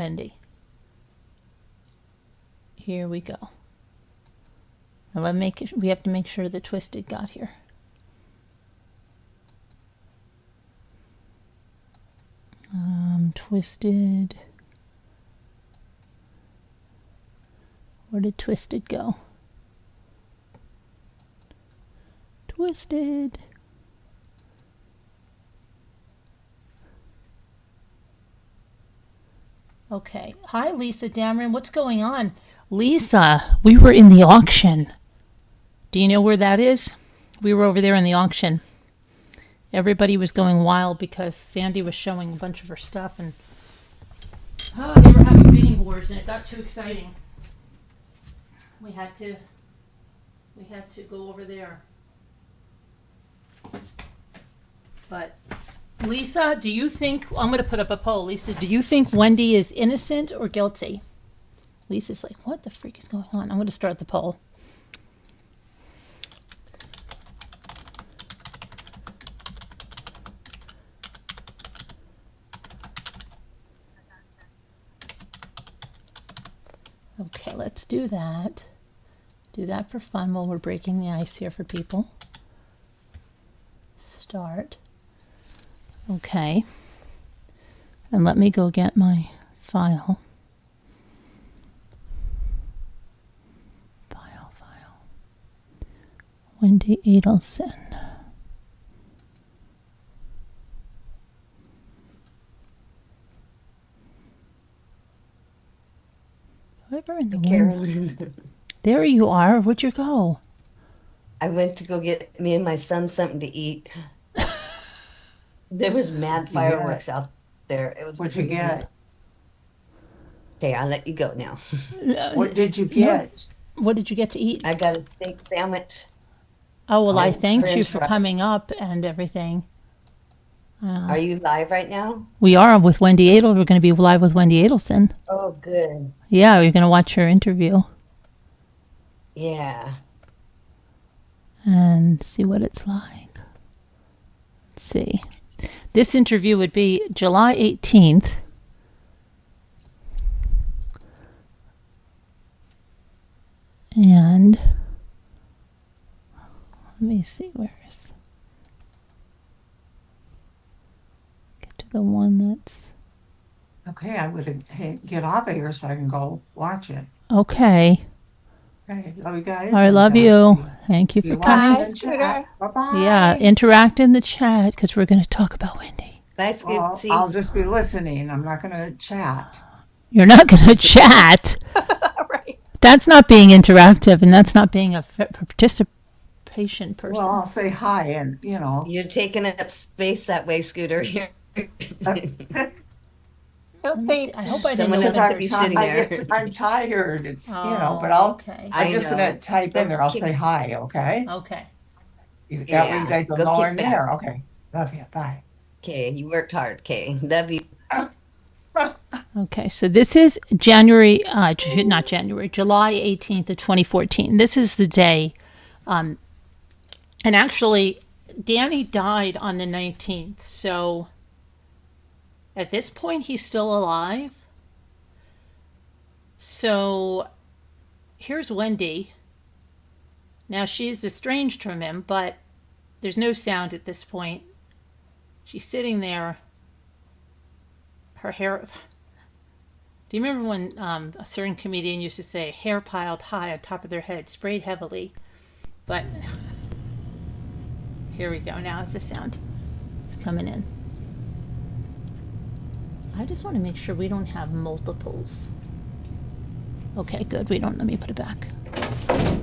Wendy. Here we go. Now we have to make sure the Twisted got here. Twisted. Where did Twisted go? Twisted. Okay. Hi, Lisa Dameron. What's going on? Lisa, we were in the auction. Do you know where that is? We were over there in the auction. Everybody was going wild because Sandy was showing a bunch of her stuff, and they were having bidding wars, and it got too exciting. We had to go over there. But Lisa, do you think, I'm going to put up a poll. Lisa, do you think Wendy is innocent or guilty? Lisa's like, what the freak is going on? I'm going to start the poll. Okay, let's do that. Do that for fun while we're breaking the ice here for people. Start. Okay. And let me go get my file. File. Wendi Adelson. Whoever in the Carolyn. There you are. Where'd you go? I went to go get me and my son something to eat. There was mad fireworks out there. It was What'd you get? Okay, I'll let you go now. What did you get? What did you get to eat? I got a steak sandwich. Oh, well, I thanked you French for fries. coming up and everything. Are you live right now? We are with Wendi Adelson. We're going to be live with Wendi Adelson. Oh, good. Yeah, we're going to watch her interview Yeah. and see what it's like. Let's see. This interview would be July 18th. And let me see, where is get to the one that's Okay, I would get off of here so I can go watch it. okay. Okay, love you guys. I love you. Thank you for coming. Bye, Scooter. Bye-bye. Yeah, interact in the chat because we're going to talk about Wendy. Bye, Well, Scooty. I'll just be listening. I'm not going to chat. You're not going to chat. Right. That's not being interactive, and that's not being a participation person. Well, I'll say hi and, You're taking up space that way, Scooter. He'll say, I hope I didn't Someone know has that to be there's- sitting there. I'm tired. It's, but okay. I'm just I going to know. type in there. I'll Keep- say hi, okay? Okay. That way Yeah, you guys will go know keep I'm that. there. Okay. Love you. Bye. Okay, you worked hard. Okay, love you. Okay, so this is July 18th of 2014. This is the day, and actually, Danny died on the 19th, so at this point, he's still alive. So here's Wendy. Now, she's estranged from him, but there's no sound at this point. She's sitting there. Her hair. Do you remember when a certain comedian used to say, hair piled high on top of their head, sprayed heavily? But here we go. Now it's the sound. It's coming in. I just want to make sure we don't have multiples. Okay, good. We don't. Let me put it back.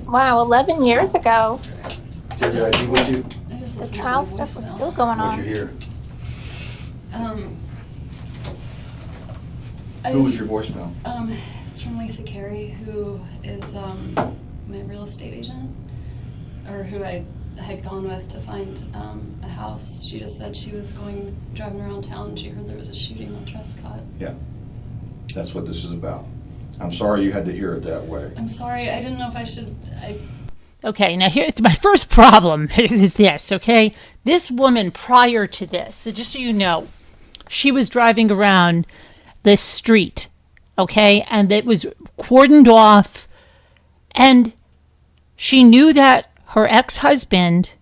wow, 11 years ago, Do you have your ID with you? the trial stuff was still going Why'd on. you hear? I Who was just- your voicemail? It's from Lisa Carey, who is my real estate agent, or who I had gone with to find a house. She just said she was driving around town and she heard there was a shooting on Trescott. Yeah. That's what this is about. I'm sorry you had to hear it that way. I'm sorry, I didn't know if I should. Okay, now here's my first problem is this, okay? This woman prior to this, so just so you know, she was driving around this street okay, and it was cordoned off, and she knew that her ex-husband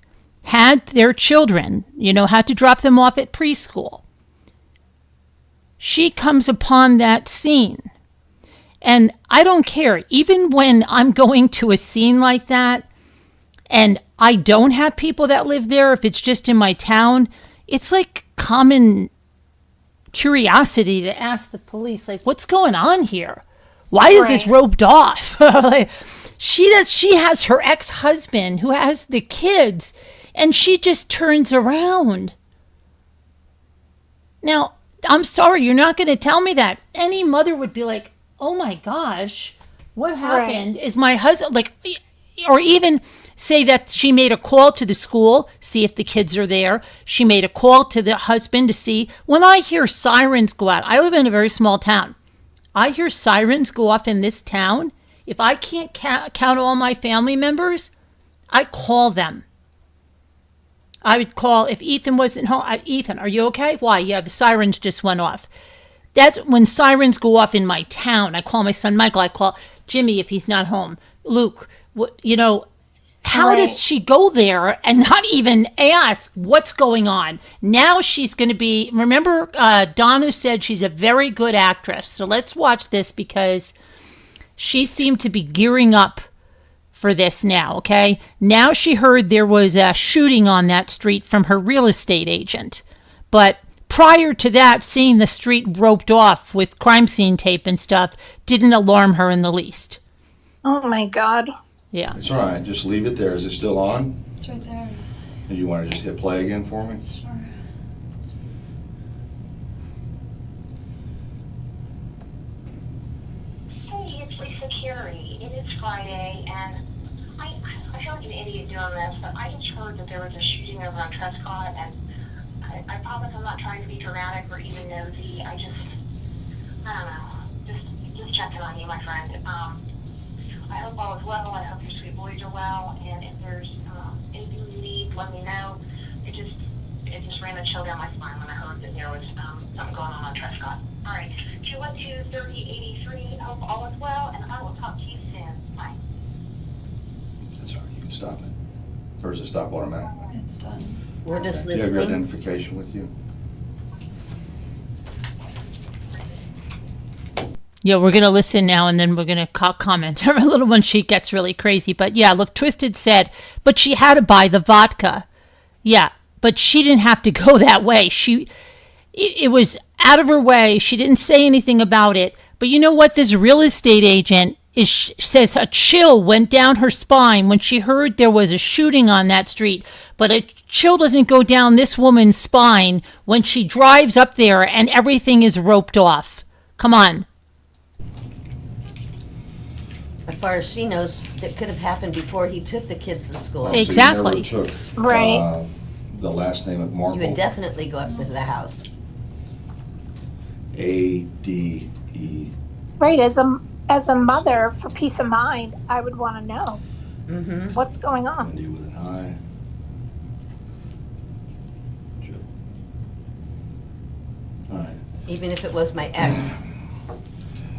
had their children, had to drop them off at preschool. She comes upon that scene, and I don't care, even when I'm going to a scene like that, and I don't have people that live there, if it's just in my town, it's like common curiosity to ask the police, like, what's going on here? Why is this roped off? Like, she has her ex-husband who has the kids, and she just turns around. Now, I'm sorry, you're not going to tell me that. Any mother would be like, oh my gosh, what happened? Is my husband, like, or even say that she made a call to the school, see if the kids are there. She made a call to the husband to see. When I hear sirens go out, I live in a very small town. I hear sirens go off in this town. If I can't count all my family members, I call them. I would call, if Ethan wasn't home, Ethan, are you okay? Why? Yeah, the sirens just went off. That's when sirens go off in my town. I call my son Michael. I call Jimmy if he's not home. Luke, how does she go there and not even ask what's going on? Now she's going to be, remember, Donna said she's a very good actress. So let's watch this because she seemed to be gearing up for this now, okay? Now she heard there was a shooting on that street from her real estate agent. But prior to that, seeing the street roped off with crime scene tape and stuff didn't alarm her in the least. Oh my God. Yeah. It's all right. Just leave it there. Is it still on? It's right there. Do you want to just hit play again for me? Sure. Hey, it's Lisa Carey. It is Friday, and I feel like an idiot doing this, but I just heard that there was a shooting over on Trescott, and I promise I'm not trying to be dramatic or even nosy. I don't know, just checking on you, my friend. I hope all is well. I hope your sweet boys are well, and if there's anything you need, let me know. It just ran a chill down my spine when I heard that there was something going on Trescott. All right, 212-3083. Hope all is well, and I will talk to you soon. Bye. That's all right. You can stop it. Or does it stop automatically? It's done. We're just Do you have your listening. identification with you? Yeah, we're going to listen now, and then we're going to comment. Her little one, she gets really crazy. But yeah, look, Twisted said, but she had to buy the vodka. Yeah, but she didn't have to go that way. It was out of her way. She didn't say anything about it. But you know what? This real estate agent says a chill went down her spine when she heard there was a shooting on that street. But a chill doesn't go down this woman's spine when she drives up there and everything is roped off. Come on. As far as she knows, that could have happened before he took the kids to school. Exactly. So you never took Right. the last name of Markel. You would definitely go up to the house. A-D-E. Right. As a mother, for peace of mind, I would want to know Mm-hmm. what's going on. Wendi with an I. All right. Even if it was my ex, I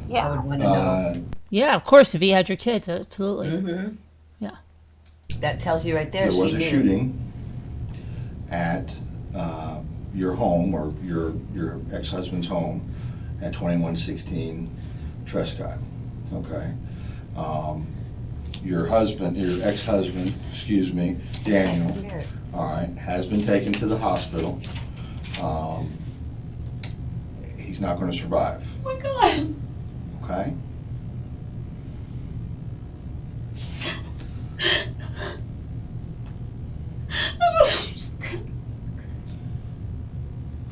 Yeah. would want to know. Yeah, of course, if he had your kids, absolutely. Mm-hmm. Yeah. That tells you right there. There was she a knew. shooting at your home or your ex-husband's home at 2116 Trescott. Okay. Your ex-husband, Daniel, Here. all right, has been taken to the hospital. He's not going to survive. Oh my God. Okay.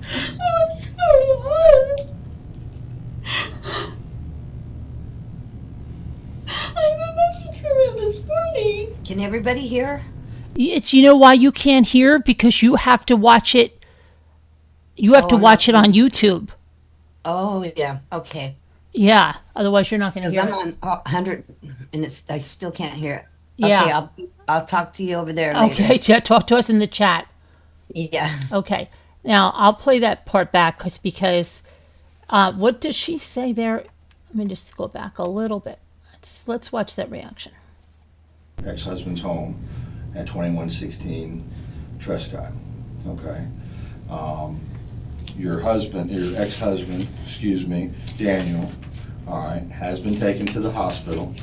I'm sorry, I messaged her this morning. Can everybody hear? It's, you know why you can't hear? Because you have to watch it. You have to on watch it on YouTube. Oh, yeah. Okay. Yeah. Otherwise, you're not going to Because hear I'm it. on 100 and I still can't hear it. Yeah. Okay, I'll talk to you over there later. Okay. Yeah, talk to us in the chat. Yeah. Okay. Now, I'll play that part back because what does she say there? Let me just go back a little bit. Let's watch that reaction. Ex-husband's home at 2116 Trescott, okay? Your ex-husband, Daniel, all right, has been taken to the hospital.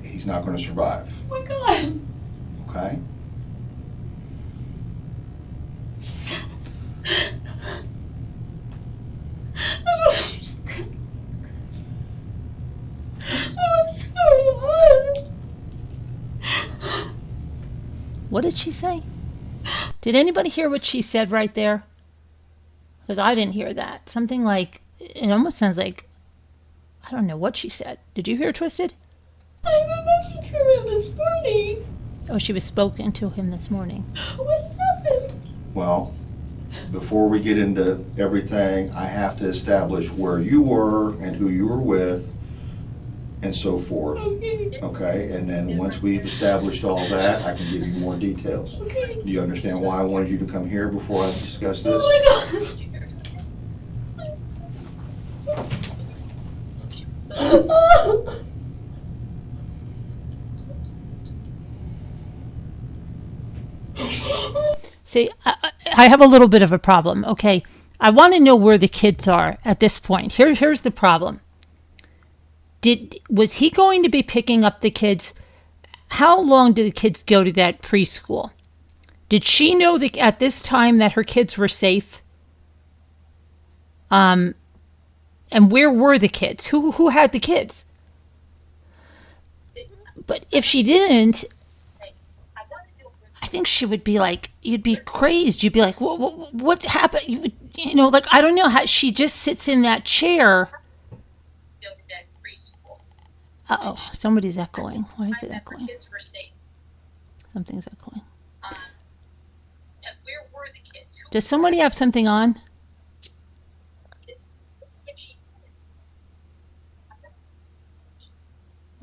He's not going to survive. Oh my God. Okay? What did she say? Did anybody hear what she said right there? Because I didn't hear that. Something like, it almost sounds like, I don't know what she said. Did you hear Twisted? I messaged her this morning. Oh, she was spoken to him this morning. What happened? Well, before we get into everything, I have to establish where you were and who you were with and so forth. Okay. Okay, and then once we've established all that, I can give you more details. Okay. Do you understand why I wanted you to come here before I discuss this? Oh my God. See, I have a little bit of a problem. Okay, I want to know where the kids are at this point. Here's the problem. Was he going to be picking up the kids? How long did the kids go to that preschool? Did she know that at this time that her kids were safe? And where were the kids? Who had the kids? But if she didn't, I think she would be like, you'd be crazed. You'd be like, what happened? You know, like, I don't know how she just sits in that chair. Uh-oh, somebody's echoing. Why is it echoing? Something's echoing. Does somebody have something on?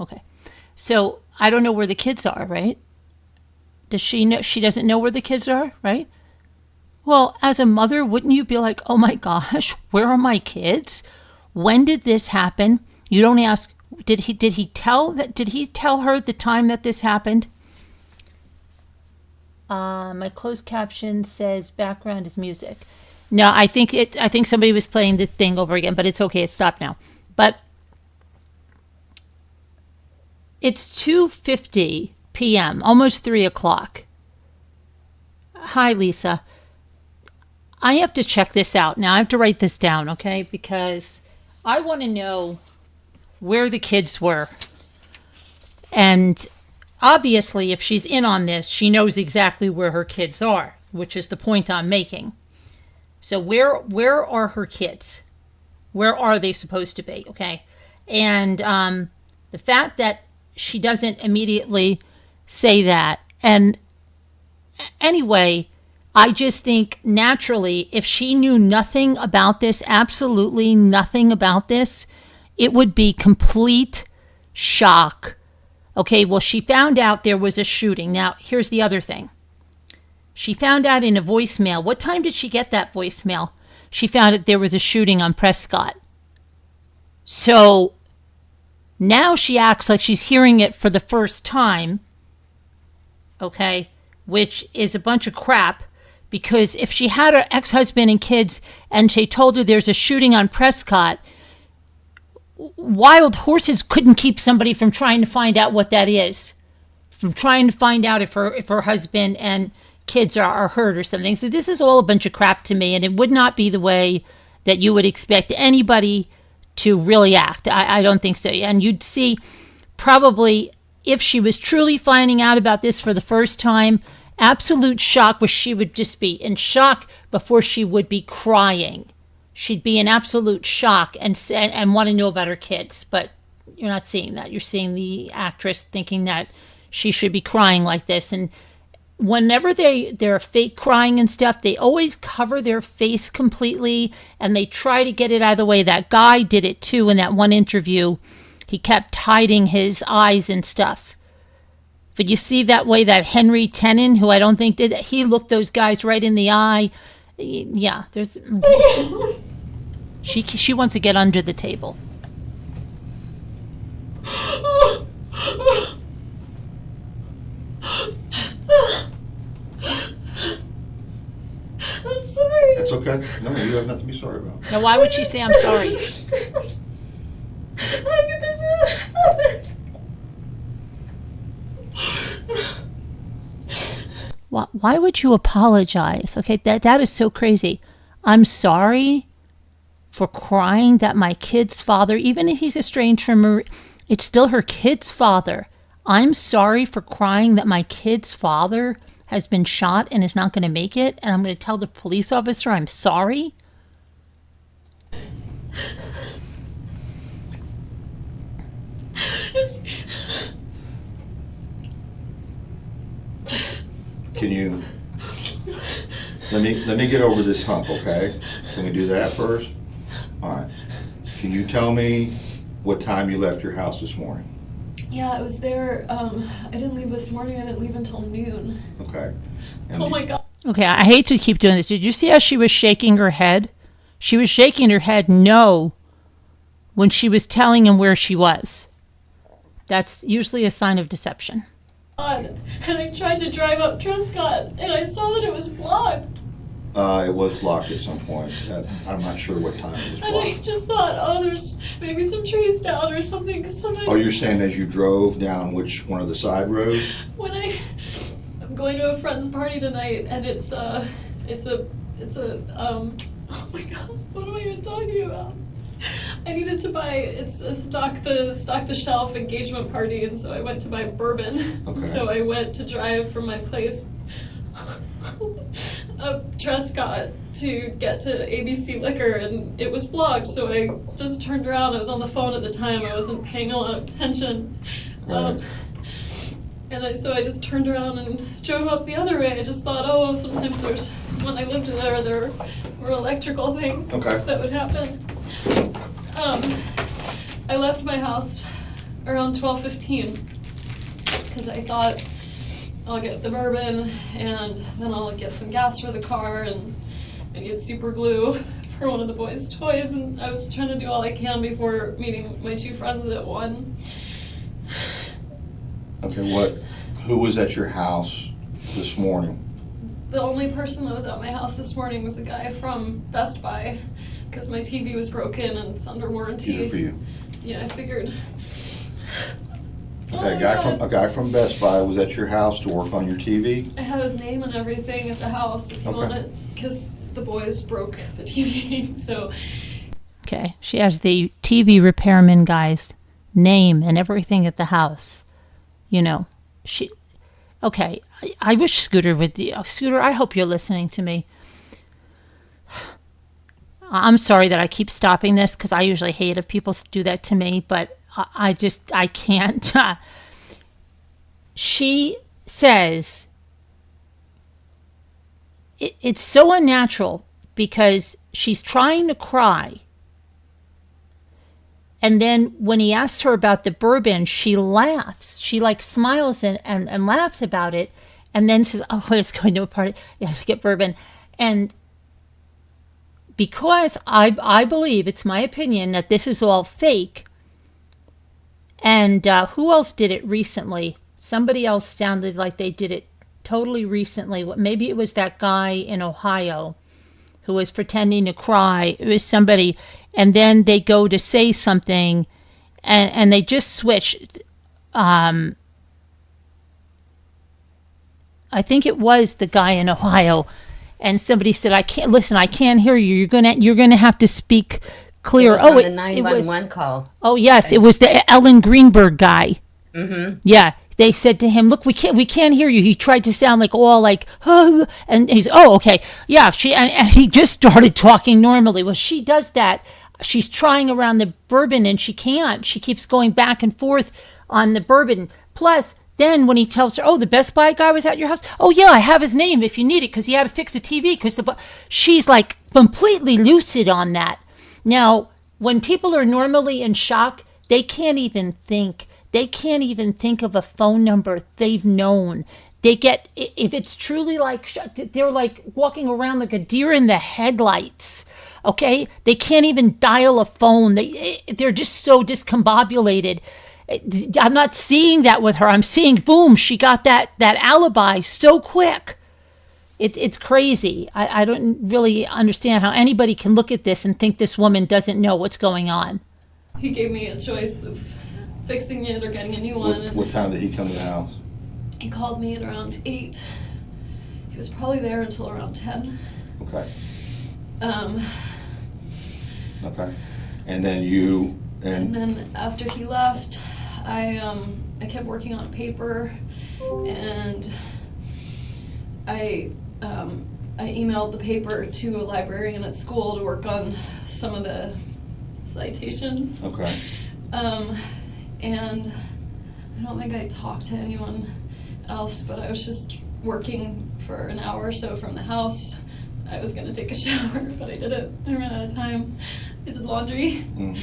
Okay. So I don't know where the kids are, right? Does she know? She doesn't know where the kids are, right? Well, as a mother, wouldn't you be like, oh my gosh, where are my kids? When did this happen? You don't ask, did he tell her the time that this happened? My closed caption says background is music. No, I think somebody was playing the thing over again, but it's okay, it stopped now. But it's 2:50 p.m., almost 3 o'clock. Hi, Lisa. I have to check this out. Now, I have to write this down, okay? Because I want to know where the kids were. And obviously, if she's in on this, she knows exactly where her kids are, which is the point I'm making. So where are her kids? Where are they supposed to be, okay? And the fact that she doesn't immediately say that. And anyway, I just think naturally, if she knew nothing about this, absolutely nothing about this, it would be complete shock. Okay, well, she found out there was a shooting. Now, here's the other thing. She found out in a voicemail. What time did she get that voicemail? She found that there was a shooting on Prescott. So now she acts like she's hearing it for the first time, okay, which is a bunch of crap, because if she had her ex-husband and kids and she told her there's a shooting on Prescott, wild horses couldn't keep somebody from trying to find out what that is, from trying to find out if her husband and kids are hurt or something. So this is all a bunch of crap to me, and it would not be the way that you would expect anybody to really act. I don't think so. And you'd see probably if she was truly finding out about this for the first time, absolute shock, where she would just be in shock before she would be crying. She'd be in absolute shock and want to know about her kids. But you're not seeing that. You're seeing the actress thinking that she should be crying like this. And whenever they're fake crying and stuff, they always cover their face completely and they try to get it out of the way. That guy did it too in that one interview. He kept hiding his eyes and stuff. But you see that way that Henry Tenon, who I don't think did that, he looked those guys right in the eye. Yeah, there's... Okay. She wants to get under the table. I'm sorry. That's okay. No, you have nothing to be sorry about. Now, why would she say I'm sorry? How could this happen? Why would you apologize? Okay, that is so crazy. I'm sorry for crying that my kid's father, even if he's estranged from her, it's still her kid's father. I'm sorry for crying that my kid's father has been shot and is not going to make it, and I'm going to tell the police officer I'm sorry? Can you, let me get over this hump, okay? Can we do that first? All right. Can you tell me what time you left your house this morning? Yeah, I was there. I didn't leave this morning. I didn't leave until noon. Okay. And Oh my God. Okay, I hate to keep doing this. Did you see how she was shaking her head? She was shaking her head no when she was telling him where she was. That's usually a sign of deception. And I tried to drive up Trescott, and I saw that it was blocked. It was blocked at some point. I'm not sure what time it was And I blocked. just thought, oh, there's maybe some trees down or something. Because sometimes Oh, you're saying as you drove down which one of the side roads? when I'm going to a friend's party tonight, and it's a oh my God, what am I even talking about? I needed to buy, it's a stock the shelf engagement party, and so I went to buy bourbon. Okay. So I went to drive from my place up Trescott to get to ABC Liquor, and it was blocked, so I just turned around. I was on the phone at the time. I wasn't paying a lot of attention. Right. So I just turned around and drove up the other way. I just thought, oh, sometimes when I lived there were electrical things Okay. that would happen. I left my house around 12:15 because I thought I'll get the bourbon and then I'll get some gas for the car and get super glue for one of the boys' toys, and I was trying to do all I can before meeting my two friends at 1. Okay, who was at your house this morning? The only person that was at my house this morning was a guy from Best Buy because my TV was broken and it's under warranty. Easy for you. Yeah, I figured. Oh Okay, my God. a guy from Best Buy was at your house to work on your TV? I have his name and everything at the house if you Okay. want it, because the boys broke the TV. So Okay, she has the TV repairman guy's name and everything at the house. You know, okay, I wish Scooter would, Scooter, I hope you're listening to me. I'm sorry that I keep stopping this because I usually hate if people do that to me, but I can't. She says it's so unnatural because she's trying to cry. And then when he asks her about the bourbon, she laughs. She like smiles and laughs about it. And then says, oh, I was going to a party. Yeah, to get bourbon. And because I believe, it's my opinion, that this is all fake. And who else did it recently? Somebody else sounded like they did it totally recently. Maybe it was that guy in Ohio who was pretending to cry. It was somebody, and then they go to say something, and they just switch. I think it was the guy in Ohio, and somebody said, "I can't listen. I can't hear you. You're gonna have to speak clear." It was on the 911 call. Oh yes, it was the Ellen Greenberg guy. Mm-hmm. Yeah, they said to him, "Look, we can't hear you." He tried to sound like all like, oh, and he's, oh, okay, yeah. And he just started talking normally. Well, she does that. She's trying around the bourbon and she can't. She keeps going back and forth on the bourbon. Plus, then when he tells her, "Oh, the Best Buy guy was at your house," "Oh yeah, I have his name if you need it because he had to fix a TV." Because she's like completely lucid on that. Now, when people are normally in shock, they can't even think. They can't even think of a phone number they've known. They get, if it's truly like, they're like walking around like a deer in the headlights. Okay, they can't even dial a phone. They're just so discombobulated. I'm not seeing that with her. I'm seeing, boom, she got that alibi so quick. It's crazy. I don't really understand how anybody can look at this and think this woman doesn't know what's going on. He gave me a choice of fixing it or getting a new one. What time did he come to the house? He called me at around 8. He was probably there until around 10. Okay. Um, Okay. And then you and then after he left, I kept working on a paper, and I emailed the paper to a librarian at school to work on some of the citations. Okay. And I don't think I talked to anyone else, but I was just working for an hour or so from the house. I was gonna take a shower, but I didn't. I ran out of time. I did laundry, and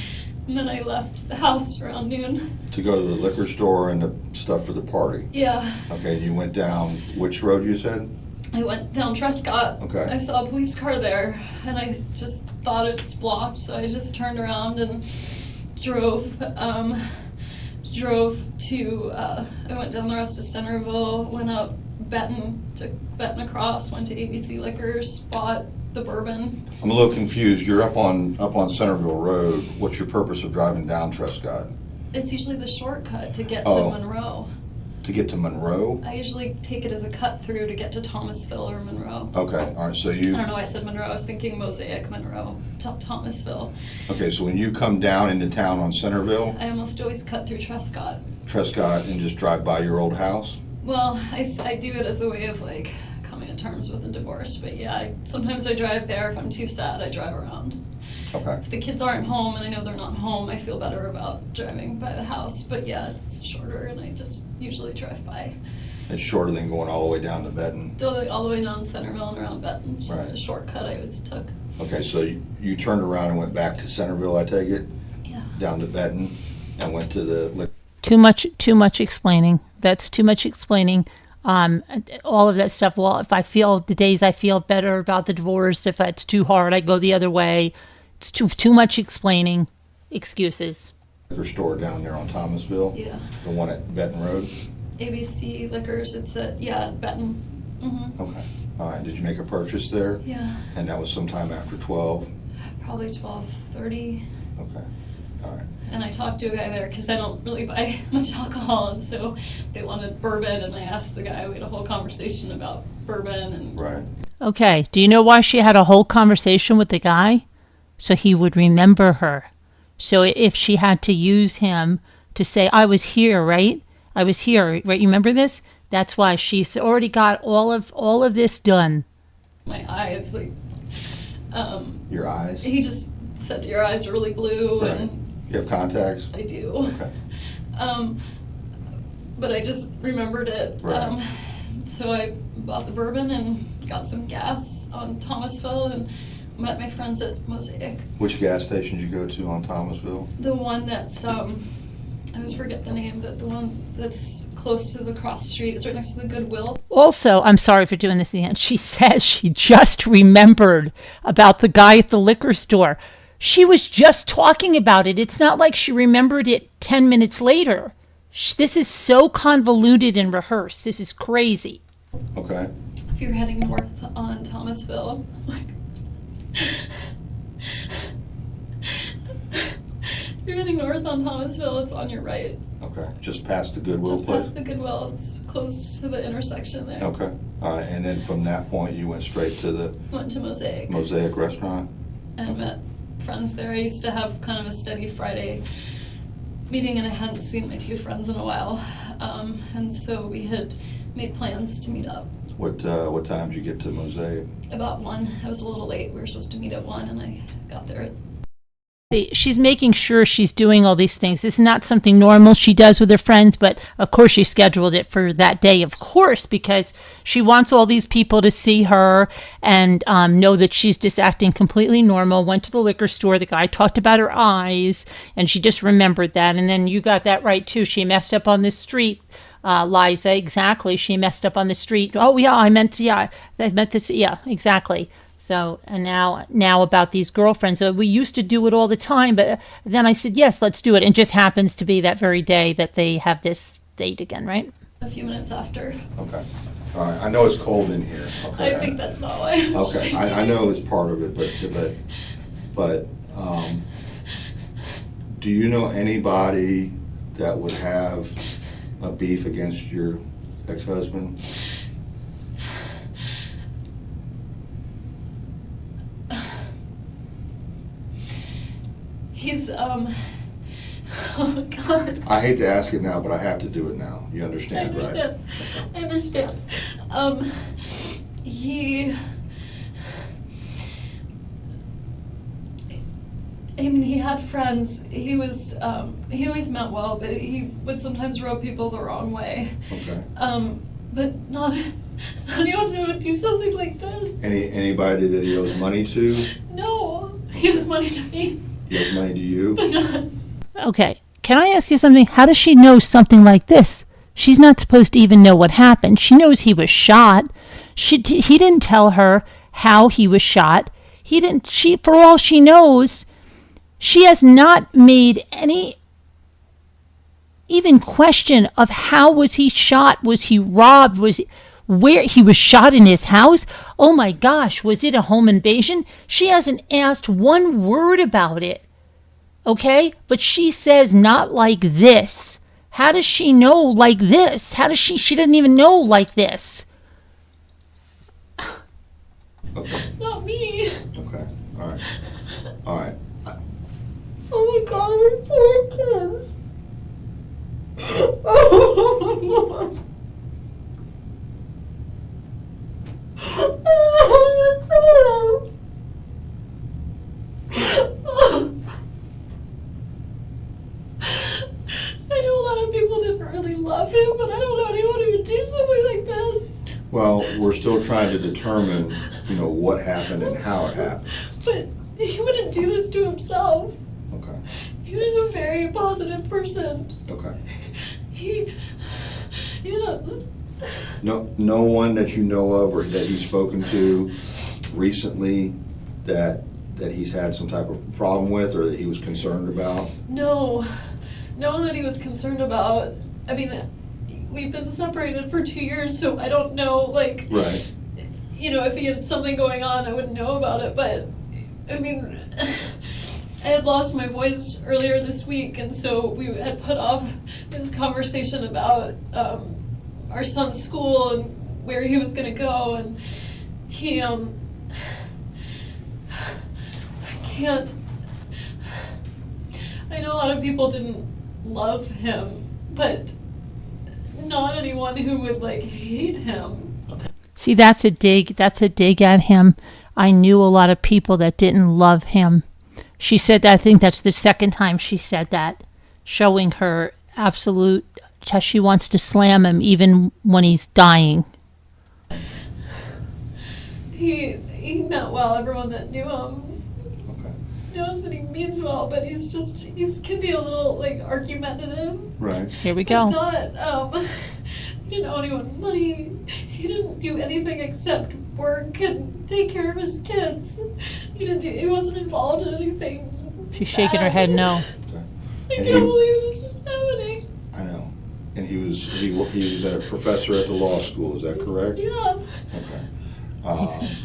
then I left the house around noon. To go to the liquor store and the stuff for the party. Yeah, Okay, you went down which road you said? I went down Trescott. Okay. I saw a police car there, and I just thought it was blocked, so I just turned around and drove to, I went down the rest of Centerville, went up Benton, took Benton across, went to ABC Liquors, bought the bourbon. I'm a little confused. You're up on Centerville Road. What's your purpose of driving down Trescott? It's usually the shortcut to get Oh. to Monroe. To get to Monroe? I usually take it as a cut through to get to Thomasville or Monroe. Okay, all right, so I you, don't know why I said Monroe, I was thinking Mosaic, Monroe, Thomasville. okay, so when you come down into town on Centerville, I almost always cut through Trescott. Trescott, and just drive by your old house? Well, I do it as a way of like coming to terms with a divorce, but yeah, sometimes I drive there. If I'm too sad, I drive around. Okay, If the kids aren't home and I know they're not home, I feel better about driving by the house, but yeah, it's shorter and I just usually drive by. it's shorter than going all the way down to Benton. All the way down Centerville and around Benton, just Right. a shortcut I always took. Okay, so you turned around and went back to Centerville, I take it, Yeah. down to Benton, and went to the, Too much explaining. That's too much explaining. All of that stuff. Well, if I feel the days I feel better about the divorce, if it's too hard, I go the other way. It's too much explaining. Excuses. liquor store down there on Thomasville? Yeah. The one at Benton Road? ABC Liquors, it's at, yeah, Benton. Okay, all right, did you make a purchase there? Yeah, And that was sometime after 12? probably 12:30. Okay, all right. And I talked to a guy there because I don't really buy much alcohol, and so they wanted bourbon, and I asked the guy, we had a whole conversation about bourbon, and Right. Okay. Do you know why she had a whole conversation with the guy? So he would remember her. So if she had to use him to say, I was here, right? I was here, right? You remember this? That's why she's already got all of this done. my eyes, like, Your eyes? he just said, your eyes are really blue, Right. and You have contacts? I do. Okay. But I just remembered it. Right. So I bought the bourbon and got some gas on Thomasville and met my friends at Mosaic. Which gas station did you go to on Thomasville? The one that's, I always forget the name, but the one that's close to the cross street, it's right next to the Goodwill. Also, I'm sorry for doing this again. She says she just remembered about the guy at the liquor store. She was just talking about it. It's not like she remembered it 10 minutes later. This is so convoluted and rehearsed. This is crazy. Okay. If you're heading north on Thomasville, like, if you're heading north on Thomasville, it's on your right. Okay, just past the Goodwill Just place? past the Goodwill, it's close to the intersection there. Okay, all right, and then from that point, you went straight to the Went to Mosaic Mosaic restaurant? and met friends there. I used to have kind of a steady Friday meeting, and I hadn't seen my two friends in a while. And so we had made plans to meet up. What time did you get to Mosaic? About 1. I was a little late. We were supposed to meet at 1, and I got there at She's making sure she's doing all these things. It's not something normal she does with her friends, but of course she scheduled it for that day, of course, because she wants all these people to see her and know that she's just acting completely normal. Went to the liquor store. The guy talked about her eyes, and she just remembered that. And then you got that right, too. She messed up on the street. Liza, exactly. She messed up on the street. Oh, yeah, I meant this. Yeah, exactly. So, and now about these girlfriends. So we used to do it all the time, but then I said, yes, let's do it. And it just happens to be that very day that they have this date again, right? A few minutes after. Okay. All right. I know it's cold in here. Okay. I think that's not why. I'm Okay. shaking. I know it's part of it, but do you know anybody that would have a beef against your ex-husband? He's oh my God. I hate to ask it now, but I have to do it now. You understand, right? I understand. He. I mean, he had friends. He always meant well, but he would sometimes rub people the wrong way. Okay. But not anyone who would do something like this. Anybody that he owes money to? No, he owes money to me. He owes money to you? But not. Okay. Can I ask you something? How does she know something like this? She's not supposed to even know what happened. She knows he was shot. He didn't tell her how he was shot. For all she knows, she has not made any even question of how was he shot? Was he robbed? Where he was shot in his house? Oh my gosh, was it a home invasion? She hasn't asked one word about it. Okay? But she says not like this. How does she know like this? She doesn't even know like this. Okay. Not me. Okay. All right. All right. Oh my God, we're poor kids. Oh. I know a lot of people didn't really love him, but I don't know anyone who would do something like this. Well, we're still trying to determine, what happened and how it happened. But he wouldn't do this to himself. Okay. He was a very positive person. Okay. No. No one that you know of or that he's spoken to recently that he's had some type of problem with or that he was concerned about? No one that he was concerned about. I mean, we've been separated for 2 years, so I don't know, Right. If he had something going on, I wouldn't know about it, but, I mean, I had lost my voice earlier this week, and so we had put off this conversation about our son's school and where he was going to go, and he, I can't, I know a lot of people didn't love him, but not anyone who would, hate him. See, that's a dig at him. I knew a lot of people that didn't love him. She said that, I think that's the second time she said that, showing her absolute, how she wants to slam him even when he's dying. He meant well. Everyone that knew him Okay. knows that he means well, but he can be a little, argumentative. Right. Here we But go. not, he didn't owe anyone money. He didn't do anything except work and take care of his kids. He wasn't involved in anything. She's shaking her head no. Okay. I And can't believe this is happening. I know. And he was a professor at the law school, is that correct? Yeah. Okay.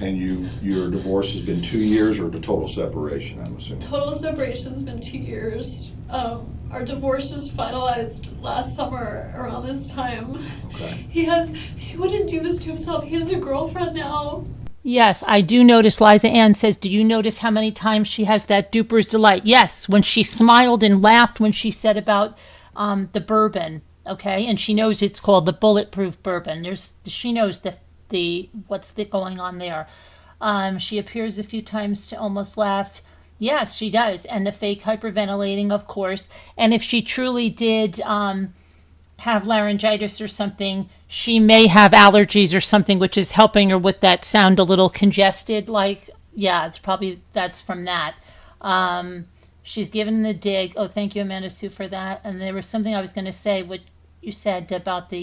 And your divorce has been 2 years or the total separation, I'm assuming? Total separation's been 2 years. Our divorce was finalized last summer around this time. Okay. He wouldn't do this to himself. He has a girlfriend now. Yes, I do notice. Liza Ann says, do you notice how many times she has that duper's delight? Yes, when she smiled and laughed when she said about the bourbon, okay? And she knows it's called the bulletproof bourbon. She knows what's going on there. She appears a few times to almost laugh. Yes, she does. And the fake hyperventilating, of course. And if she truly did have laryngitis or something, she may have allergies or something, which is helping her with that sound a little congested. That's from that. She's given the dig. Oh, thank you, Amanda Sue, for that. And there was something I was going to say, what you said about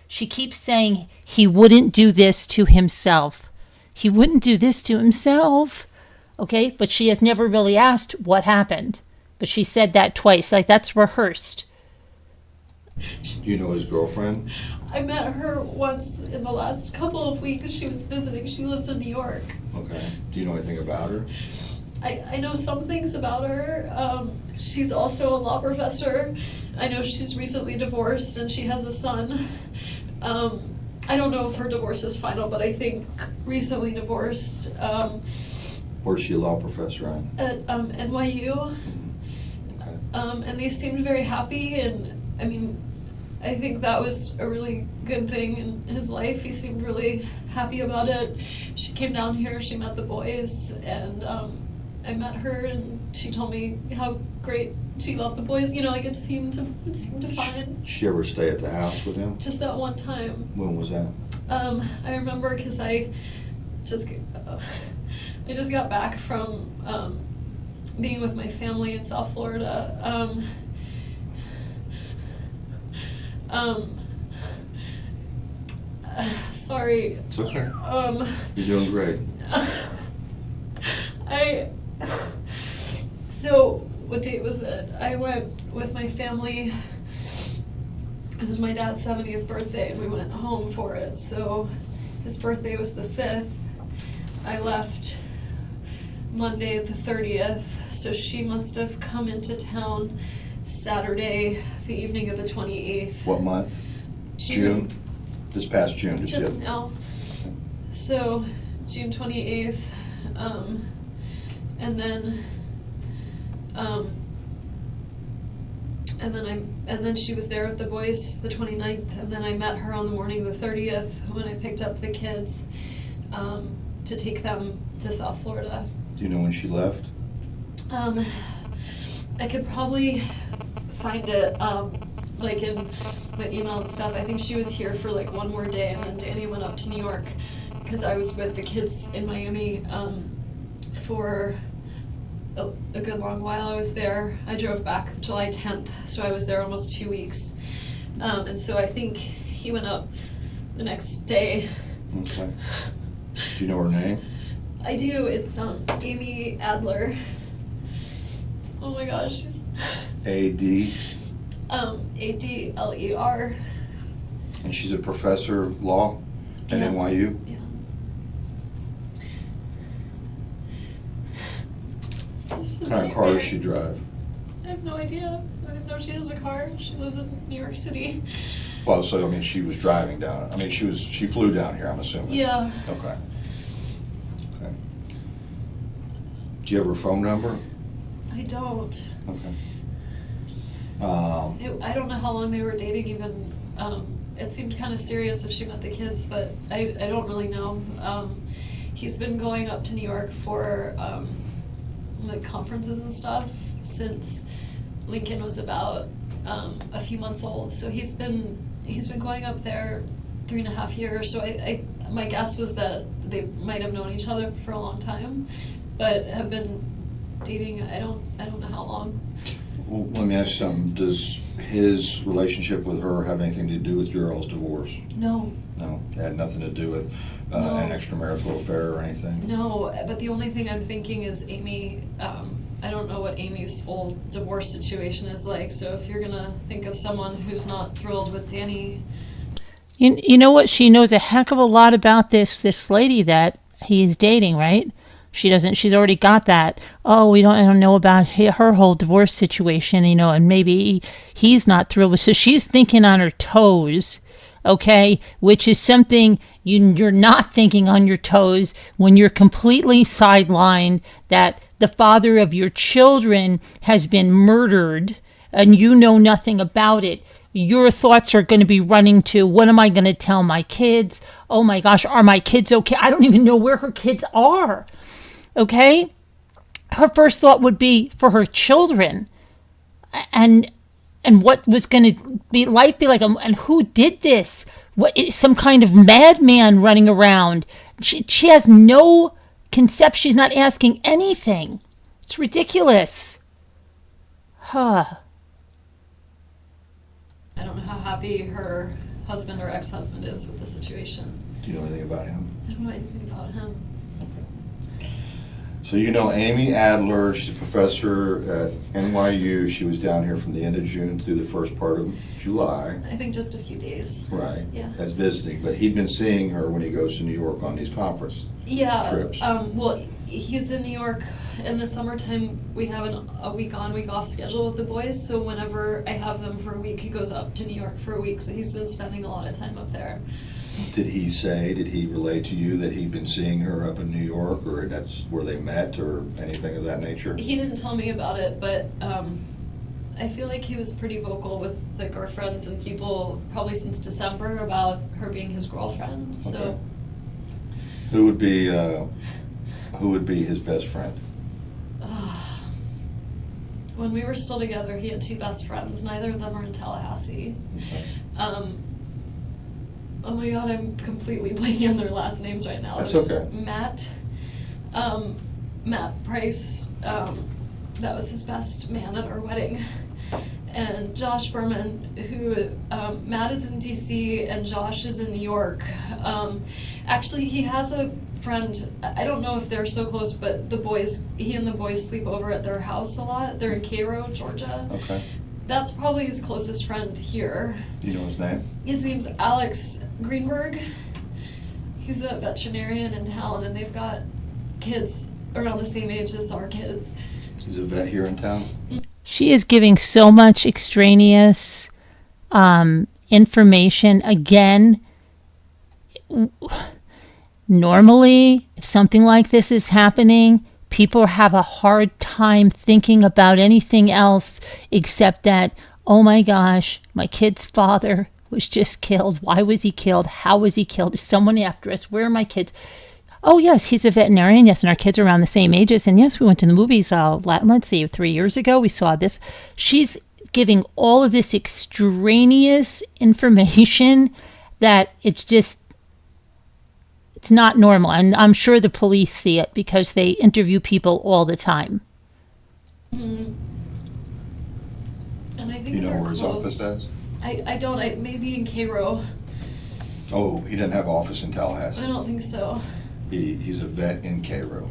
she keeps saying he wouldn't do this to himself. He wouldn't do this to himself. Okay, but she has never really asked what happened. But she said that twice, like that's rehearsed. Do you know his girlfriend? I met her once in the last couple of weeks. She was visiting. She lives in New York. Okay. Do you know anything about her? I know some things about her. She's also a law professor. I know she's recently divorced and she has a son. I don't know if her divorce is final, but I think recently divorced. Where's she a law professor at? At NYU. Okay. And they seemed very happy, and I mean, I think that was a really good thing in his life. He seemed really happy about it. She came down here, she met the boys, and I met her, and she told me how great she loved the boys. You know, like it seemed fine. Did she ever stay at the house with him? Just that one time. When was that? I remember because I just got back from being with my family in South Florida. Sorry. It's okay. You're doing great. So what date was it? I went with my family. It was my dad's 70th birthday, and we went home for it. So his birthday was the 5th. I left Monday the 30th, so she must have come into town Saturday, the evening of the 28th. What month? June? This past June? Just now. So June 28th, and then she was there with the boys the 29th, and then I met her on the morning of the 30th when I picked up the kids to take them to South Florida. Do you know when she left? I could probably find it like in my email and stuff. I think she was here for like one more day, and then Danny went up to New York because I was with the kids in Miami for a good long while. I was there. I drove back July 10th, so I was there almost 2 weeks. And so I think he went up the next day. Okay. Do you know her name? I do. It's Amy Adler. Oh my gosh, she's A.D.? Adler. And she's a professor of law at Yeah. NYU? Yeah. What kind of car does she drive? I have no idea. I didn't know she has a car. She lives in New York City. Well, so, I mean, she was driving down. I mean, she flew down here, I'm assuming. Yeah. Okay. Okay. Do you have her phone number? I don't. Okay. I don't know how long they were dating even. It seemed kind of serious if she met the kids, but I don't really know. He's been going up to New York for like conferences and stuff since Lincoln was about a few months old. So he's been going up there 3.5 years. So my guess was that they might have known each other for a long time, but have been dating. I don't know how long. Well, let me ask you something. Does his relationship with her have anything to do with your all's divorce? No. No, it had nothing to do with No. an extramarital affair or anything? No, but the only thing I'm thinking is Amy, I don't know what Amy's full divorce situation is like, so if you're gonna think of someone who's not thrilled with Danny. You know what? She knows a heck of a lot about this lady that he's dating, right? She doesn't. She's already got that. Oh, I don't know about her whole divorce situation, and maybe he's not thrilled with. So she's thinking on her toes, okay? Which is something you're not thinking on your toes when you're completely sidelined that the father of your children has been murdered and you know nothing about it. Your thoughts are going to be running to, what am I going to tell my kids? Oh my gosh, are my kids okay? I don't even know where her kids are. Okay? Her first thought would be for her children. And what was going to be life be like? And who did this? What is some kind of madman running around? She has no concept. She's not asking anything. It's ridiculous. Huh. I don't know how happy her husband or ex-husband is with the situation. Do you know anything about him? I don't know anything about him. So you know Amy Adler, she's a professor at NYU. She was down here from the end of June through the first part of July. I think just a few days. Right. Yeah. As visiting, but he'd been seeing her when he goes to New York on these conference Yeah. trips. Well, he's in New York in the summertime. We have a week on, week off schedule with the boys. So whenever I have them for a week, he goes up to New York for a week. So he's been spending a lot of time up there. Did he relate to you that he'd been seeing her up in New York, or that's where they met, or anything of that nature? He didn't tell me about it, but I feel like he was pretty vocal with the girlfriends and people probably since December about her being his girlfriend. So. Okay. Who would be his best friend? When we were still together, he had two best friends. Neither of them are in Tallahassee. Okay. Oh my God, I'm completely blanking on their last names right now. That's There's okay. Matt Price, that was his best man at our wedding. And Josh Berman, who, Matt is in DC and Josh is in New York. Actually, he has a friend, I don't know if they're so close, but he and the boys sleep over at their house a lot. They're in Cairo, Georgia. Okay. That's probably his closest friend here. Do you know his name? His name's Alex Greenberg. He's a veterinarian in town, and they've got kids around the same age as our kids. He's a vet here in town? She is giving so much extraneous information. Again, normally, if something like this is happening, people have a hard time thinking about anything else except that, oh my gosh, my kid's father was just killed. Why was he killed? How was he killed? Is someone after us? Where are my kids? Oh, yes, he's a veterinarian. Yes, and our kids are around the same ages. And yes, we went to the movies, let's see, 3 years ago. We saw this. She's giving all of this extraneous information that it's not normal. And I'm sure the police see it because they interview people all the time. Mm-hmm. And I think Do you know they're where his close. office is? I don't. Maybe in Cairo. Oh, he doesn't have office in Tallahassee. I don't think so. He's a vet in Cairo.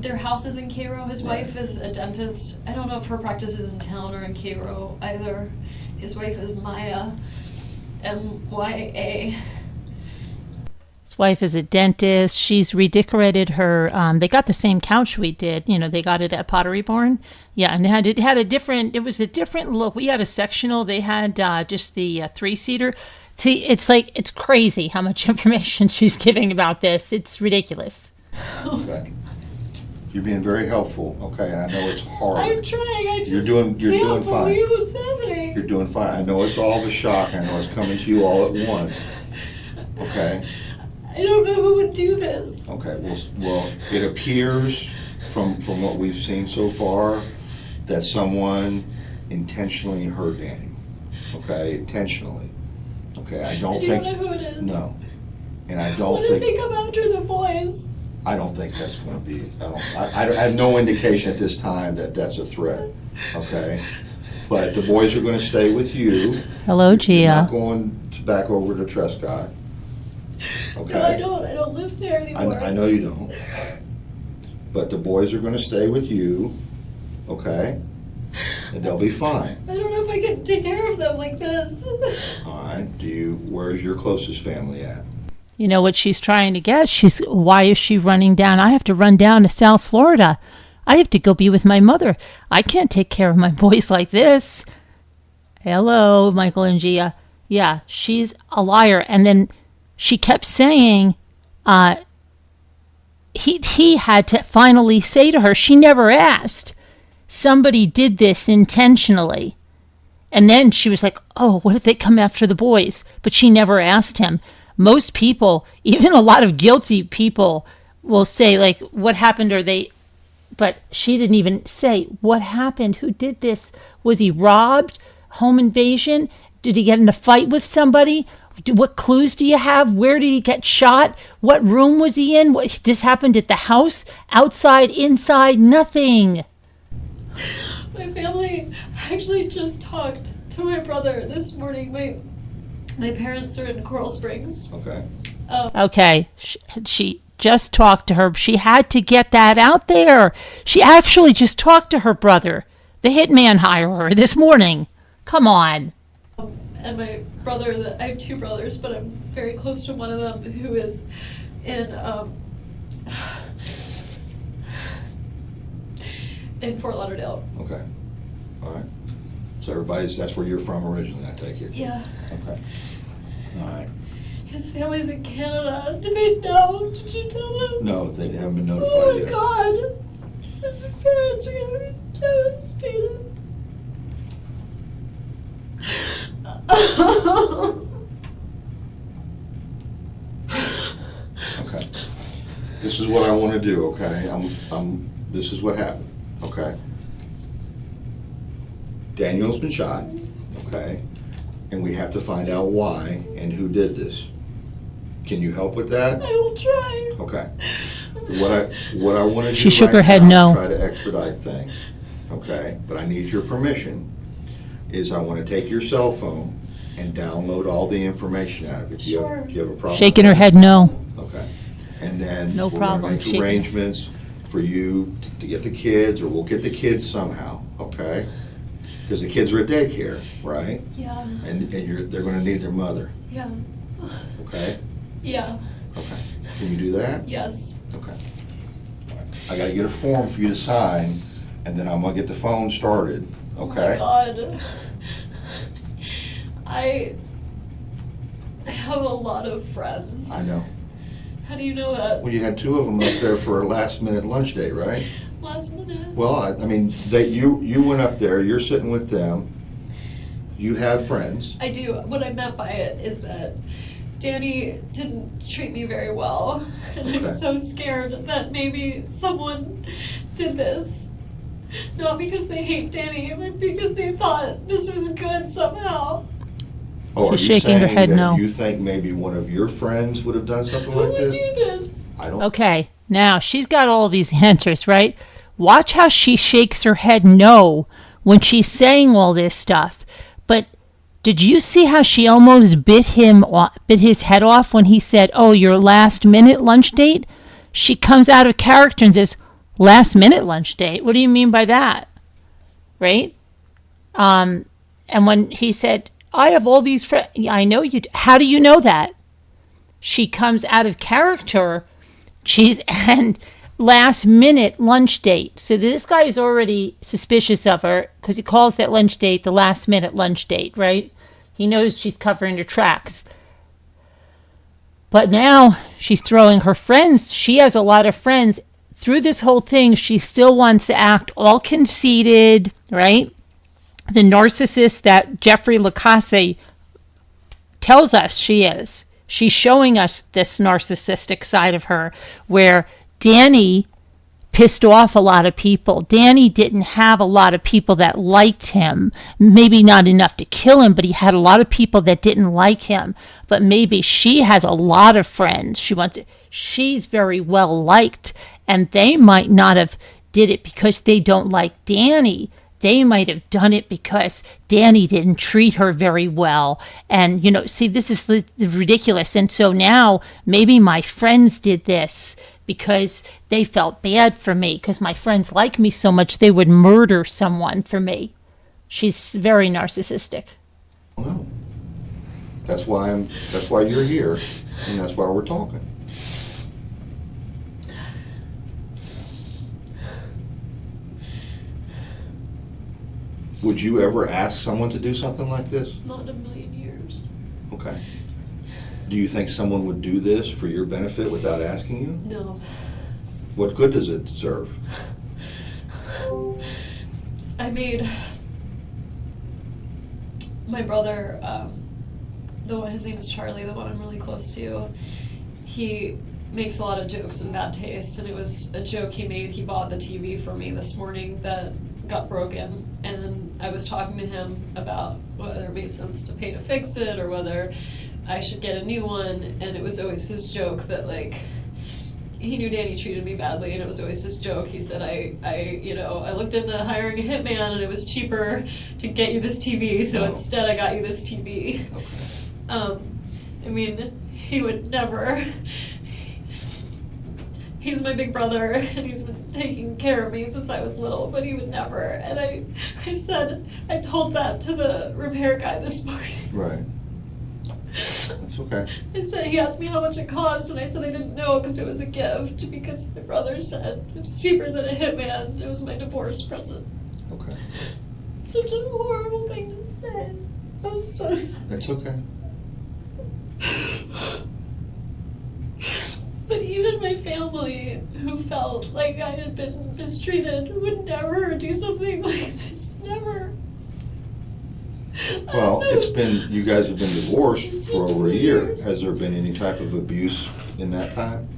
Their house is in Cairo. His Right. wife is a dentist. I don't know if her practice is in town or in Cairo either. His wife is Maya, M-Y-A. His wife is a dentist. She's redecorated her. They got the same couch we did. You know, they got it at Pottery Barn. Yeah, and it was a different look. We had a sectional. They had just the 3-seater. See, it's crazy how much information she's giving about this. It's ridiculous. Okay. You're being very helpful. Okay, I know it's hard. I'm trying. I just You're doing can't fine. believe what's happening. You're doing fine. I know it's all of a shock. I know it's coming to you all at once. Okay. I don't know who would do this. Okay. Well, it appears from what we've seen so far that someone intentionally hurt Daniel. Okay, intentionally. Okay, I don't Do you think. know who it is? No, and I don't What if they think. come after the boys? I don't think that's going to be. I have no indication at this time that that's a threat. Okay, but the boys are going to stay with you. Hello, You're Gia. not going back over to Trescott. Okay. No, I don't. I don't live there anymore. I know you don't. But the boys are going to stay with you. Okay, and they'll be fine. I don't know if I can take care of them like this. All right. Where's your closest family at? You know what she's trying to get? Why is she running down? I have to run down to South Florida. I have to go be with my mother. I can't take care of my boys like this. Hello, Michael and Gia. Yeah, she's a liar. And then she kept saying, he had to finally say to her, she never asked. Somebody did this intentionally. And then she was like, oh, what if they come after the boys? But she never asked him. Most people, even a lot of guilty people, will say, like, what happened? But she didn't even say, what happened? Who did this? Was he robbed? Home invasion? Did he get in a fight with somebody? What clues do you have? Where did he get shot? What room was he in? This happened at the house? Outside? Inside? Nothing. My family actually just talked to my brother this morning. My parents are in Coral Springs. Okay. Okay, she just talked to her. She had to get that out there. She actually just talked to her brother, the hitman hirer, this morning. Come on. And my brother, I have two brothers, but I'm very close to one of them who is in Fort Lauderdale. Okay. All right. So that's where you're from originally, I take it? Yeah. Okay. All right. His family's in Canada. Did they know? Did you tell them? No, they haven't been notified Oh my yet. God. His parents are gonna be devastated. Okay. This is what I want to do, okay? This is what happened, okay? Daniel's been shot, okay? And we have to find out why and who did this. Can you help with that? I will try. Okay. What I want to do She shook right her head now is no. try to expedite things, okay? But I need your permission, is I want to take your cell phone and download all the information out of it. Sure. Do you have a problem? Shaking her with head no. that? Okay. And then No we're problem, gonna make shaking. arrangements for you to get the kids, or we'll get the kids somehow, okay? Because the kids are at daycare, right? Yeah. And they're gonna need their mother, Yeah. okay? Yeah. Okay. Can you do that? Yes. Okay. I gotta get a form for you to sign, and then I'm gonna get the phone started, Oh my okay? God. I have a lot of friends. I know. How do you know that? Well, you had two of them up there for a last-minute lunch date, right? Last minute. Well, I mean, you went up there, you're sitting with them, you have friends. I do. What I meant by it is that Danny didn't treat me very well, and I'm Okay. so scared that maybe someone did this. Not because they hate Danny, but because they thought this was good somehow. Oh, are She's you shaking her saying head that no. you think maybe one of your friends would have done something Who like would this? do this? I don't. Okay, now she's got all these answers, right? Watch how she shakes her head no when she's saying all this stuff. But did you see how she almost bit his head off when he said, "Oh, your last minute lunch date"? She comes out of character and says, "Last minute lunch date? What do you mean by that?" Right? And when he said, "I have all these friends," I know you. How do you know that? She comes out of character. And last minute lunch date. So this guy is already suspicious of her because he calls that lunch date the last minute lunch date, right? He knows she's covering her tracks. But now she's throwing her friends. She has a lot of friends. Through this whole thing, she still wants to act all conceited, right? The narcissist that Jeffrey Lacasse tells us she is. She's showing us this narcissistic side of her where Danny pissed off a lot of people. Danny didn't have a lot of people that liked him. Maybe not enough to kill him, but he had a lot of people that didn't like him. But maybe she has a lot of friends. She's very well liked, and they might not have did it because they don't like Danny. They might have done it because Danny didn't treat her very well. And, see, this is the ridiculous. And so now maybe my friends did this because they felt bad for me, because my friends like me so much they would murder someone for me. She's very narcissistic. No. That's why you're here, and that's why we're talking. Would you ever ask someone to do something like this? Not in a million years. Okay. Do you think someone would do this for your benefit without asking you? No. What good does it serve? I made my brother, his name is Charlie, the one I'm really close to. He makes a lot of jokes in bad taste, and it was a joke he made. He bought the TV for me this morning that got broken, and I was talking to him about whether it made sense to pay to fix it or whether I should get a new one, and it was always his joke that, like, he knew Danny treated me badly, and it was always his joke. He said, I looked into hiring a hitman, and it was cheaper to get you this TV, so instead I got you this TV. Okay. I mean, he would never. He's my big brother, and he's been taking care of me since I was little, but he would never. And I told that to the repair guy this morning. Right. That's okay. I said, he asked me how much it cost, and I said I didn't know because it was a gift, because my brother said it was cheaper than a hitman. It was my divorce present. Okay. Such a horrible thing to say. I'm so sorry. That's okay. But even my family, who felt like I had been mistreated, would never do something like this. Never. Well, you guys have been divorced for over a year. Has there been any type of abuse in that time?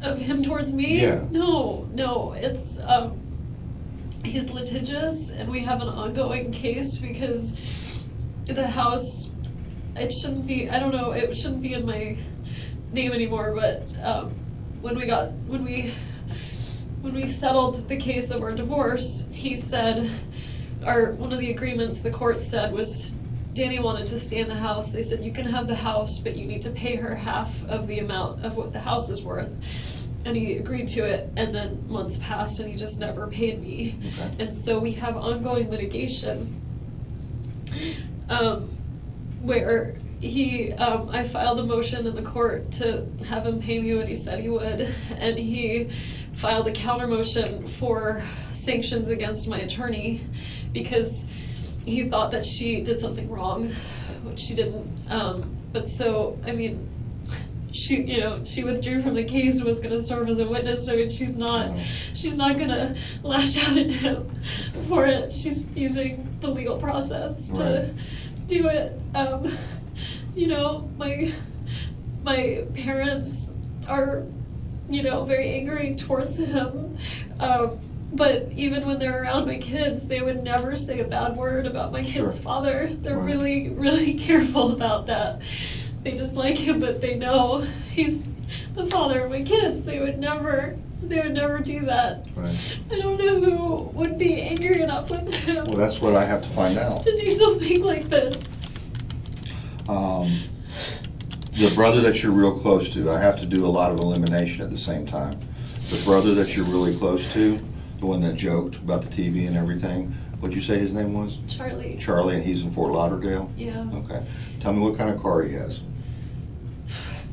Of him towards me? Yeah. No. It's, he's litigious, and we have an ongoing case because the house, it shouldn't be in my name anymore, but when we settled the case of our divorce, he said, one of the agreements the court said was, Danny wanted to stay in the house. They said, you can have the house, but you need to pay her half of the amount of what the house is worth. And he agreed to it, and then months passed and he just never paid me. Okay. And so we have ongoing litigation where I filed a motion in the court to have him pay me what he said he would, and he filed a counter motion for sanctions against my attorney because he thought that she did something wrong, which she didn't. But so, I mean, she withdrew from the case and was going to serve as a witness. I mean, she's not going to lash out at him for it. She's using the legal process to do it. My parents are, very angry towards him. But even when they're around my kids, they would never say a bad word about my kid's father. They're really, really careful about that. They just like him, but they know he's the father of my kids. They would never do that. Right. I don't know who would be angry enough with him. Well, that's what I have to find out. To do something like this. The brother that you're real close to, I have to do a lot of elimination at the same time. The brother that you're really close to, the one that joked about the TV and everything, what'd you say his name was? Charlie. Charlie, and he's in Fort Lauderdale? Yeah. Okay. Tell me what kind of car he has.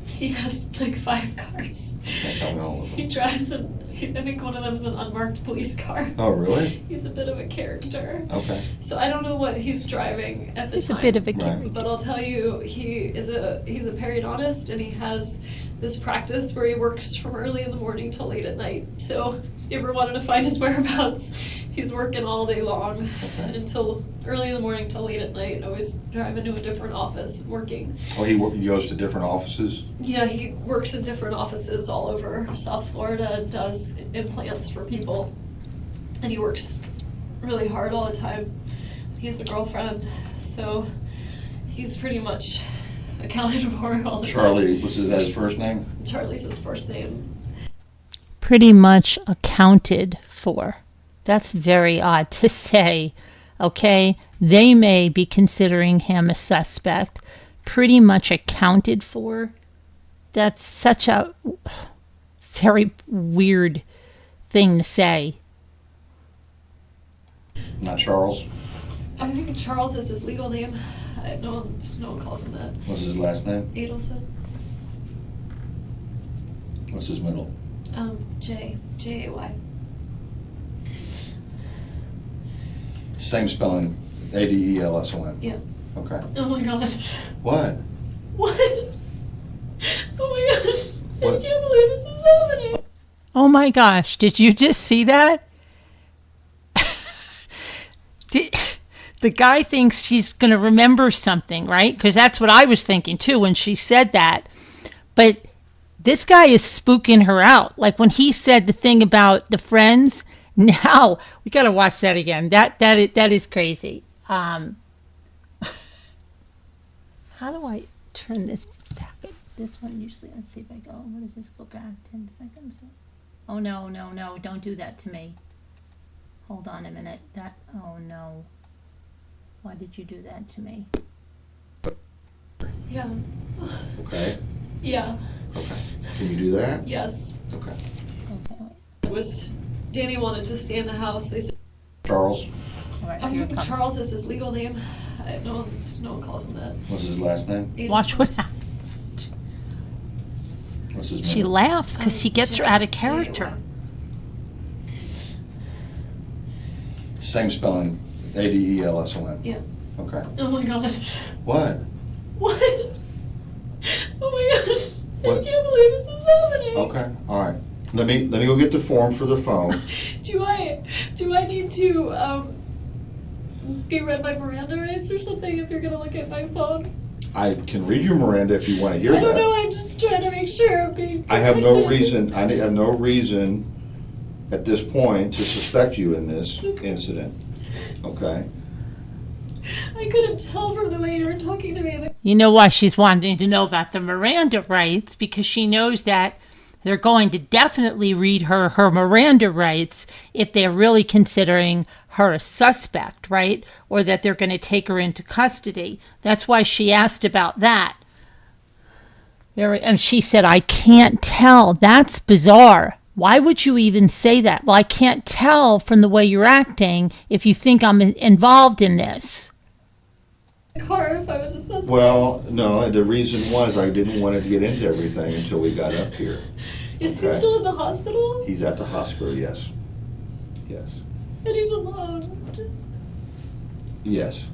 He has like 5 cars. Can't tell me all of He them. drives I think one of them is an unmarked police car. Oh, really? He's a bit of a character. Okay. So I don't know what he's driving at the He's time. a bit of a Right. character. But I'll tell you, he's a periodontist, and he has this practice where he works from early in the morning till late at night. So if you ever wanted to find his whereabouts, he's working all day long until early in the morning till late at night, always driving to a different office and working. Oh, he goes to different offices? Yeah, he works in different offices all over South Florida and does implants for people. And he works really hard all the time. He has a girlfriend, so he's pretty much accounted for all the time. Charlie, was that his first name? Charlie's his first name. Pretty much accounted for. That's very odd to say. Okay, they may be considering him a suspect. Pretty much accounted for. That's such a very weird thing to say. Not Charles? I think Charles is his legal name. No one calls him that. What's his last name? Adelson. What's his middle? J-A-Y. Same spelling, Adelson. Yeah. Okay. Oh my god. What? What? Oh my gosh. What? I can't believe this is happening. Oh my gosh, did you just see that? The guy thinks she's going to remember something, right? Because that's what I was thinking too when she said that. But this guy is spooking her out. Like when he said the thing about the friends, now we got to watch that again. That is crazy. How do I turn this back? This one usually, let's see if I go. What does this go back? 10 seconds? Oh, no, don't do that to me. Hold on a minute. Oh no. Why did you do that to me? Yeah. Okay. Yeah, Okay. Can you do that? yes. Okay. It was, Danny wanted to stay in the house. They said, Charles, All right, here it comes. Charles is his legal name. No one calls him that. what's his last name? Watch what happens. What's his She middle? laughs because he gets her out of character. Same spelling, Adelson. Yeah. Okay. Oh my god. What? What? Oh my gosh. What? I can't believe this is happening. Okay, all right. Let me go get the form for the phone. Do I need to be read my Miranda rights or something if you're gonna look at my phone? I can read you Miranda if you want to hear I don't that. know, I'm just trying to make sure I'm being I have no protected. reason at this point to suspect you in this incident. Okay? I couldn't tell from the way you were talking to me that You know why she's wanting to know about the Miranda rights? Because she knows that they're going to definitely read her Miranda rights if they're really considering her a suspect, right? Or that they're going to take her into custody. That's why she asked about that. And she said, I can't tell. That's bizarre. Why would you even say that? Well, I can't tell from the way you're acting if you think I'm involved in this. car if I was a suspect. Well, no, the reason was I didn't want to get into everything until we got up here. Is he okay. still in the hospital? He's at the hospital, yes. Yes. And he's alone. Yes.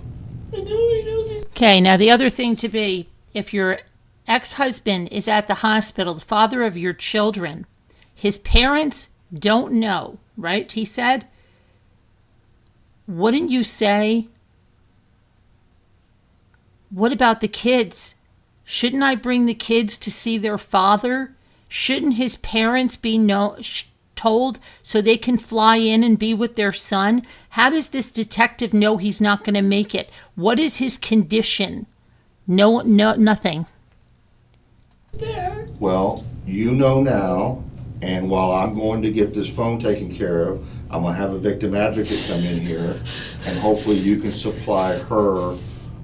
And nobody knows he's... Okay, now the other thing to be, if your ex-husband is at the hospital, the father of your children, his parents don't know, right? He said, wouldn't you say, what about the kids? Shouldn't I bring the kids to see their father? Shouldn't his parents be told so they can fly in and be with their son? How does this detective know he's not going to make it? What is his condition? No, nothing. there. Well, you know now, and while I'm going to get this phone taken care of, I'm going to have a victim advocate come in here, and hopefully you can supply her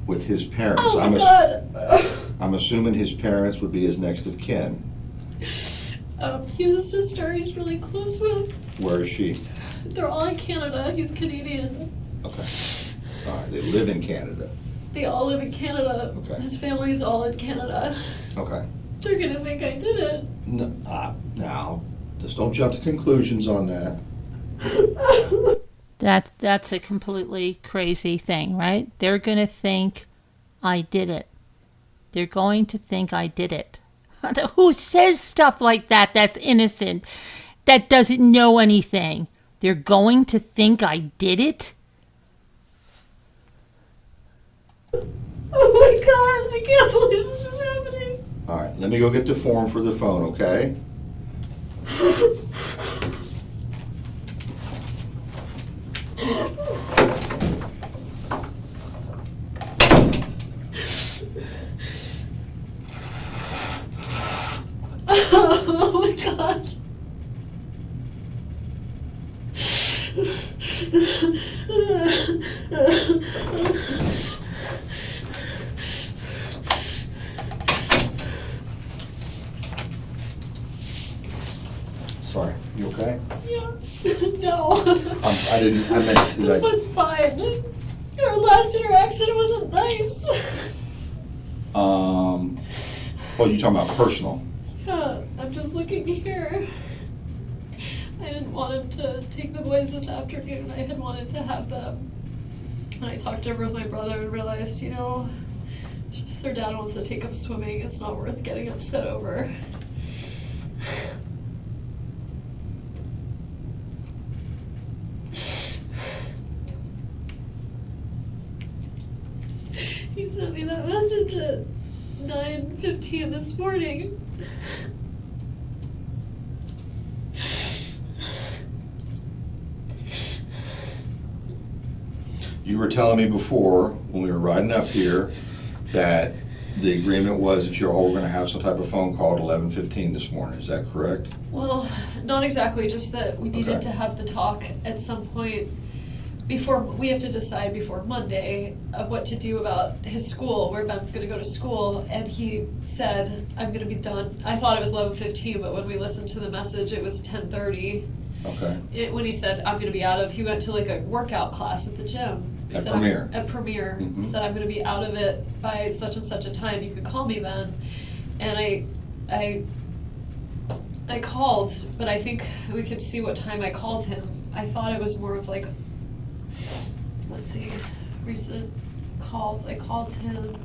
with his parents. Oh my God. I'm assuming his parents would be his next of kin. He's a sister he's really close with. Where is she? They're all in Canada. He's Canadian. Okay. All right, they live in Canada. They all live in Canada. Okay. His family's all in Canada. Okay. They're gonna think I did it. Now, just don't jump to conclusions on that. That's a completely crazy thing, right? They're going to think I did it. They're going to think I did it. Who says stuff like that that's innocent, that doesn't know anything? They're going to think I did it? Oh my God, I can't believe this is happening. All right, let me go get the form for the phone, okay? Oh my God. Sorry, you okay? Yeah. No. I meant to, It's fine. Our last interaction wasn't nice. oh, you talking about personal? Yeah, I'm just looking here. I didn't want him to take the boys this afternoon. I had wanted to have them. And I talked over with my brother and realized, you know, if their dad wants to take them swimming, it's not worth getting upset over. He sent me that message at 9:15 this morning. You were telling me before, when we were riding up here, that the agreement was that you're all going to have some type of phone call at 11:15 this morning. Is that correct? Well, not exactly, just that we needed Okay. to have the talk at some point. before, we have to decide before Monday of what to do about his school, where Ben's gonna go to school, and he said, I'm gonna be done. I thought it was 11:15, but when we listened to the message, it was 10:30. Okay. When he said, I'm gonna be out of, he went to like a workout class at the gym. He At said, Premier. At Premier. Mhm. He said, I'm gonna be out of it by such and such a time, you could call me then. And I called, but I think we could see what time I called him. I thought it was more of like, let's see, recent calls. I called him,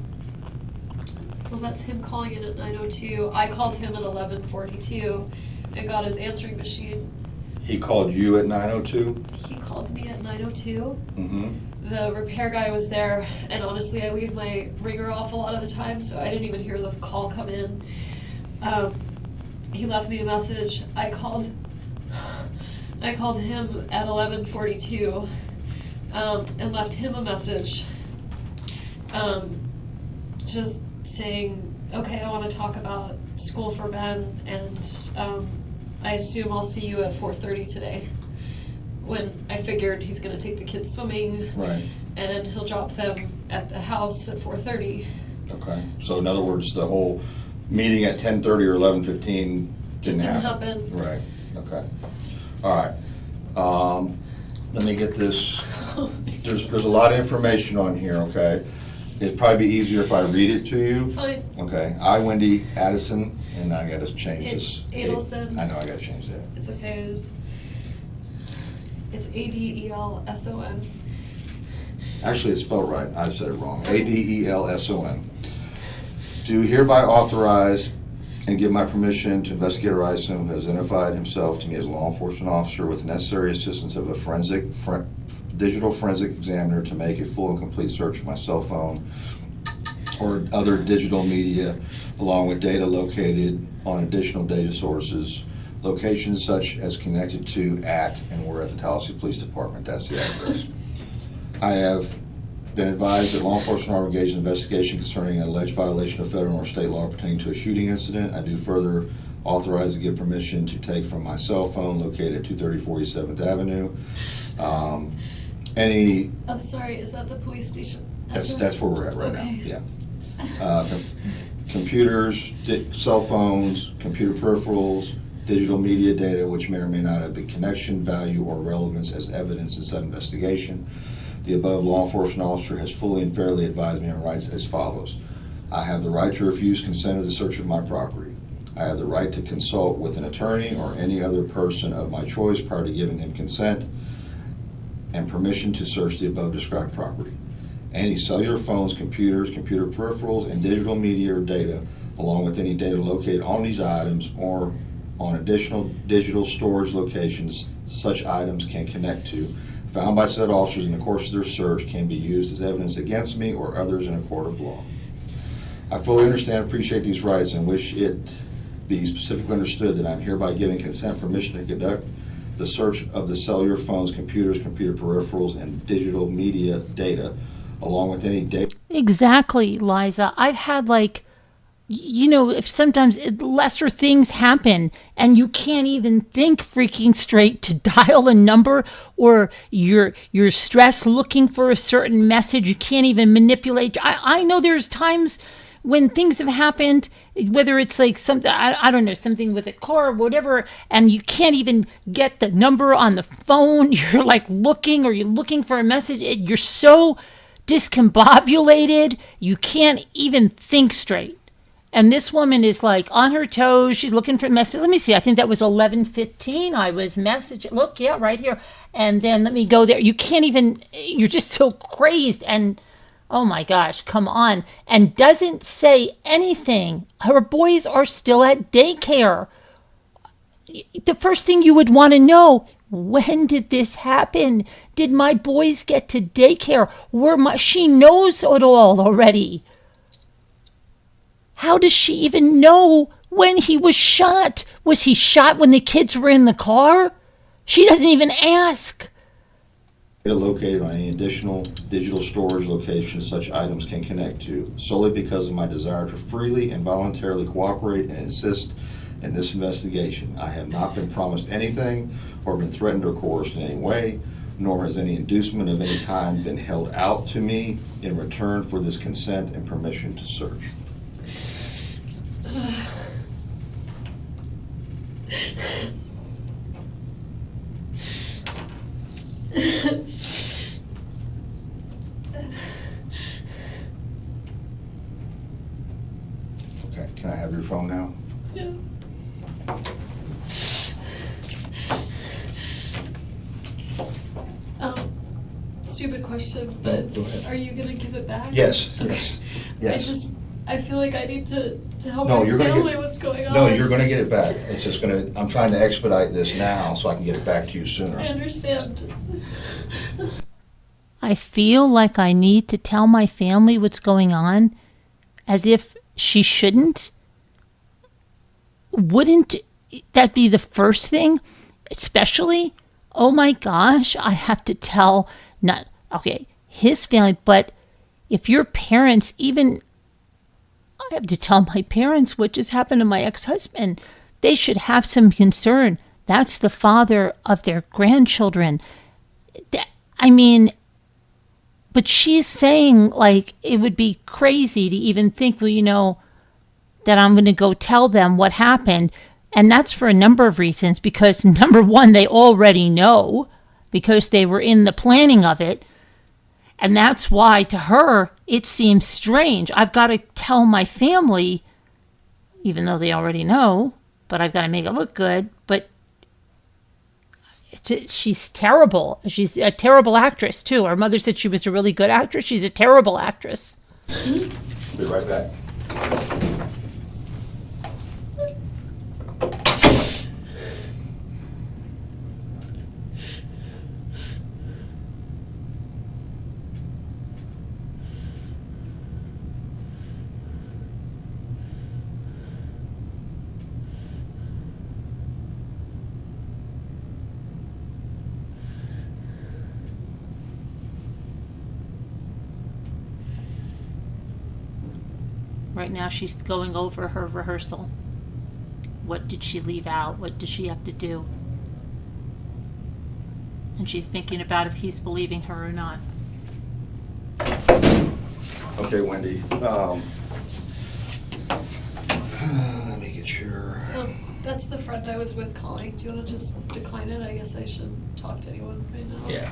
well, that's him calling in at 9:02. I called him at 11:42 and got his answering machine. He called you at 9:02? He called me at 9:02. Mm-hmm. The repair guy was there, and honestly, I leave my ringer off a lot of the time, so I didn't even hear the call come in. He left me a message. I called him at 11:42 and left him a message just saying, okay, I want to talk about school for Ben, and I assume I'll see you at 4:30 today. When I figured he's going to take the kids swimming, Right. and he'll drop them at the house at 4:30. Okay. So in other words, the whole meeting at 10:30 or 11:15 Just didn't didn't happen. happen. Right. Okay. All right. Let me get this. There's a lot of information on here, okay? It'd probably be easier if I read it to you. Fine. Okay. I, Wendi Adelson, and I gotta change this. Adelson. I know, I gotta change that. It's okay. It's Adelson. Actually, it's spelled right. I said it wrong. Adelson. Do hereby authorize and give my permission to investigate Adelson, who has identified himself to me as a law enforcement officer with the necessary assistance of a digital forensic examiner to make a full and complete search of my cell phone or other digital media, along with data located on additional data sources, locations such as connected to, at, and were at the Tallahassee Police Department. That's the address. I have been advised that law enforcement are engaged in investigation concerning an alleged violation of federal or state law pertaining to a shooting incident. I do further authorize and give permission to take from my cell phone located at 230 47th Avenue. I'm sorry, is that the police station? That's address? where we're at right Okay. now, yeah. Computers, cell phones, computer peripherals, digital media data which may or may not have been connection, value, or relevance as evidence in said investigation. The above law enforcement officer has fully and fairly advised me on rights as follows. I have the right to refuse consent of the search of my property. I have the right to consult with an attorney or any other person of my choice prior to giving them consent and permission to search the above described property. Any cellular phones, computers, computer peripherals, and digital media or data, along with any data located on these items or on additional digital storage locations such items can connect to, found by said officers in the course of their search, can be used as evidence against me or others in a court of law. I fully understand and appreciate these rights and wish it be specifically understood that I'm hereby giving consent permission to conduct the search of the cellular phones, computers, computer peripherals, and digital media data, along with any data. Exactly, Liza. I've had if sometimes lesser things happen and you can't even think freaking straight to dial a number, or you're stressed looking for a certain message, you can't even manipulate. I know there's times when things have happened, whether it's like something, I don't know, something with a car or whatever, and you can't even get the number on the phone. You're like you're looking for a message. You're so discombobulated, you can't even think straight. And this woman is like on her toes. She's looking for a message. Let me see. I think that was 11:15. I was messaging. Look, yeah, right here. And then let me go there. You can't even, you're just so crazed. And oh my gosh, come on. And doesn't say anything. Her boys are still at daycare. The first thing you would want to know, when did this happen? Did my boys get to daycare? She knows it all already. How does she even know when he was shot? Was he shot when the kids were in the car? She doesn't even ask. Located on any additional digital storage locations such items can connect to, solely because of my desire to freely and voluntarily cooperate and assist in this investigation. I have not been promised anything or been threatened or coerced in any way. nor has any inducement of any kind been held out to me in return for this consent and permission to search. Okay, can I have your phone now? Yeah. Stupid question, but Go ahead. are you gonna give it back? Yes, Okay. yes. I feel like I need to help No, my you're gonna family. get- What's going on? No, you're gonna get it back. It's just I'm trying to expedite this now so I can get it back to you I sooner. understand. I feel like I need to tell my family what's going on, as if she shouldn't. Wouldn't that be the first thing? Especially, oh my gosh, I have to tell his family, but if your parents, even I have to tell my parents what just happened to my ex-husband. They should have some concern. That's the father of their grandchildren. But she's saying, like, it would be crazy to even think, that I'm going to go tell them what happened. And that's for a number of reasons. Because, number one, they already know because they were in the planning of it. And that's why, to her, it seems strange. I've got to tell my family, even though they already know, but I've got to make it look good. But she's terrible. She's a terrible actress, too. Her mother said she was a really good actress. She's a terrible actress. Be right back. Right now she's going over her rehearsal. What did she leave out? What does she have to do? And she's thinking about if he's believing her or not. Okay, Wendy. Let me get your... That's the friend I was with calling. Do you want to just decline it? I guess I shouldn't talk to anyone right now. Yeah.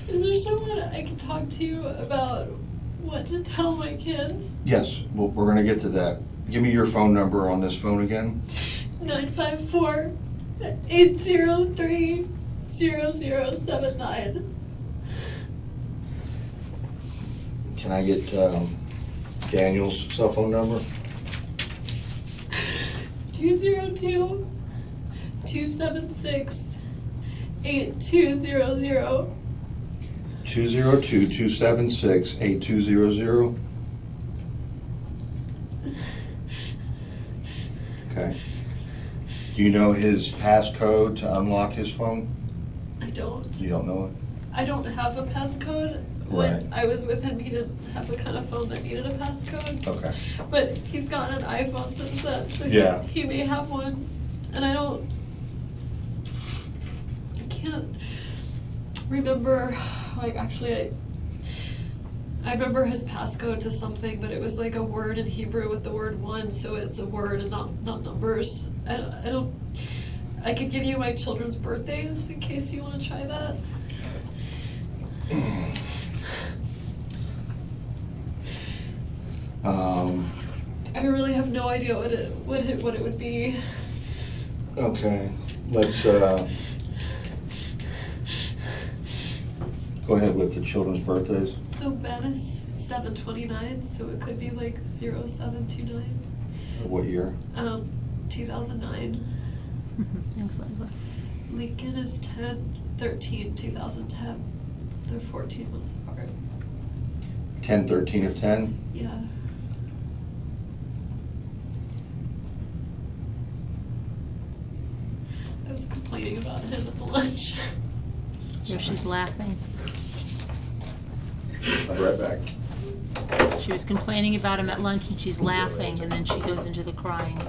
Is there someone I can talk to about what to tell my kids? Yes, well, we're going to get to that. Give me your phone number on this phone again. 954-803-0079. Can I get Daniel's cell phone number? 202-276-8200. 202-276-8200. Okay. Do you know his passcode to unlock his phone? I don't. You don't know it? I don't have a passcode. When Right. I was with him, he didn't have the kind of phone that needed a passcode. Okay. But he's gotten an iPhone since then, so Yeah. he may have one. And I can't remember, like, actually, I remember his passcode to something, but it was like a word in Hebrew with the word one, so it's a word and not numbers. I could give you my children's birthdays in case you want to try that. I really have no idea what it would be. Okay, let's go ahead with the children's birthdays. So Ben is 7/29, so it could be like 0729. What year? 2009. Thanks, Leslie. Lincoln is 10/13, 2010. They're 14 months apart. 10/13 of 10? Yeah. I was complaining about him at the lunch. Here she's laughing. I'll be right back. She was complaining about him at lunch and she's laughing, and then she goes into the crying.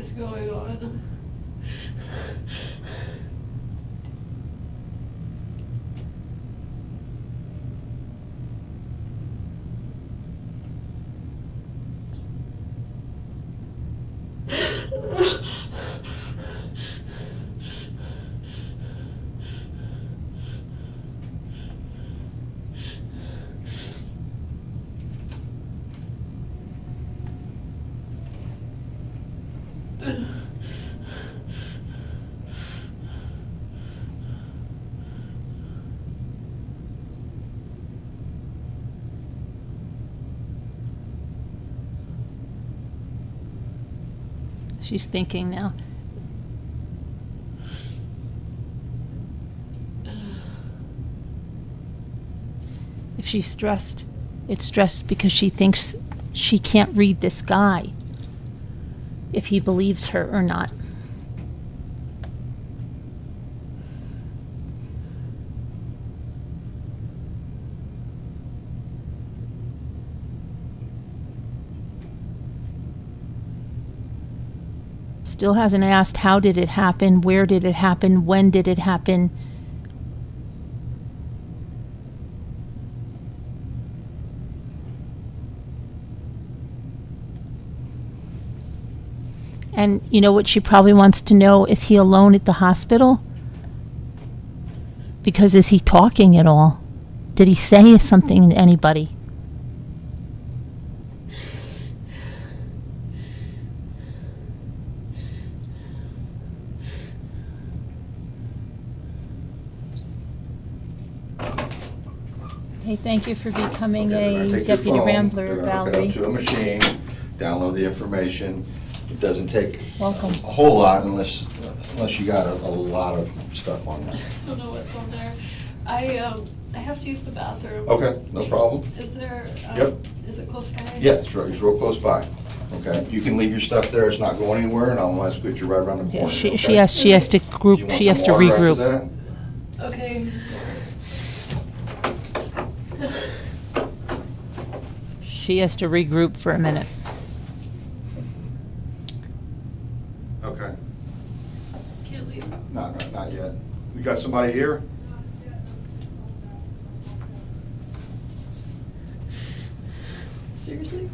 is going on. She's thinking now. If she's stressed, it's stressed because she thinks she can't read this guy, if he believes her or not. Still hasn't asked how did it happen, where did it happen, when did it happen. And you know what she probably wants to know? Is he alone at the hospital? Because is he talking at all? Did he say something to anybody? Hey, thank you for becoming Okay, they're gonna a take your deputy phone, rambler, they're gonna hook it Valerie. up to a machine, download the information. It doesn't take Welcome. a whole lot unless you got a lot of stuff on there. I don't know what's on there. I have to use the bathroom. Okay, no problem. Is there, Yep. is it close by? Yeah, it's real close by. Okay, you can leave your stuff there. It's not going anywhere, and I'll escort you right around the Yeah, corner. she okay? has to You want she has some to water after regroup. that? Okay. She has to regroup for a minute. Okay, Can't leave. not yet. We got somebody here? Seriously?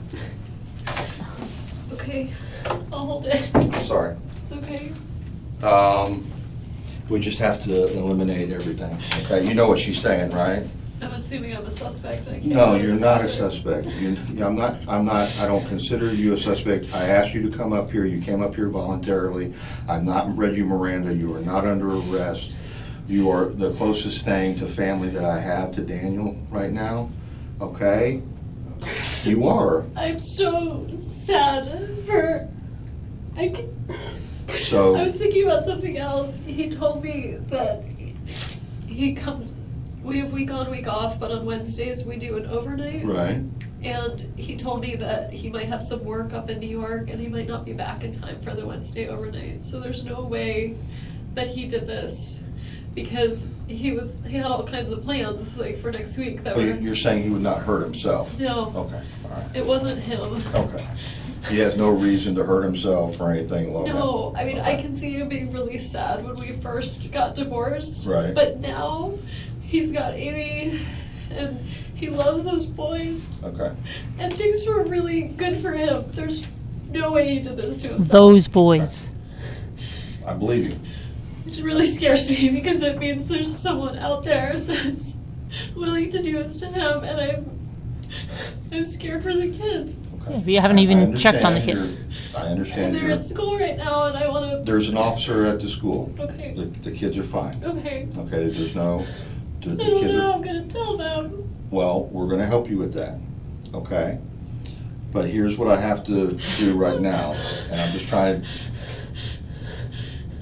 Okay, I'll hold it. Sorry. It's okay. We just have to eliminate everything. Okay, you know what she's saying, right? I'm assuming I'm a suspect. I can't No, leave you're the not a bathroom. suspect. I don't consider you a suspect. I asked you to come up here. You came up here voluntarily. I've not read you Miranda. You are not under arrest. You are the closest thing to family that I have to Daniel right now, okay? You are. I'm so sad for. I So, was thinking about something else. He told me that he comes. We have week on, week off, but on Wednesdays we do an overnight. right, And he told me that he might have some work up in New York and he might not be back in time for the Wednesday overnight. So there's no way that he did this because he had all kinds of plans like for next week that but were. you're saying he would not hurt himself? No, Okay, all right, it wasn't him. okay. He has no reason to hurt himself or anything like that? No, I mean, I Okay. can see him being really sad when we first got divorced. Right. But now he's got Amy and he loves those boys Okay, and things were really good for him. There's no way he did this to himself. Those boys. I believe you. Which really scares me because it means there's someone out there that's willing to do this to him and I'm scared for the kids. Okay. Yeah, you haven't I even checked on the understand kids. I And understand they're at school right now and I want to. there's an officer at the school. Okay. The kids are fine. Okay. Okay, there's no, the I don't kids know how are, I'm going to tell them. well, we're gonna help you with that, okay? But here's what I have to do right now, and I'm just trying,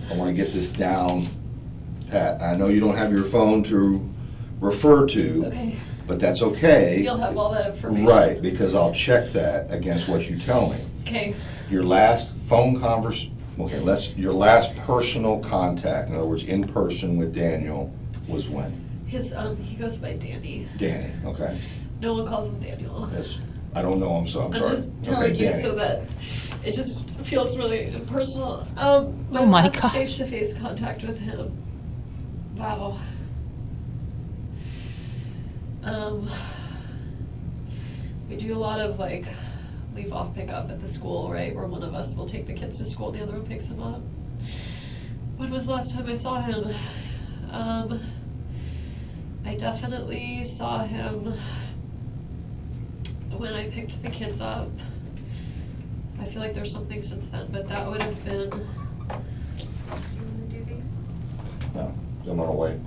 I wanna get this down pat. I know you don't have your phone to refer to, Okay. but that's okay. You'll have all that information. Right, because I'll check that against what you tell me. Okay. Your last phone your last personal contact, in other words, in person with Daniel, was when? He goes by Danny. Danny, okay? No one calls him Daniel. Yes, I don't know him, so I'm I'm sorry. just telling you Danny. so that it just feels really personal. My Oh my last gosh. face-to-face contact with him. Wow. We do a lot of like leave off pickup at the school, right? Where one of us will take the kids to school, the other one picks them up. When was the last time I saw him? I definitely saw him when I picked the kids up. I feel like there's something since then, but that would have been. Do you want to do these? No, I'm on the way.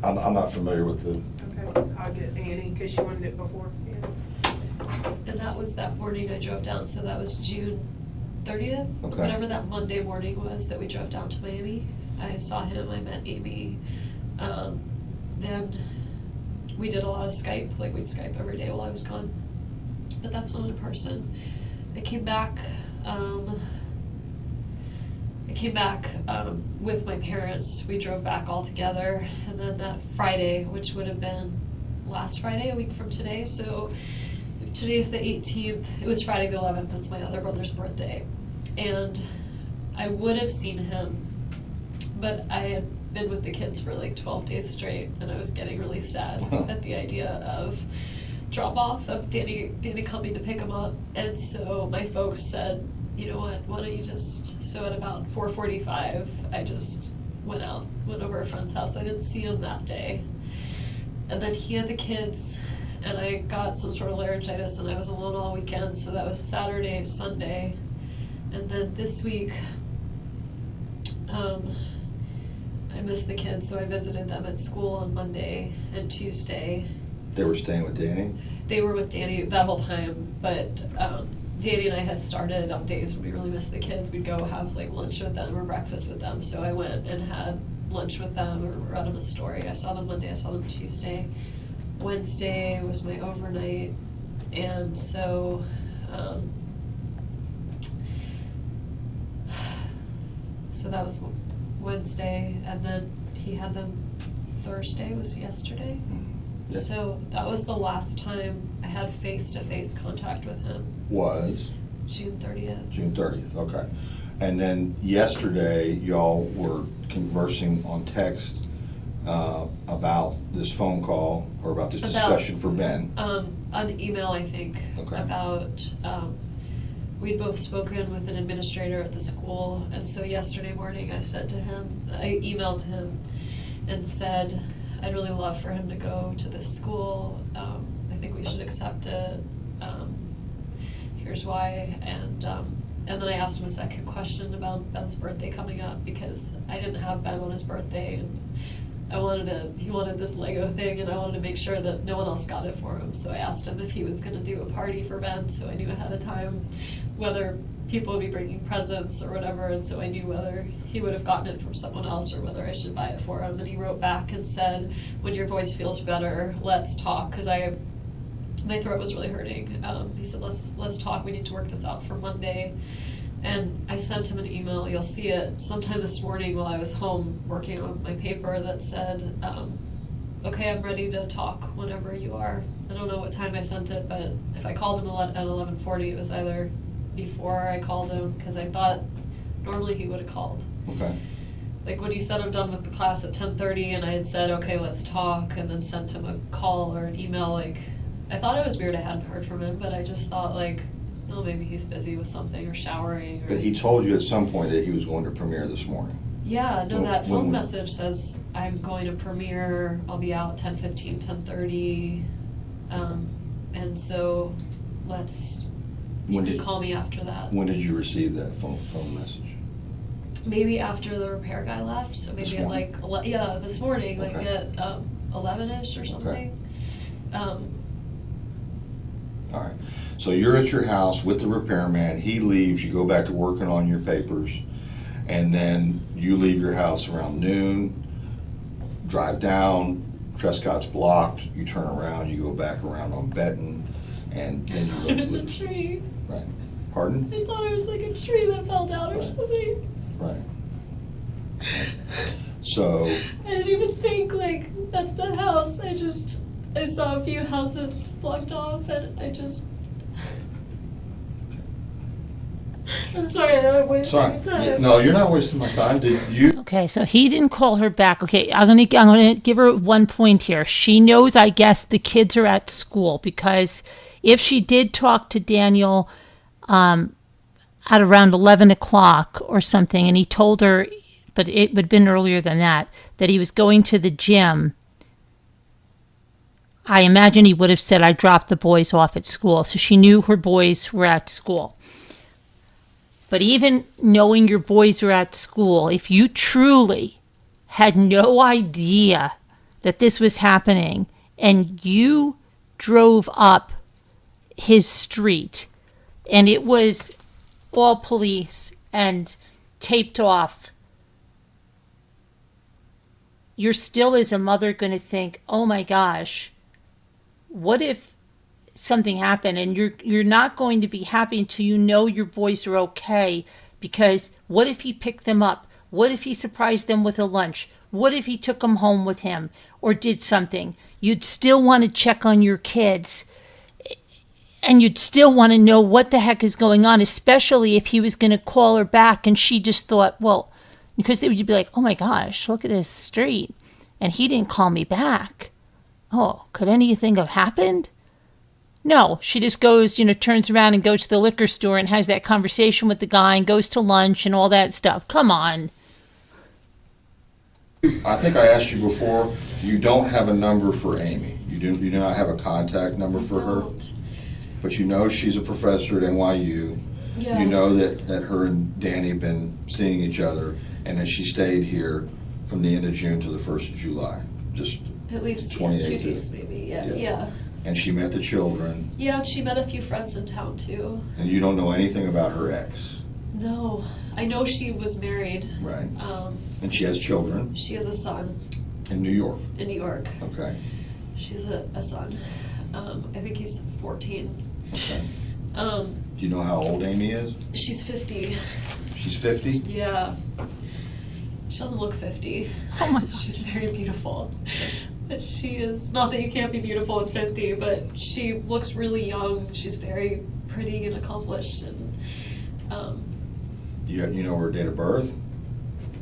I'm not familiar with the, Okay, I'll get Annie, because she wanted it before. Yeah. And that was that morning I drove down, so that was June 30th, Okay. whatever that Monday morning was that we drove down to Miami. I saw him, I met Amy. Then we did a lot of Skype, like we'd Skype every day while I was gone. But that's not in person. I came back with my parents. We drove back all together, and then that Friday, which would have been last Friday, a week from today, so if today's the 18th, it was Friday the 11th, that's my other brother's birthday. And I would have seen him, but I had been with the kids for like 12 days straight, and I was getting really sad at the idea of drop off of Danny coming to pick him up. And so my folks said, you know what, why don't you just, so at about 4:45, I just went over to a friend's house. I didn't see him that day. And then he had the kids, and I got some sort of laryngitis, and I was alone all weekend, so that was Saturday, Sunday. And then this week, I missed the kids, so I visited them at school on Monday and Tuesday. they were staying with Danny? They were with Danny that whole time, but Danny and I had started on days when we really missed the kids. We'd go have like lunch with them or breakfast with them. So I went and had lunch with them or read them a story. I saw them Monday, I saw them Tuesday. Wednesday was my overnight, and so that was Wednesday, and then he had them Thursday, was yesterday. Yeah. So that was the last time I had face-to-face contact with him, Was June 30th. June 30th, okay. And then yesterday, y'all were conversing on text about this phone call, or about this discussion for Ben. On email, I think, Okay. about, we'd both spoken with an administrator at the school, and so yesterday morning I said to him, I emailed him and said, I'd really love for him to go to this school. I think we should accept it. Here's why. And then I asked him a second question about Ben's birthday coming up, because I didn't have Ben on his birthday, and he wanted this Lego thing, and I wanted to make sure that no one else got it for him. So I asked him if he was gonna do a party for Ben, so I knew ahead of time whether people would be bringing presents or whatever, and so I knew whether he would have gotten it from someone else or whether I should buy it for him. And he wrote back and said, when your voice feels better, let's talk, because my throat was really hurting. He said, let's talk, we need to work this out for Monday. And I sent him an email, you'll see it sometime this morning while I was home working on my paper, that said, okay, I'm ready to talk whenever you are. I don't know what time I sent it, but if I called him at 11:40, it was either before I called him, because I thought normally he would have called. Okay. Like when he said I'm done with the class at 10:30, and I had said, okay, let's talk, and then sent him a call or an email, like, I thought it was weird I hadn't heard from him, but I just thought like, oh, maybe he's busy with something or showering. Or... But he told you at some point that he was going to premiere this morning. Yeah, no, that When- phone message says I'm going to premiere, I'll be out 10:15, 10:30, and so you When can did- call me after that. When did you receive that phone message? Maybe after the repair guy left, so maybe This at morning? like, this morning, like Okay. at 11-ish or something. All right. So you're at your house with the repairman, he leaves, you go back to working on your papers, and then you leave your house around noon, drive down, Trescott's blocked, you turn around, you go back around on Benton, and then you go to There's a the... tree. Right. Pardon? I thought it was like a tree that fell down or Right. something. Right. So, I didn't even think like that's the house. I saw a few houses blocked off, and I I'm sorry, I'm wasting Sorry. your time. No, you're not wasting my time. Did you? Okay, so he didn't call her back. Okay, I'm gonna give her one point here. She knows, I guess, the kids are at school, because if she did talk to Daniel at around 11 o'clock or something, and he told her, but it would have been earlier than that he was going to the gym, I imagine he would have said, I dropped the boys off at school. So she knew her boys were at school. But even knowing your boys were at school, if you truly had no idea that this was happening and you drove up his street and it was all police and taped off, you're still, as a mother, going to think, oh my gosh, what if something happened? And you're not going to be happy until you know your boys are okay, because what if he picked them up? What if he surprised them with a lunch? What if he took them home with him or did something? You'd still want to check on your kids, and you'd still want to know what the heck is going on, especially if he was going to call her back and she just thought, well, because you'd be like, oh my gosh, look at this street, and he didn't call me back. Oh, could anything have happened? No, she just goes, turns around and goes to the liquor store and has that conversation with the guy and goes to lunch and all that stuff. Come on. I think I asked you before, you don't have a number for Amy. You do not have a contact number for her, but you know she's a professor at NYU. Yeah. You know that her and Danny have been seeing each other, and that she stayed here from the end of June to the 1st of July. Just At least 2 28 days, maybe. Yeah. And she met the children, Yeah, she met a few friends in town too. and you don't know anything about her ex, No, I know she was married. right? And she has children She has a son in New York, in New York. okay? She's a son. I think he's 14. Okay. Um, Do you know how old Amy is? she's 50. She's 50? Yeah. She doesn't look 50. Oh my God. She's very beautiful. She is, not that you can't be beautiful at 50, but she looks really young. She's very pretty and accomplished. And You know her date of birth?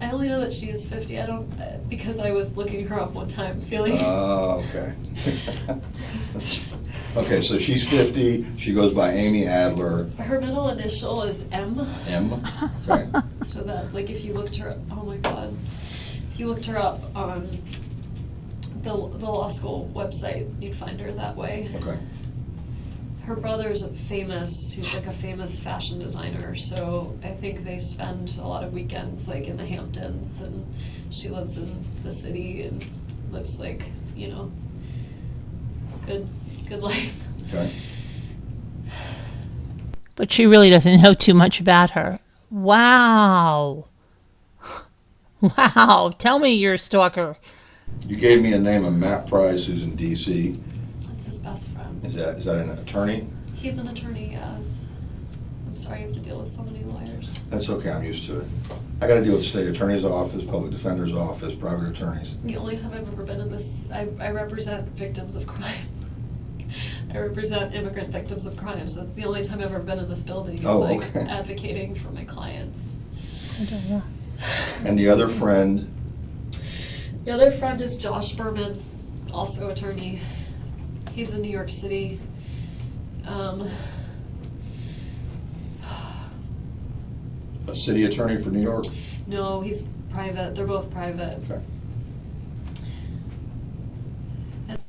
I only know that she is 50. I don't, because I was looking her up one time, feeling. Oh, okay. Okay, so she's 50, she goes by Amy Adler, Her middle initial is M. M, okay? So that, like, if you looked her up, oh my God, if you looked her up on the law school website, you'd find her that way. Okay. Her brother's he's like a famous fashion designer, so I think they spend a lot of weekends like in the Hamptons, and she lives in the city and lives like, good life. Okay. But she really doesn't know too much about her. Wow. Wow. Tell me you're a stalker. You gave me a name of Matt Price, who's in DC. That's his best friend. Is that an attorney? He's an attorney, yeah. I'm sorry you have to deal with so many lawyers. That's okay, I'm used to it. I gotta deal with the state attorney's office, public defender's office, private attorneys. The only time I've ever been in this, I represent victims of crime. I represent immigrant victims of crime, so the only time I've ever been in this building is Okay. advocating for my clients. I don't know. And the other friend, The other friend is Josh Berman, also attorney. He's in New York City. a city attorney for New York? No, he's private. They're both private. Okay.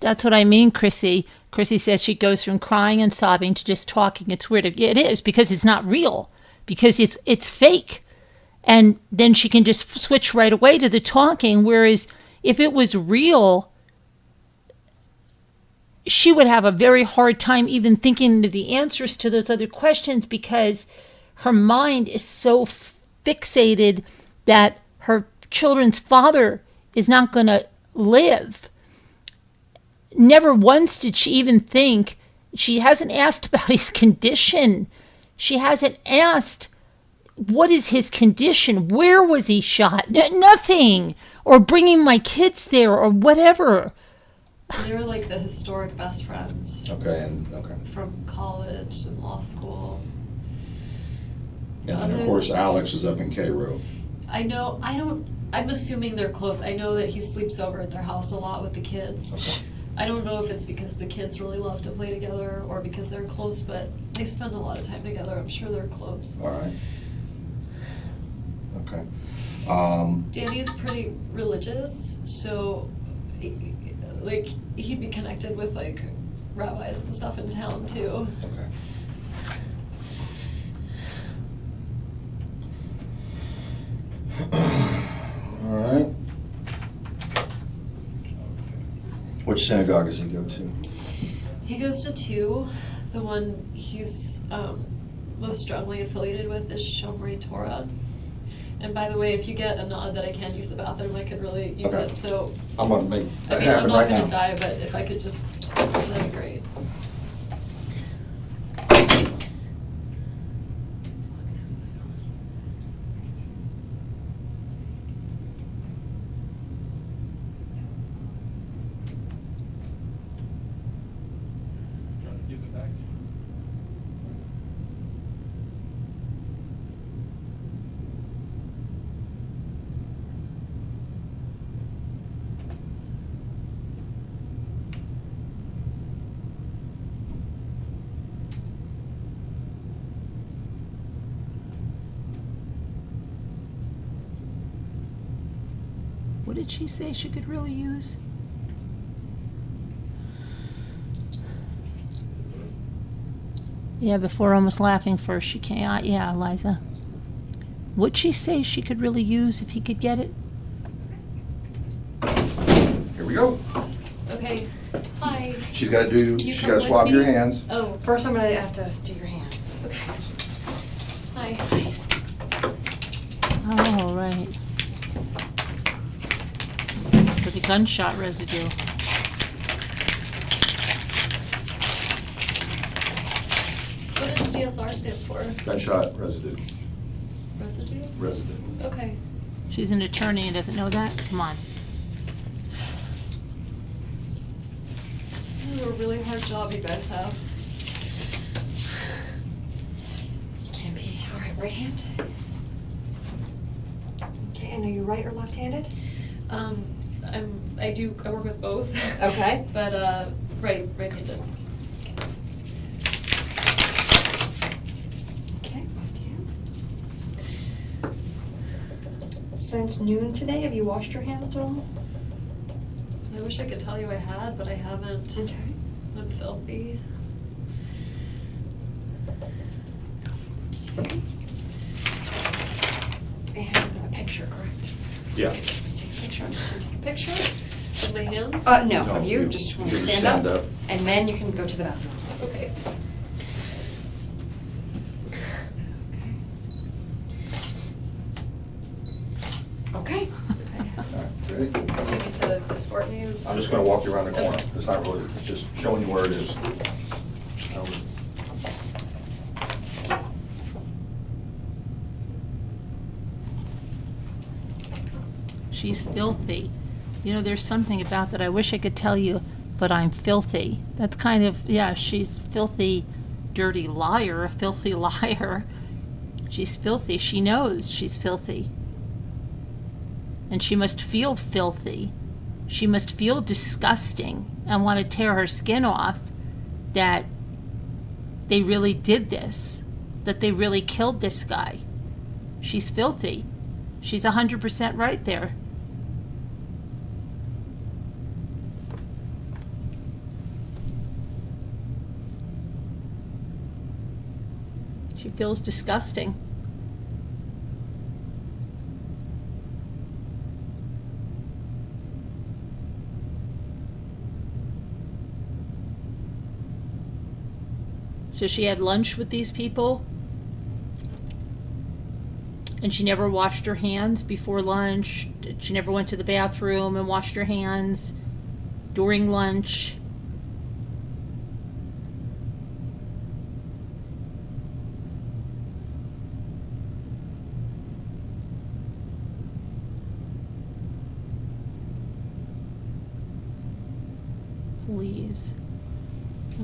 That's what I mean, Chrissy. Chrissy says she goes from crying and sobbing to just talking. It's weird. It is, because it's not real, because it's fake. And then she can just switch right away to the talking. Whereas if it was real, she would have a very hard time even thinking of the answers to those other questions, because her mind is so fixated that her children's father is not going to live. Never once did she even think, she hasn't asked about his condition. She hasn't asked, what is his condition? Where was he shot? Nothing. Or bringing my kids there or whatever. They were like the historic best friends Okay. from college and law school. And then, of course, Alex is up in Cairo. I know, I'm assuming they're close. I know that he sleeps over at their house a lot with the kids. I don't know if it's because the kids really love to play together or because they're close, but they spend a lot of time together. I'm sure they're close. All right. Okay. Danny's pretty religious, so like he'd be connected with like rabbis and stuff in town too. Okay. All right. Which synagogue does he go to? He goes to two. The one he's most strongly affiliated with is Shomrei Torah. And by the way, if you get a nod that I can use the bathroom, I could really use Okay. it. So I'm gonna make I that mean, I'm happen not right gonna now. die, but if I could just, that'd be great. What did she say she could really use? Yeah, before almost laughing first, she can't. Yeah, Eliza. What'd she say she could really use if he could get it? Here we go. Okay. Hi. She's gotta do, You she's come gotta with swab your me? hands. Oh, first I'm gonna have to do your hands. Okay. Hi. Oh, right. For the gunshot residue. What does GSR stand for? Gunshot residue. Residue? Residue. Okay. She's an attorney and doesn't know that? Come on. This is a really hard job you guys have. Can be. All right, right hand. Okay, and are you right or left-handed? I work with both. Okay. But, right-handed. Okay, left hand. Since noon today, have you washed your hands at all? I wish I could tell you I had, but I haven't. Okay. I'm filthy. And a picture, correct? Yeah. Take a picture. I'm just gonna take a picture. Of my hands? No, No, of you. you- Just want to you stand up. And then you can go to the bathroom. Okay. Okay. All right, ready? Do you need to escort me? I'm just gonna walk you around the corner. It's not really, it's just showing you where it is. She's filthy. You know, there's something about that I wish I could tell you, but I'm filthy. That's kind of, yeah, she's filthy, dirty liar, a filthy liar. She's filthy. She knows she's filthy. And she must feel filthy. She must feel disgusting and want to tear her skin off that they really did this, that they really killed this guy. She's filthy. She's 100% right there. She feels disgusting. So she had lunch with these people, and she never washed her hands before lunch. She never went to the bathroom and washed her hands during lunch. Please.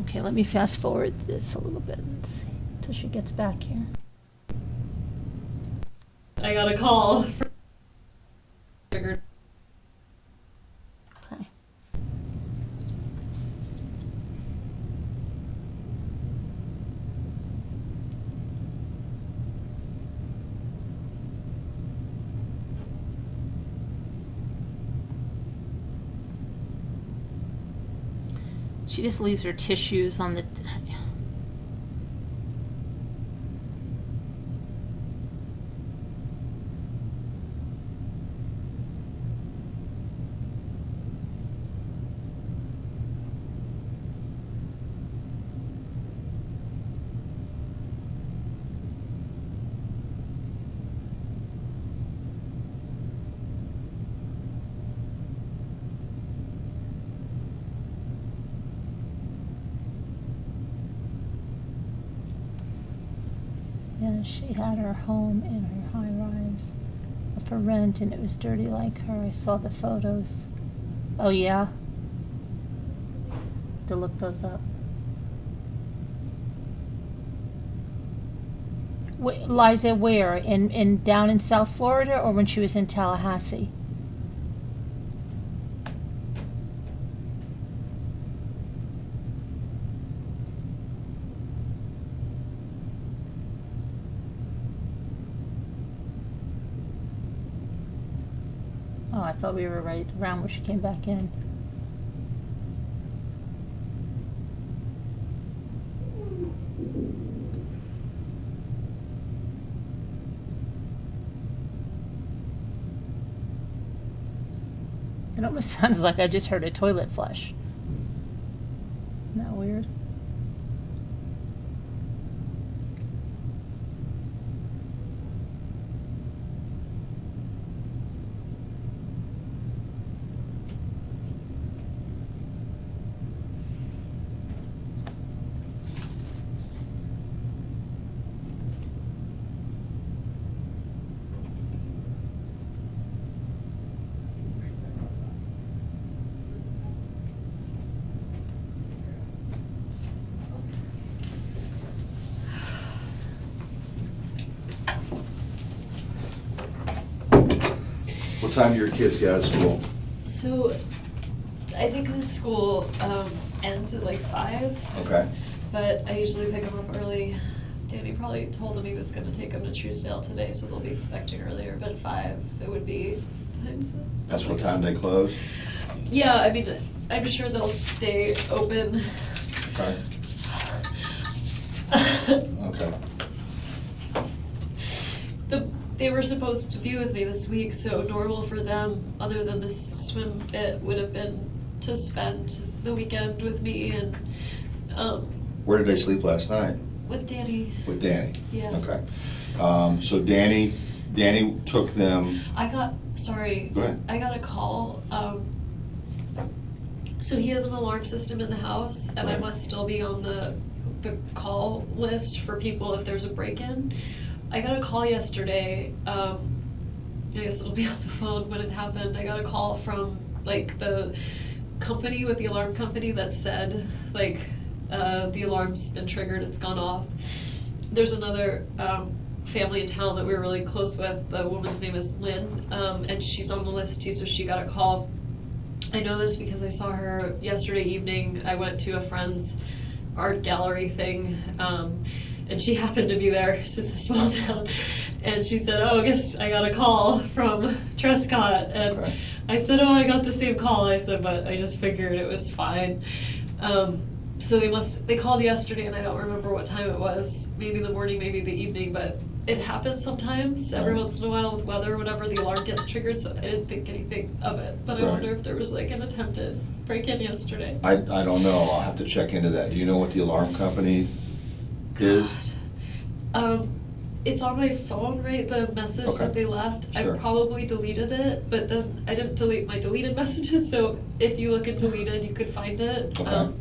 Okay, let me fast forward this a little bit. Let's see, until she gets back here. I got a call. Figured. Okay. She just leaves her tissues on the. Yeah, she had her home in her high rise for rent, and it was dirty like her. I saw the photos. Oh yeah? To look those up. Liza, where? In down in South Florida, or when she was in Tallahassee? Oh, I thought we were right around where she came back in. It almost sounds like I just heard a toilet flush. Isn't that weird? What time do your kids get out of school? So, I think the school ends at like 5. Okay. But I usually pick them up early. Danny probably told him he was going to take them to Truesdale today, so they'll be expecting earlier. But at 5, it would be times. That's what time they close? Yeah, I mean, I'm sure they'll stay open. Okay. Okay. They were supposed to be with me this week, so normal for them, other than this swim bit, would have been to spend the weekend with me and Where did they sleep last night? with Danny. With Danny? Yeah. Okay. So Danny took them. Sorry. Go ahead. I got a call. So he has an alarm system in the house, and I Right. must still be on the call list for people if there's a break-in. I got a call yesterday. I guess it'll be on the phone when it happened. I got a call from like the company with the alarm company that said like the alarm's been triggered, it's gone off. There's another family in town that we were really close with. The woman's name is Lynn, and she's on the list too, so she got a call. I know this because I saw her yesterday evening. I went to a friend's art gallery thing, and she happened to be there, so it's a small town. And she said, oh, I guess I got a call from Trescott. And Okay. I said, oh, I got the same call. I said, but I just figured it was fine. So they called yesterday, and I don't remember what time it was. Maybe the morning, maybe the evening, but it happens sometimes, every Right. once in a while with weather or whatever, the alarm gets triggered, so I didn't think anything of it. But I Right. wonder if there was like an attempted break-in yesterday. I don't know. I'll have to check into that. Do you know what the alarm company is? It's on my phone, right? The message Okay. that they left. Sure. I probably deleted it, but then I didn't delete my deleted messages. So if you look at deleted, you could find it. Okay.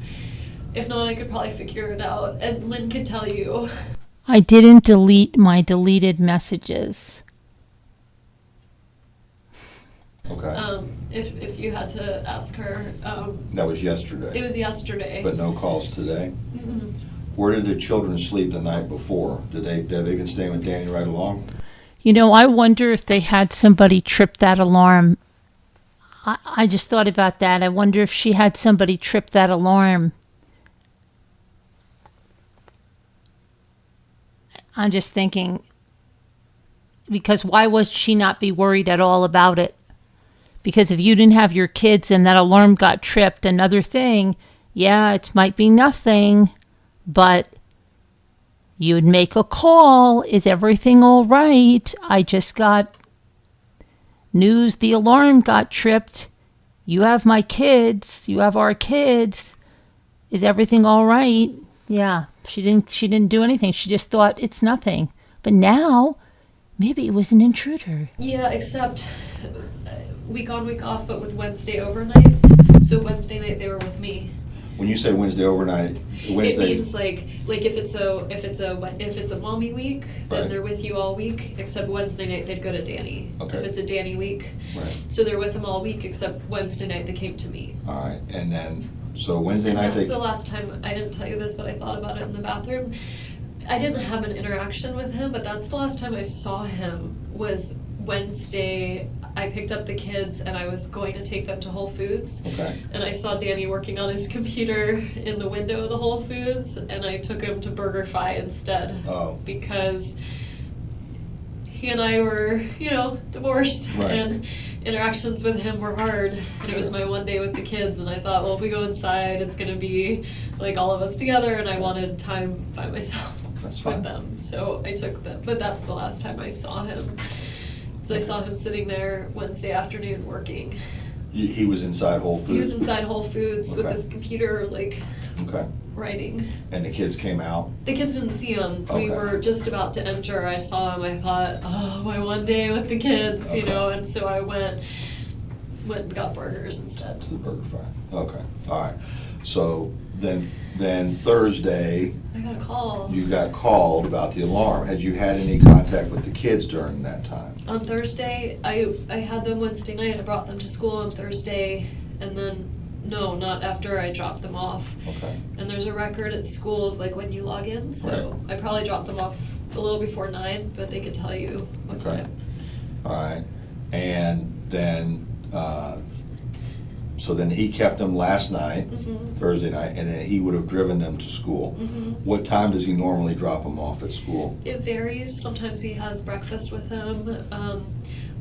If not, I could probably figure it out. And Lynn can tell you. I didn't delete my deleted messages. Okay. If you had to ask her, That was yesterday. it was yesterday. But no calls today? Mm-mm. Where did the children sleep the night before? Have they been staying with Danny right along? You know, I wonder if they had somebody trip that alarm. I just thought about that. I wonder if she had somebody trip that alarm. I'm just thinking, because why would she not be worried at all about it? Because if you didn't have your kids and that alarm got tripped, another thing, yeah, it might be nothing, but you'd make a call. Is everything all right? I just got news the alarm got tripped. You have my kids. You have our kids. Is everything all right? Yeah, she didn't do anything. She just thought it's nothing. But now, maybe it was an intruder. Yeah, except week on, week off, but with Wednesday overnights. So Wednesday night they were with me. When you say Wednesday overnight, Wednesday. It means like if it's a mommy week, then Right. they're with you all week. Except Wednesday night they'd go to Danny. Okay. If it's a Danny week, Right. so they're with him all week. Except Wednesday night they came to me. All right, and then, so Wednesday And night that's they, the last time. I didn't tell you this, but I thought about it in the bathroom. I didn't have an interaction with him, but that's the last time I saw him was Wednesday. I picked up the kids and I was going to take them to Whole Foods. okay, And I saw Danny working on his computer in the window of the Whole Foods, and I took him to BurgerFi instead. Oh. Because he and I were, divorced, Right. and interactions with him were hard. And it was my one day with the kids, and I thought, well, if we go inside, it's gonna be like all of us together, and I wanted time by myself That's with fine. them. So I took them, but that's the last time I saw him. So I saw him sitting there Wednesday afternoon working. He was inside Whole Foods? He was inside Whole Foods with Okay. his computer, Okay, writing. and the kids came out? The kids didn't see him. Okay. We were just about to enter. I saw him. I thought, oh, my one day with the kids, Okay. and so I went and got burgers instead. To the BurgerFi, okay, all right. So then Thursday, I got a call. you got called about the alarm. Had you had any contact with the kids during that time? On Thursday, I had them Wednesday night. I brought them to school on Thursday, and then, no, not after I dropped them off. Okay, And there's a record at school of like when you log in, so I probably dropped them off a little before 9, but they could tell you what Okay. time. all right. And then, so then he kept them last night, Mhm. Thursday night, and then he would have driven them to school. Mhm. What time does he normally drop them off at school? It varies. Sometimes he has breakfast with him.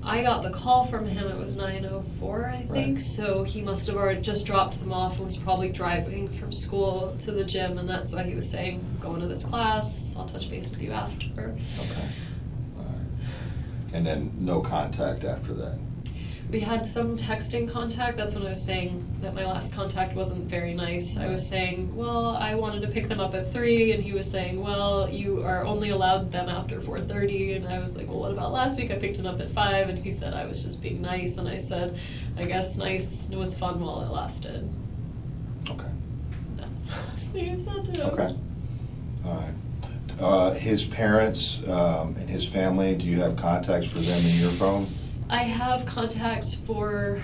I got the call from him. It was 9:04, I think. Right. So he must have already just dropped them off and was probably driving from school to the gym, and that's why he was saying, "Going to this class. I'll touch base with you after." Okay, all right. And then no contact after that? We had some texting contact. That's when I was saying that my last contact wasn't very nice. I was saying, well, I wanted to pick them up at 3, and he was saying, well, you are only allowed them after 4:30. And I was like, well, what about last week? I picked them up at 5, and he said I was just being nice. And I said, I guess nice was fun while it lasted. Okay, That's the last thing I said to him. okay, all right. His parents and his family, do you have contacts for them in your phone? I have contacts for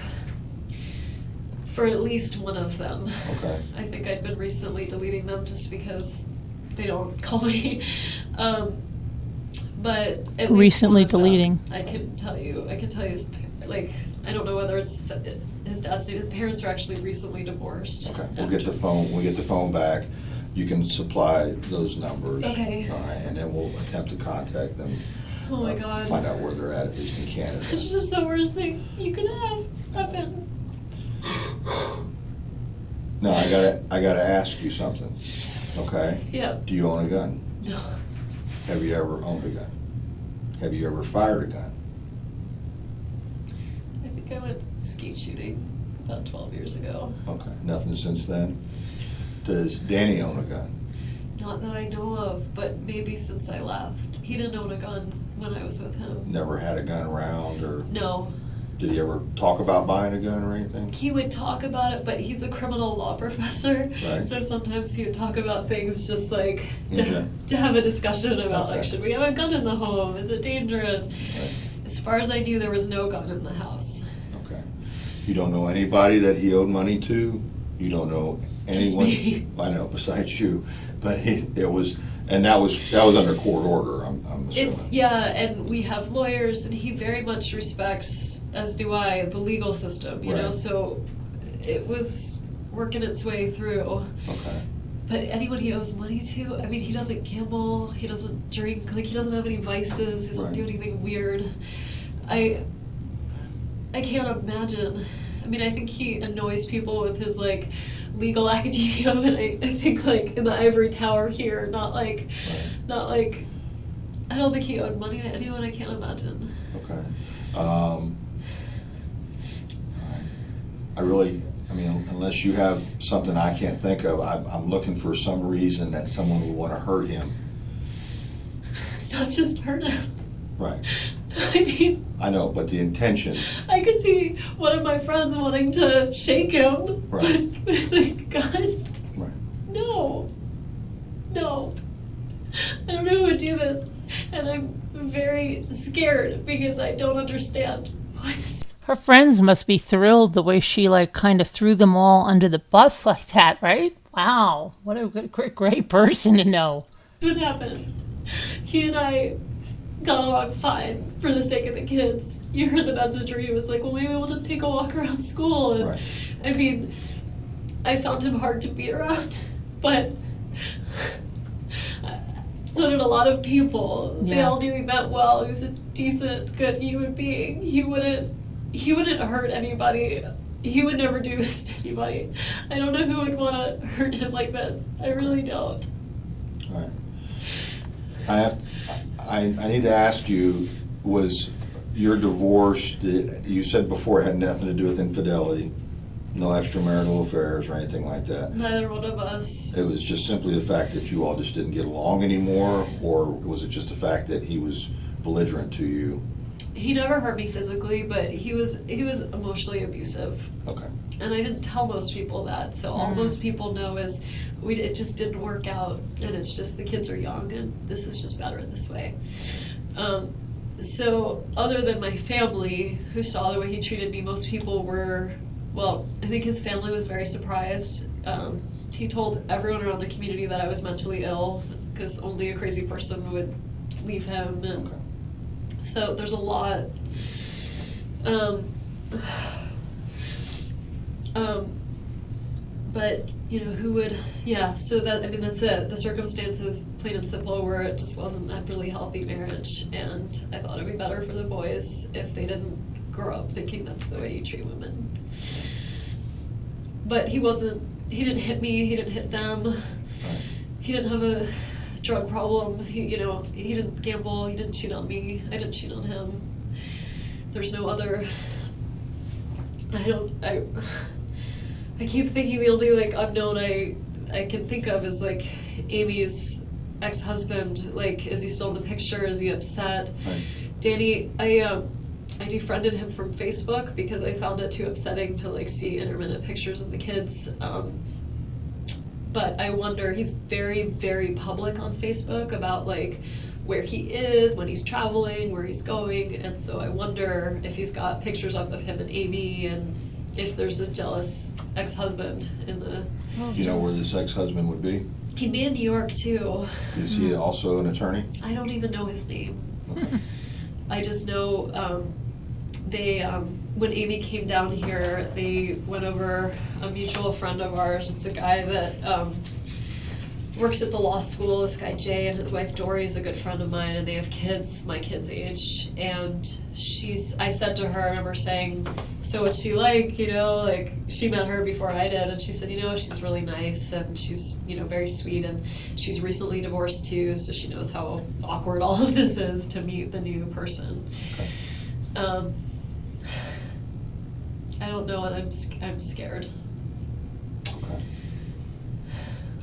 at least one of them. Okay. I think I'd been recently deleting them just because they don't call me. But at least Recently one of them, deleting. I can tell you his, like, I don't know whether it's his dad's name. His parents are actually recently divorced. Okay, we'll get the phone back. You can supply those numbers. Okay. All right, and then we'll attempt to contact them. Oh my God. Find out where they're at least in Canada. It's just the worst thing you could have happen. No, I gotta ask you something, okay? Yeah. Do you own a gun? No. Have you ever owned a gun? Have you ever fired a gun? I think I went skeet shooting about 12 years ago. Okay, nothing since then? Does Danny own a gun? Not that I know of, but maybe since I left. He didn't own a gun when I was with him. Never had a gun around, or No. did he ever talk about buying a gun or anything? He would talk about it, but he's a criminal law professor. Right. So sometimes he would talk about things just like Okay. to have a discussion about, like, Okay. should we have a gun in the home? Is it dangerous? Right. As far as I knew, there was no gun in the house. Okay. You don't know anybody that he owed money to? You don't know anyone? me. I know, besides you, but that was under court order, I'm It's, yeah, and we have lawyers, and he very much respects, as do I, the legal system, you know, Right. so it was working its way through. Okay. But anyone he owes money to, I mean, he doesn't gamble, he doesn't drink, like, he doesn't have any vices, he doesn't Right. do anything weird. I can't imagine. I mean, I think he annoys people with his, like, legal academia, but I think, like, in the ivory tower here, not like, I don't think he owed money to anyone, I can't imagine. Okay. All right. I mean, unless you have something I can't think of, I'm looking for some reason that someone would want to hurt him. Not just hurt him. Right. I mean, I know, but the intention. I could see one of my friends wanting to shake him. Right. But like, God, Right. no. I don't know who would do this. And I'm very scared because I don't understand why this. Her friends must be thrilled the way she like kind of threw them all under the bus like that, right? Wow, what a great person to know. What happened? He and I got along fine for the sake of the kids. You heard the message where he was like, well, maybe we'll just take a walk around school. And Right. I mean, I found him hard to be around, but so did a lot of people. They Yeah. all knew he meant well. He was a decent, good human being. He wouldn't hurt anybody. He would never do this to anybody. I don't know who would want to hurt him like this. I really don't. All right. I need to ask you, was your divorce, you said before it had nothing to do with infidelity, no extramarital affairs or anything like that. Neither one of us. It was just simply the fact that you all just didn't get along anymore, or was it just the fact that he was belligerent to you? He never hurt me physically, but he was emotionally abusive. Okay. And I didn't tell most people that, so all most people know is it just didn't work out, and it's just the kids are young, and this is just better this way. So other than my family, who saw the way he treated me, most people were, well, I think his family was very surprised. He told everyone around the community that I was mentally ill, because only a crazy person would leave him, and Okay. so there's a lot. But you know, who would? Yeah. So that, I mean, that's it. The circumstances, plain and simple, were it just wasn't a really healthy marriage, and I thought it'd be better for the boys if they didn't grow up thinking that's the way you treat women. But he didn't hit me. He didn't hit them. Right. He didn't have a drug problem. He didn't gamble. He didn't cheat on me. I didn't cheat on him. There's no other. I keep thinking the only like unknown I can think of is like Amy's ex-husband. Like, is he still in the picture? Is he upset? Right. Danny, I defriended him from Facebook because I found it too upsetting to like see intermittent pictures of the kids. But I wonder, he's very, very public on Facebook about like where he is, when he's traveling, where he's going, and so I wonder if he's got pictures up of him and Amy, and if there's a jealous ex-husband in the. Do you know where this ex-husband would be? He'd be in New York too. Is he also an attorney? I don't even know his name. Okay. I just know when Amy came down here, they went over a mutual friend of ours. It's a guy that works at the law school. This guy Jay, and his wife Dory is a good friend of mine, and they have kids my kid's age. And I said to her, I remember saying, so what's she like, you know, like she met her before I did, and she said, you know, she's really nice, and she's, you know, very sweet, and she's recently divorced too, so she knows how awkward all of this is to meet the new person. Okay. I don't know, and I'm scared. Okay.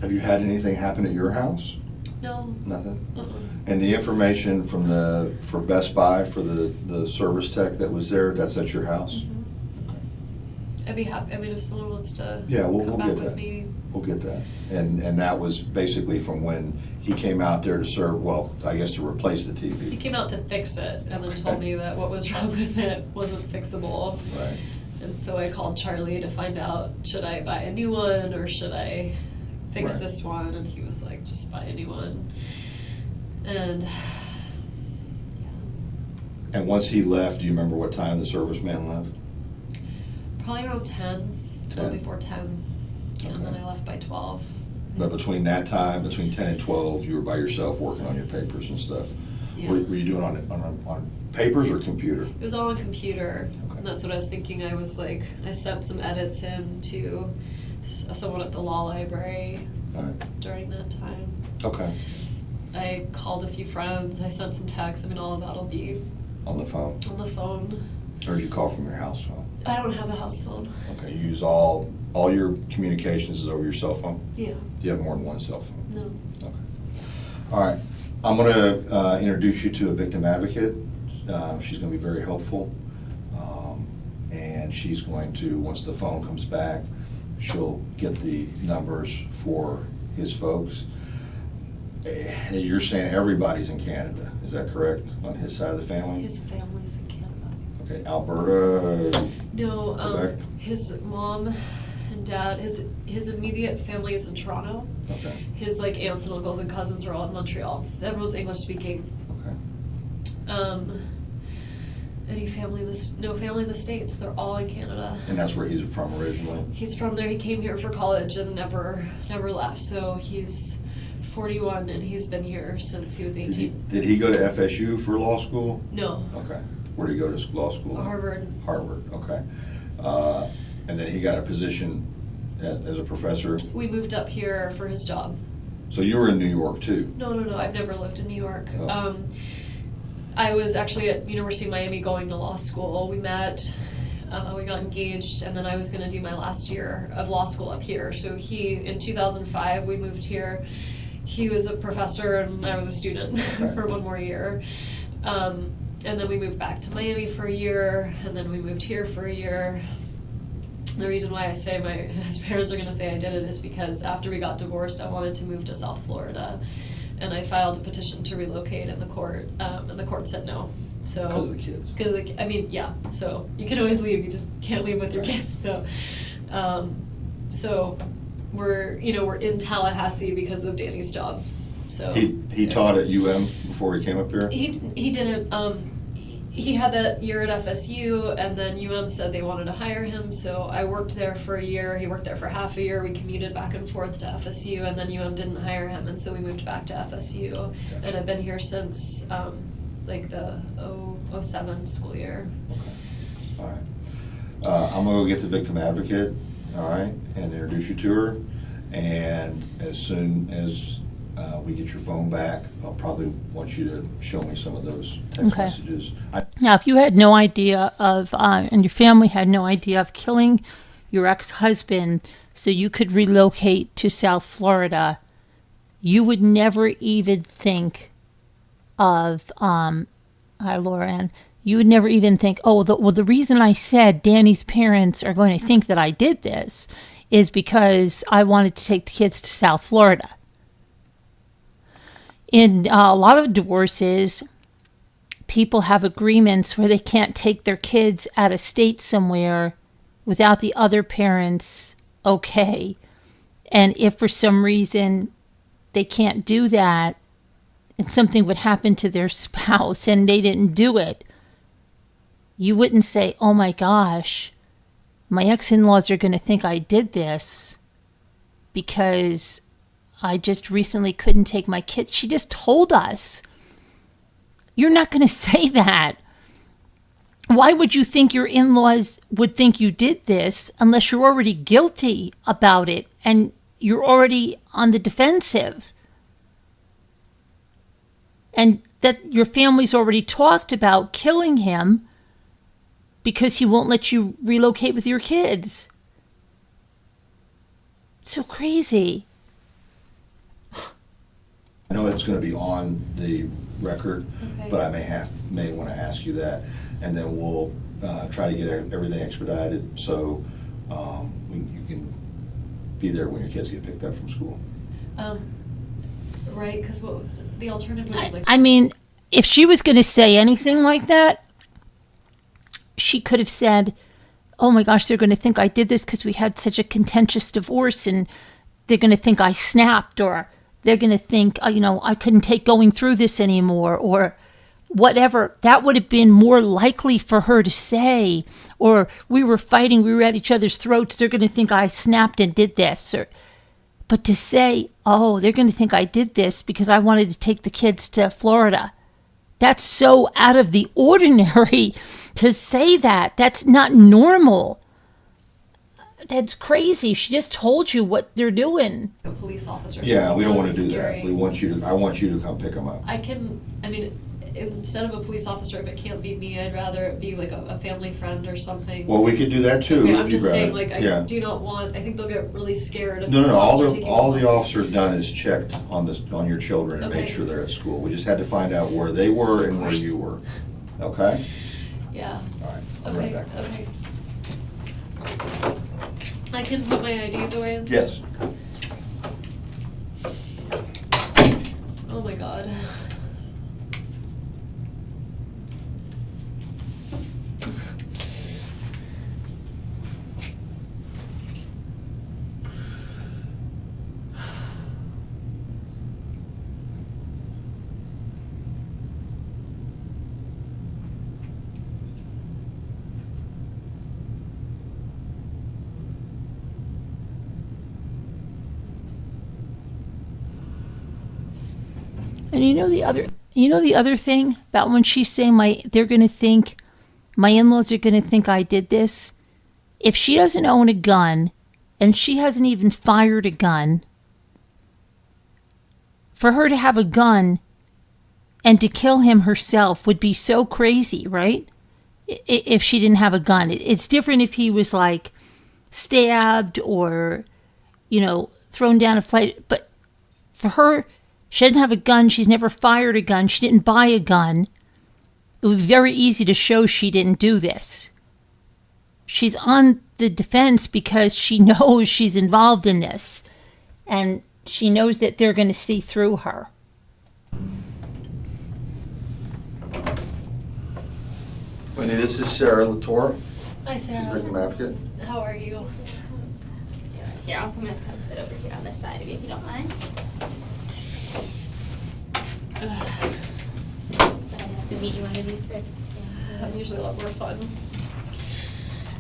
Have you had anything happen at your house? No. Nothing? And the information for Best Buy, for the service tech that was there, that's at your house? Mm-hmm. I'd be happy, I mean, if someone wants to We'll come back get with that. me. We'll get that. And that was basically from when he came out there to serve, well, I guess to replace the He TV. came out to fix it, and then told me that what was wrong with it wasn't fixable. Right. And so I called Charlie to find out, should I buy a new one or should I fix Right. this one? And he was like, just buy a new one. And And once he left, do you remember what time the serviceman left? Probably around 10, 10. before 10, and then I left by 12. But between that time, between 10 and 12, you were by yourself working on your papers and stuff. Yeah. Were you doing on papers or computer? It was all on computer, Okay. and that's what I was thinking. I sent some edits in to someone at the law library All right. during that time. Okay. I called a few friends, I sent some texts. I mean, all of that'll be On the phone? on the phone. Or did you call from your house phone? I don't have a house phone. Okay, you use all your communications is over your cell phone? Yeah, Do you have more than one cell phone? no. Okay. All right. I'm going to introduce you to a victim advocate. She's going to be very helpful. And she's going to, once the phone comes back, she'll get the numbers for his folks. You're saying everybody's in Canada, is that correct, on his side of the family? His family's in Canada. Okay, Alberta, No, Quebec? his mom and dad, his immediate family is in Toronto. Okay, His aunts and uncles and cousins are all in Montreal. Everyone's English speaking. okay. Any family no family in the States. They're all in Canada. And that's where he's from originally? He's from there. He came here for college and never left. So he's 41 and he's been here since he was 18. Did he go to FSU for law school? No, Okay. Where did he go to law school? Harvard. Harvard, okay. And then he got a position as a professor. We moved up here for his job. So you were in New York too? No. I've never lived in New York. Oh. I was actually at University of Miami going to law school. We met, we got engaged, and then I was going to do my last year of law school up here. So in 2005, we moved here. He was a professor and I was a student for one more year. And then we moved back to Miami for a year, and then we moved here for a year. The reason why I say his parents are going to say I did it is because after we got divorced, I wanted to move to South Florida. And I filed a petition to relocate in the court, and the court said no. So Because of the kids? Because yeah. So you can always leave, you just can't leave with your kids. So we're in Tallahassee because of Danny's job. So He taught at UM before he came up here? he didn't. He had that year at FSU, and then UM said they wanted to hire him, so I worked there for a year. He worked there for half a year. We commuted back and forth to FSU, and then UM didn't hire him, and so we moved back to FSU. And I've been here since the 07 school year. Okay. All right. I'm gonna go get the victim advocate, all right, and introduce you to her. And as soon as we get your phone back, I'll probably want you to show me some of those text Okay. messages. Now, if you had no idea of, and your family had no idea of killing your ex-husband so you could relocate to South Florida, you would never even think of, hi, Laura Ann, you would never even think, the reason I said Danny's parents are going to think that I did this is because I wanted to take the kids to South Florida. In a lot of divorces, people have agreements where they can't take their kids out of state somewhere without the other parents okay. And if for some reason they can't do that and something would happen to their spouse and they didn't do it, you wouldn't say, oh my gosh, my ex-in-laws are going to think I did this because I just recently couldn't take my kids. She just told us. You're not going to say that. Why would you think your in-laws would think you did this unless you're already guilty about it and you're already on the defensive? And that your family's already talked about killing him because he won't let you relocate with your kids. It's so crazy. I know it's gonna be on the record, Okay. but I may want to ask you that, and then we'll try to get everything expedited so you can be there when your kids get picked up from school. Right, because the alternative would I mean, if she was going to say anything like that, she could have said, oh my gosh, they're going to think I did this because we had such a contentious divorce and they're going to think I snapped, or they're going to think, I couldn't take going through this anymore, or whatever, that would have been more likely for her to say, or we were fighting, we were at each other's throats, they're going to think I snapped and did this. But to say, oh, they're going to think I did this because I wanted to take the kids to Florida. That's so out of the ordinary to say that. That's not normal. That's crazy. She just told you what they're doing. A police officer. Yeah, we don't want to do Scary. that. I want you to come pick them up. Instead of a police officer, if it can't be me, I'd rather it be like a family friend or something. Well, we could do that too. Okay, if I'm you'd just saying, rather. like, Yeah. I do not want, I think they'll get really scared. If No. officers taking All them. the officer's done is checked on your children and made Okay. sure they're at school. We just had to find out where they were and where you were. Okay? Yeah. All right. I'll be right back. Okay. I can put my IDs away? Yes. Oh my god. And you know the other thing about when she's saying my in-laws are going to think I did this. If she doesn't own a gun and she hasn't even fired a gun, for her to have a gun and to kill him herself would be so crazy, right? If she didn't have a gun. It's different if he was like stabbed or, thrown down a flight. But for her, she doesn't have a gun. She's never fired a gun. She didn't buy a gun. It would be very easy to show she didn't do this. She's on the defense because she knows she's involved in this. And she knows that they're going to see through her. Wendy, this is Sarah Latour. Hi, She's Sarah. Victim Advocate. How are you? Here, I'm gonna come sit over here on this side of you if you don't mind. So I have to meet you under these circumstances. I'm usually a lot more fun.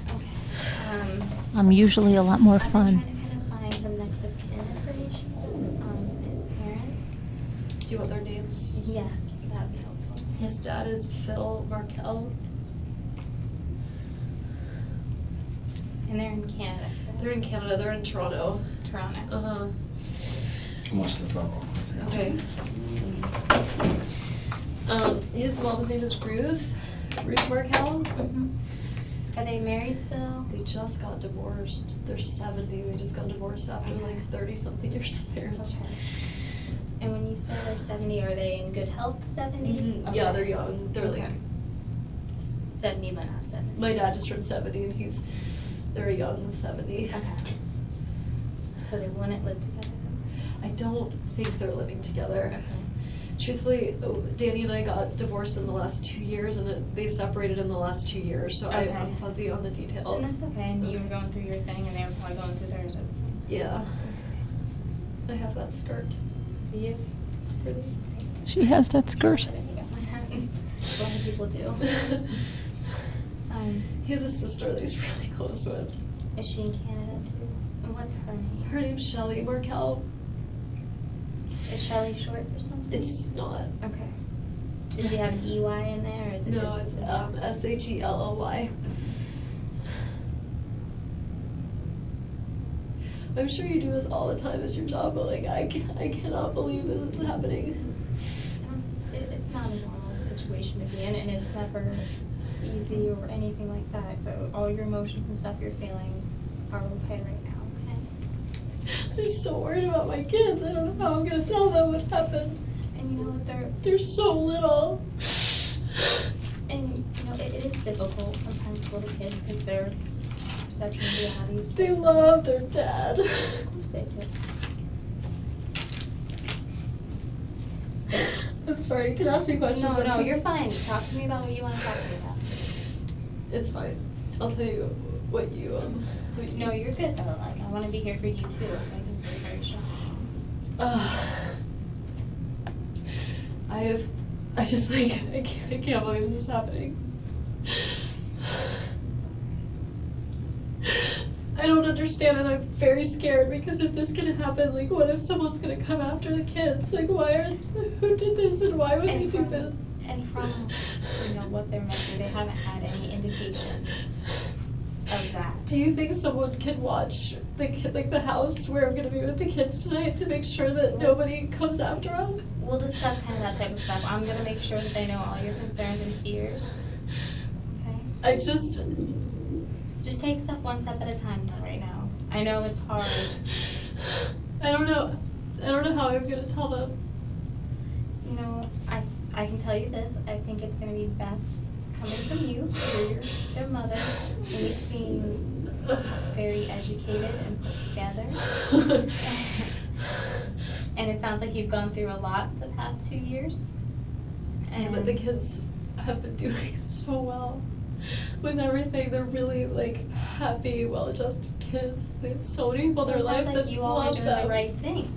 Okay. I'm usually a lot more I've been fun. trying to kind of find some next of kin information on his parents. Do you want their names? Yes, that would be helpful. His dad is Phil Markel. And they're in Canada. correct? They're in Canada. They're in Toronto. Toronto. Uh-huh. Come on, step up. Okay. His mom's name is Ruth Markel. Mhm. Are they married still? They just got divorced. They're 70. They just got divorced after like 30-something years of marriage. Okay. And when you say they're 70, are they in good health 70? Mhm. Yeah, they're young. They're Okay. like, 70 but not 70. my dad just turned 70 and they're young 70. Okay. So they wouldn't live together? I don't think they're living together. Okay. Truthfully, Danny and I got divorced in the last 2 years, and they separated in the last 2 years, so Okay. I'm fuzzy on the And details. that's okay, and you were going through your thing, and they were probably going through theirs at the same time. Yeah. I have that skirt. Do you? It's pretty. She has that skirt. A lot of people do. He has a sister that he's really close with. Is she in Canada too? And what's her name? Her name's Shelly Markel. Is Shelley short for something? It's not. Okay. Does she have an EY in there, or is it No, just? it's Shelly. I'm sure you do this all the time as your job, but like I cannot believe this is happening. It's not a normal situation to be in, and it's never easy or anything like that. So all your emotions and stuff you're feeling are okay right now, okay? I'm so worried about my kids. I don't know how I'm gonna tell them what happened. And you know what, They're so little. and you know, it is difficult sometimes for little kids because their perception of reality is They different. love their dad. Of course they do. I'm sorry, you can ask me questions. No, I'm just- you're fine. Talk to me about what you want to talk to me about. It's fine. I'll tell you what you No, you're good though. I want to be here for you too. I think it's very strong. I I just like, I can't believe this is happening. I don't understand, and I'm very scared because if this can happen, like, what if someone's gonna come after the kids? Like, who did this, and why would he do this? And from, you know, what they're missing, they haven't had any indications of that. Do you think someone can watch the house where I'm gonna be with the kids tonight to make sure that nobody comes after us? We'll discuss kind of that type of stuff. I'm gonna make sure that they know all your concerns and fears. Okay? I just take stuff one step at a time right now. I know it's hard. I don't know how I'm gonna tell them. You know, I can tell you this. I think it's gonna be best coming from you. You're their mother, and you seem very educated and put together. And it sounds like you've gone through a lot the past 2 years. Yeah, but the kids have been doing so well with everything. They're really like happy, well-adjusted kids. They have so many people in their life that you all are love doing them. the right thing.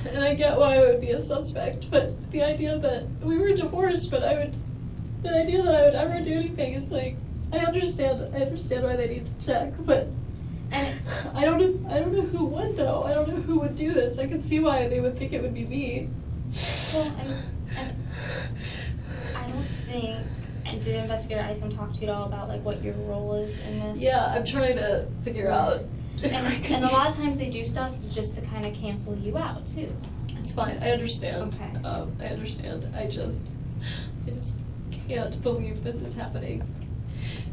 And I get why I would be a suspect, but the idea that we were divorced, but the idea that I would ever do anything is like, I understand why they need to check, but I don't know who would though. I don't know who would do this. I can see why they would think it would be me. Well, and I don't think, and did Investigator Isom talk to you at all about like what your role is in this? Yeah, I'm trying to figure out. And a lot of times they do stuff just to kind of cancel you out too. It's fine. I understand. Okay. I understand. I just can't believe this is happening.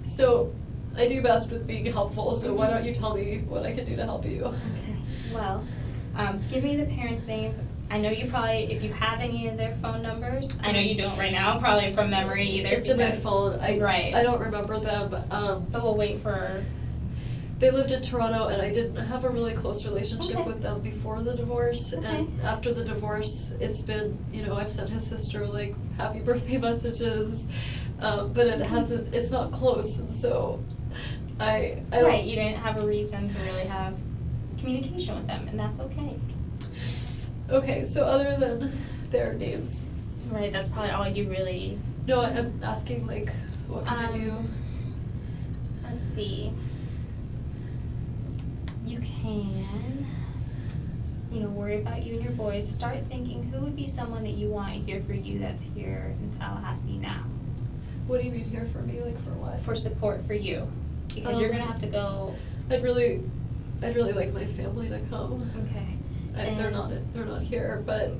So I do best with being helpful. So why don't you tell me what I can do to help you? Okay. Well, give me the parents' names. I know you probably, if you have any of their phone numbers, I know you don't right now, probably from memory either. It's in my phone. Right. I don't remember them. So we'll wait for. They lived in Toronto, and I didn't have a really close relationship Okay. with them before the divorce. Okay. And after the divorce, it's been, you know, I've sent his sister like happy birthday messages, but it's not close, and so I don't. Right, you didn't have a reason to really have communication with them, and that's okay. Okay, so other than their names. Right, that's probably all you really. No, I'm asking like, what can I do? Let's see. You can, you know, worry about you and your boys. Start thinking who would be someone that you want here for you that's here in Tallahassee now. What do you mean here for me? Like for what? For support for you, because you're gonna have to go. I'd really like my family to come. Okay. They're not here, but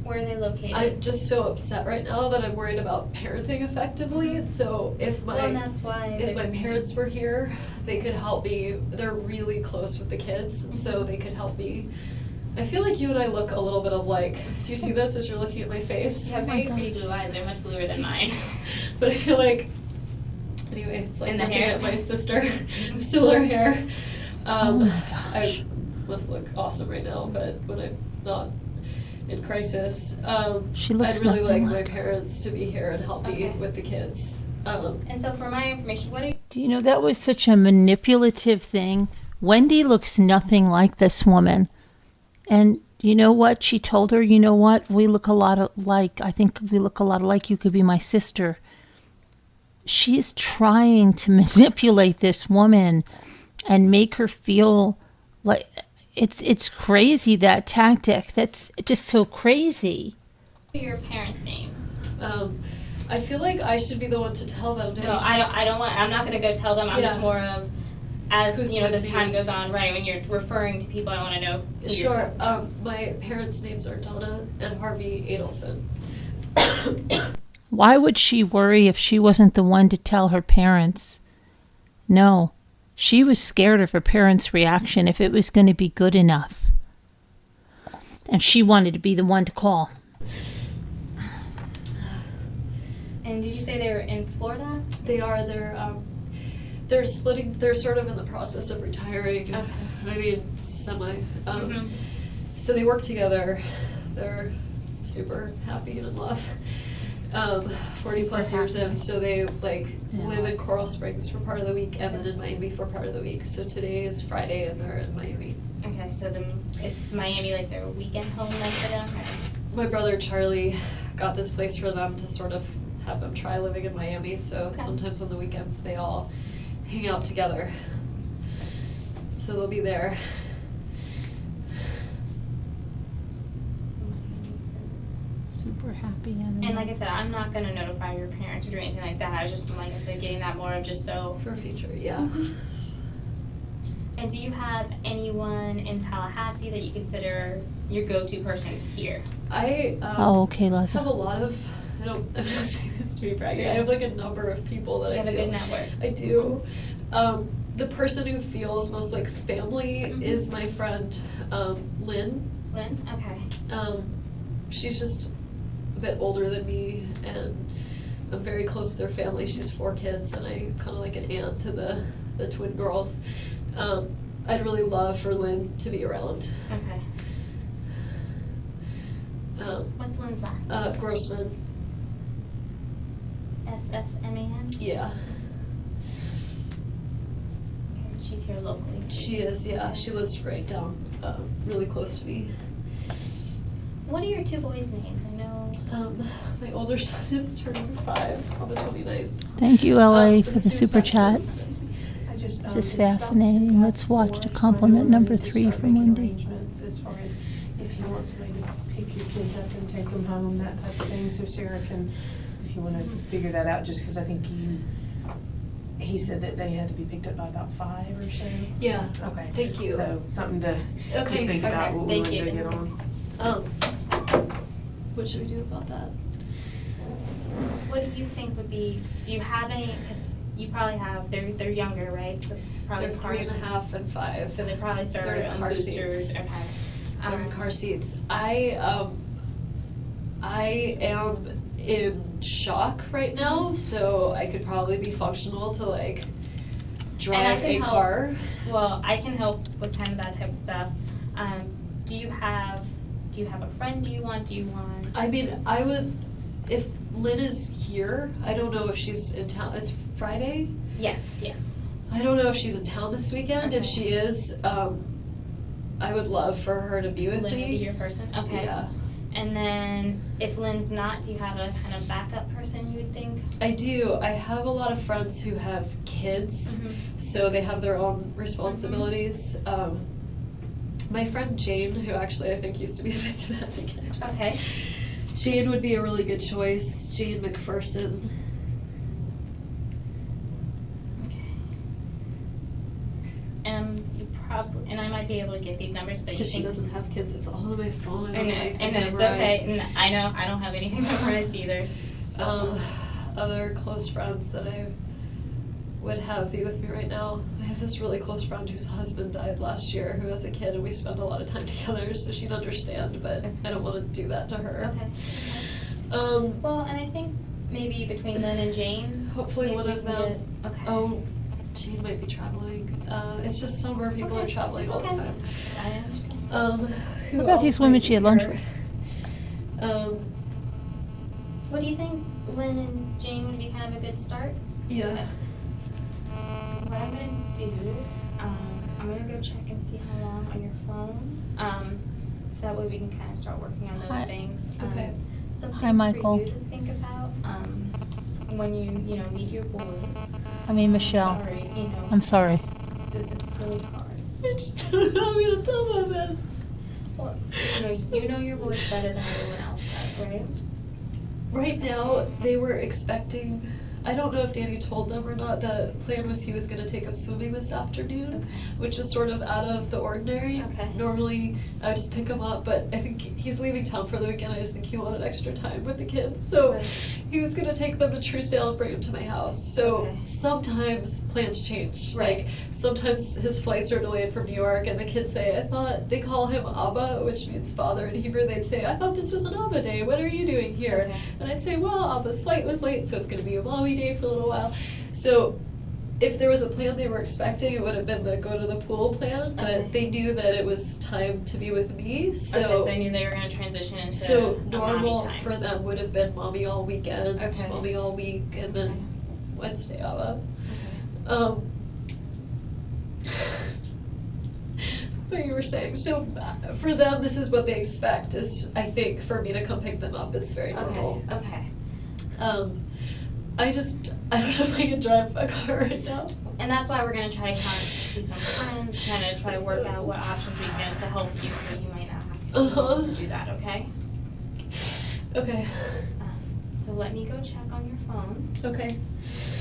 where are they located? I'm just so upset right now that I'm worried about parenting effectively. And so if my parents were here, they could help me. They're really close with the kids, and so they could help me. I feel like you and I look a little bit alike. Do you see this as you're looking at my face? You have very pretty blue eyes. They're much bluer than mine. But I feel like, anyway, it's like In the looking hair? at my sister, similar hair. Oh my gosh. I must look awesome right now, but when I'm not in crisis, She looks I'd really like nothing my like- parents to be here and help me Okay. with the kids. And so for my information, what are you? Do you know that was such a manipulative thing? Wendy looks nothing like this woman. And you know what? She told her, you know what? We look a lot alike. I think we look a lot alike. You could be my sister. She's trying to manipulate this woman and make her feel like it's crazy, that tactic. That's just so crazy. Your parents' names. I feel like I should be the one to tell them. No, I don't want. I'm not gonna go tell them. I'm just Yeah. more of, as Who's you know, this with time me? goes on, right? When you're referring to people, I want to know. Who you're Sure. talking about. My parents' names are Donna and Harvey Adelson. Why would she worry if she wasn't the one to tell her parents? No, she was scared of her parents' reaction if it was going to be good enough. And she wanted to be the one to call. And did you say they were in Florida? They are. They're splitting. They're sort of in the process of retiring. Okay. I mean, semi. Mhm. So they work together. They're super happy and in love. 40 plus Super years in, happy. so they like Yeah. live in Coral Springs for part of the week and then in Miami for part of the week. So today is Friday and they're in Miami. Okay, so is Miami like their weekend home like for them? Or? My brother Charlie got this place for them to sort of have them try living in Miami, so Okay. sometimes on the weekends they all hang out together. So they'll be there. Super happy. And like I said, I'm not gonna notify your parents or do anything like that. I was just, like I said, getting that more of just so. For future, yeah. And do you have anyone in Tallahassee that you consider your go-to person here? I Oh, okay, Liza. have a lot of, I'm not saying this to be bragging, I have like a number of people that You I have a feel. good network. I do. The person who feels most like family Mhm. is my friend, Lynn. Lynn? Okay. She's just a bit older than me and I'm very close with her family. She has 4 kids and I'm kind of like an aunt to the twin girls. I'd really love for Lynn to be around. Okay. What's Lynn's last name? Grossman. SSMAN? Yeah. Okay, she's here locally. She is, yeah. She lives right down, really close to me. What are your 2 boys' names? I know. My older son is turning 5 on the 29th. Thank you, LA, But for as the soon as super that chat. excuse me, I just, This is it's about fascinating. 10 Let's past watch 4, to so I compliment know number we need to 3 start from making Wendy. arrangements as far as if you want somebody to pick your kids up and take them home, that type of thing, so Sarah can, if you want to figure that out, just because I think he said that they had to be picked up by about 5 or so. Yeah. Okay. Thank you. So something to Okay, just think about okay, what we thank want to you. get on. What should we do about that? What do you think would be, do you have any, because you probably have, they're younger, right? So probably They're cars. 3.5 and 5. So they probably They're start in on car boosters. seats. Okay. They're in car seats. I am in shock right now, so I could probably be functional to like drive can a help. car. Well, I can help with kind of that type of stuff. Do you have a friend do you want? I mean, I would, if Lynn is here, I don't know if she's in town. It's Friday? Yes, yes. I don't know if she's in town this weekend. If Okay. she is, I would love for her to be with Lynn me. would be your person? Okay. Yeah. And then if Lynn's not, do you have a kind of backup person you would think? I do. I have a lot of friends who have kids, so they have their own responsibilities. My friend Jane, who actually I think used to be a victim advocate. Okay. Jane would be a really good choice. Jane McPherson. Okay. You probably, and I might be able to get these numbers, but you Because she think. doesn't have kids, it's all on my phone. And, I and it's memorize. okay. And I know I don't have anything memorized either. So Other close friends that I would have be with me right now. I have this really close friend whose husband died last year, who has a kid, and we spend a lot of time together, so she'd understand, but I don't want to do that to her. Okay. Well, and I think maybe between Lynn and Jane. Hopefully maybe one we of can them. get- Okay. Oh, Jane might be traveling. It's just summer, people are Okay, traveling all the okay. time. I understand. Who What about else these might women be she had lunch here? with? What do you think? Lynn and Jane would be kind of a good start? Yeah. What I'm gonna do, I'm gonna go check and see how long on your phone. So that way we can kind of start working on those Hi. things. Okay. Some Hi, things Michael. for you to think about, when you meet your boys. I mean, Michelle. Sorry, I'm sorry. it's really hard. I just don't know how I'm gonna tell them this. Well, you know your boys better than everyone else does, right? Right now, they were expecting, I don't know if Danny told them or not, the plan was he was gonna take them swimming this afternoon, which is sort of out of the ordinary. Okay. Normally, I would just pick him up, but I think he's leaving town for the weekend, I just think he wanted extra time with the kids. So Right. he was gonna take them to Truesdale and bring them to my house. So Okay. sometimes plans change. Right. Like, sometimes his flights are delayed from New York and the kids say, I thought, they call him Abba, which means father in Hebrew. They'd say, I thought this was an Abba day, what are you doing here? Okay. And I'd say, well, Abba's flight was late, so it's gonna be a mommy day for a little while. So if there was a plan they were expecting, it would have been the go to the pool plan, but Okay. they knew that it was time to be with me, so. Okay, so I knew they were gonna transition into So a normal mommy time. for them would have been mommy all weekend, Okay. mommy all week, and then Okay. Wednesday I'm up. Okay. What you were saying, so for them, this is what they expect, is, I think, for me to come pick them up, it's very normal. Okay. I don't know if I can drive a car right now. And that's why we're gonna try to see some friends, kind of try to work out what options we can to help you, so you might not have to do that, okay? Okay, So let me go check on your phone, okay.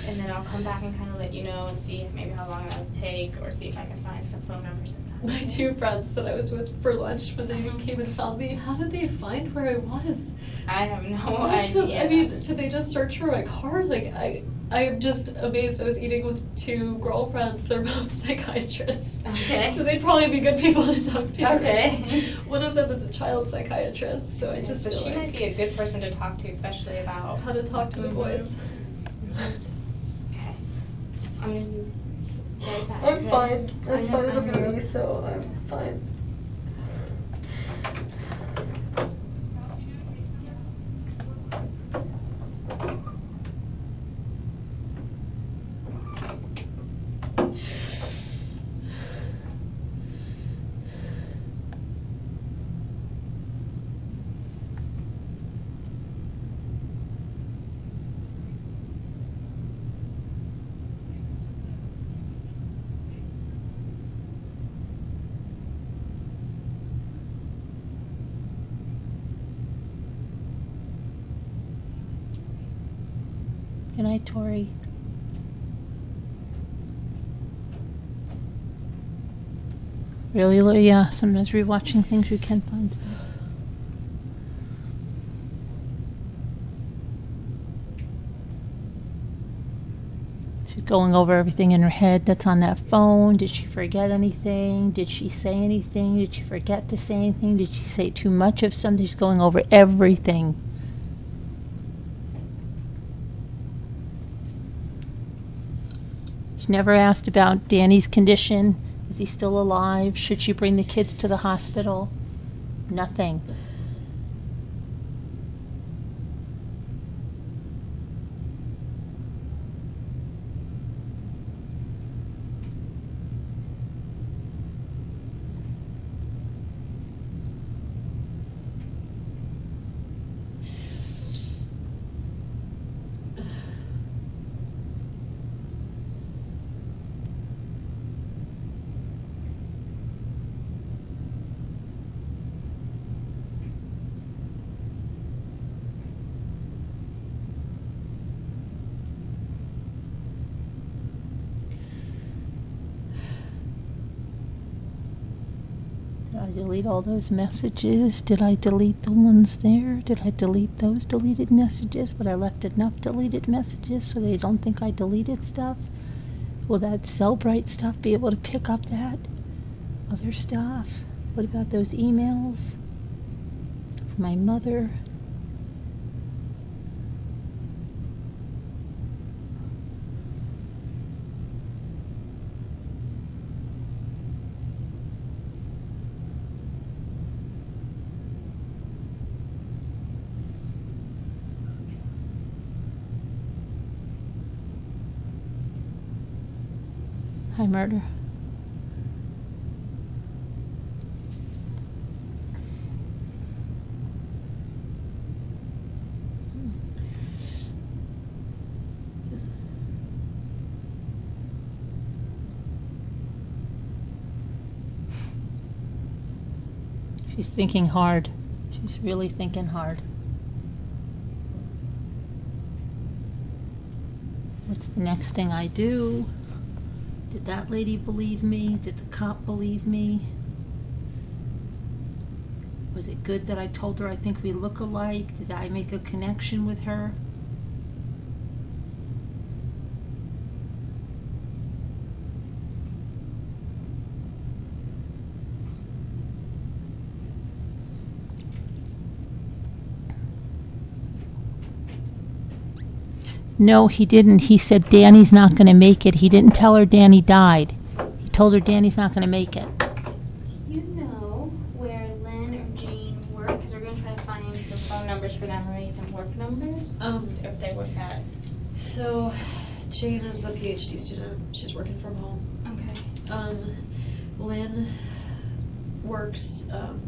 and then I'll come back and kind of let you know and see maybe how long it would take, or see if I can find some phone numbers and that. My two friends that I was with for lunch, when they came and found me, how did they find where I was? I have no Also, idea. I mean, did they just search for my car? Like, I'm just amazed. I was eating with two girlfriends. They're both psychiatrists. Okay. So they'd probably be good people to talk to. Okay. One of them is a child psychiatrist, so I just So feel she like might be a good person to talk to, especially about. how to talk to the boys. Okay. I'm gonna be right back. I'm okay? fine. As I know, fine as I I'm know. gonna be, so I'm fine. Good night, Tori. Really, yeah, sometimes rewatching things you can find stuff. She's going over everything in her head that's on that phone. Did she forget anything? Did she say anything? Did she forget to say anything? Did she say too much of something? She's going over everything. She never asked about Danny's condition. Is he still alive? Should she bring the kids to the hospital? Nothing. Did I delete all those messages? Did I delete the ones there? Did I delete those deleted messages? But I left enough deleted messages so they don't think I deleted stuff. Will that Cellbrite stuff be able to pick up that other stuff? What about those emails from my mother? Hi, Murder. She's thinking hard. She's really thinking hard. What's the next thing I do? Did that lady believe me? Did the cop believe me? Was it good that I told her I think we look alike? Did I make a connection with her? No, he didn't. He said Danny's not going to make it. He didn't tell her Danny died. He told her Danny's not going to make it. Do you know where Lynn or Jean work? Because we're going to try to find some phone numbers for them, right? Some work numbers? If they work at. So, Jane is a PhD student. She's working from home. Okay. Lynn works, I'm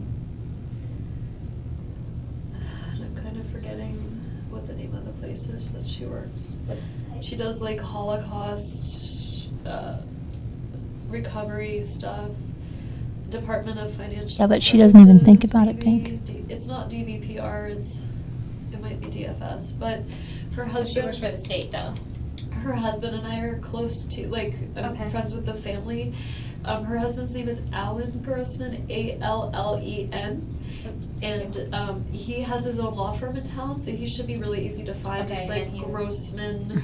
kind of forgetting what the name of the place is that she works. She does like Holocaust recovery stuff. Department of Financial Yeah, but she doesn't even think Services, about it, maybe. Pink. It's not DVPR, it might be DFS, but her So she works husband, for the state, though. her husband and I are close to, like, I'm Okay. friends with the family. Her husband's name is Alan Grossman, Allen. Oops. And he has his own law firm in town, so he should be really easy to find. Okay, It's like and he- Grossman,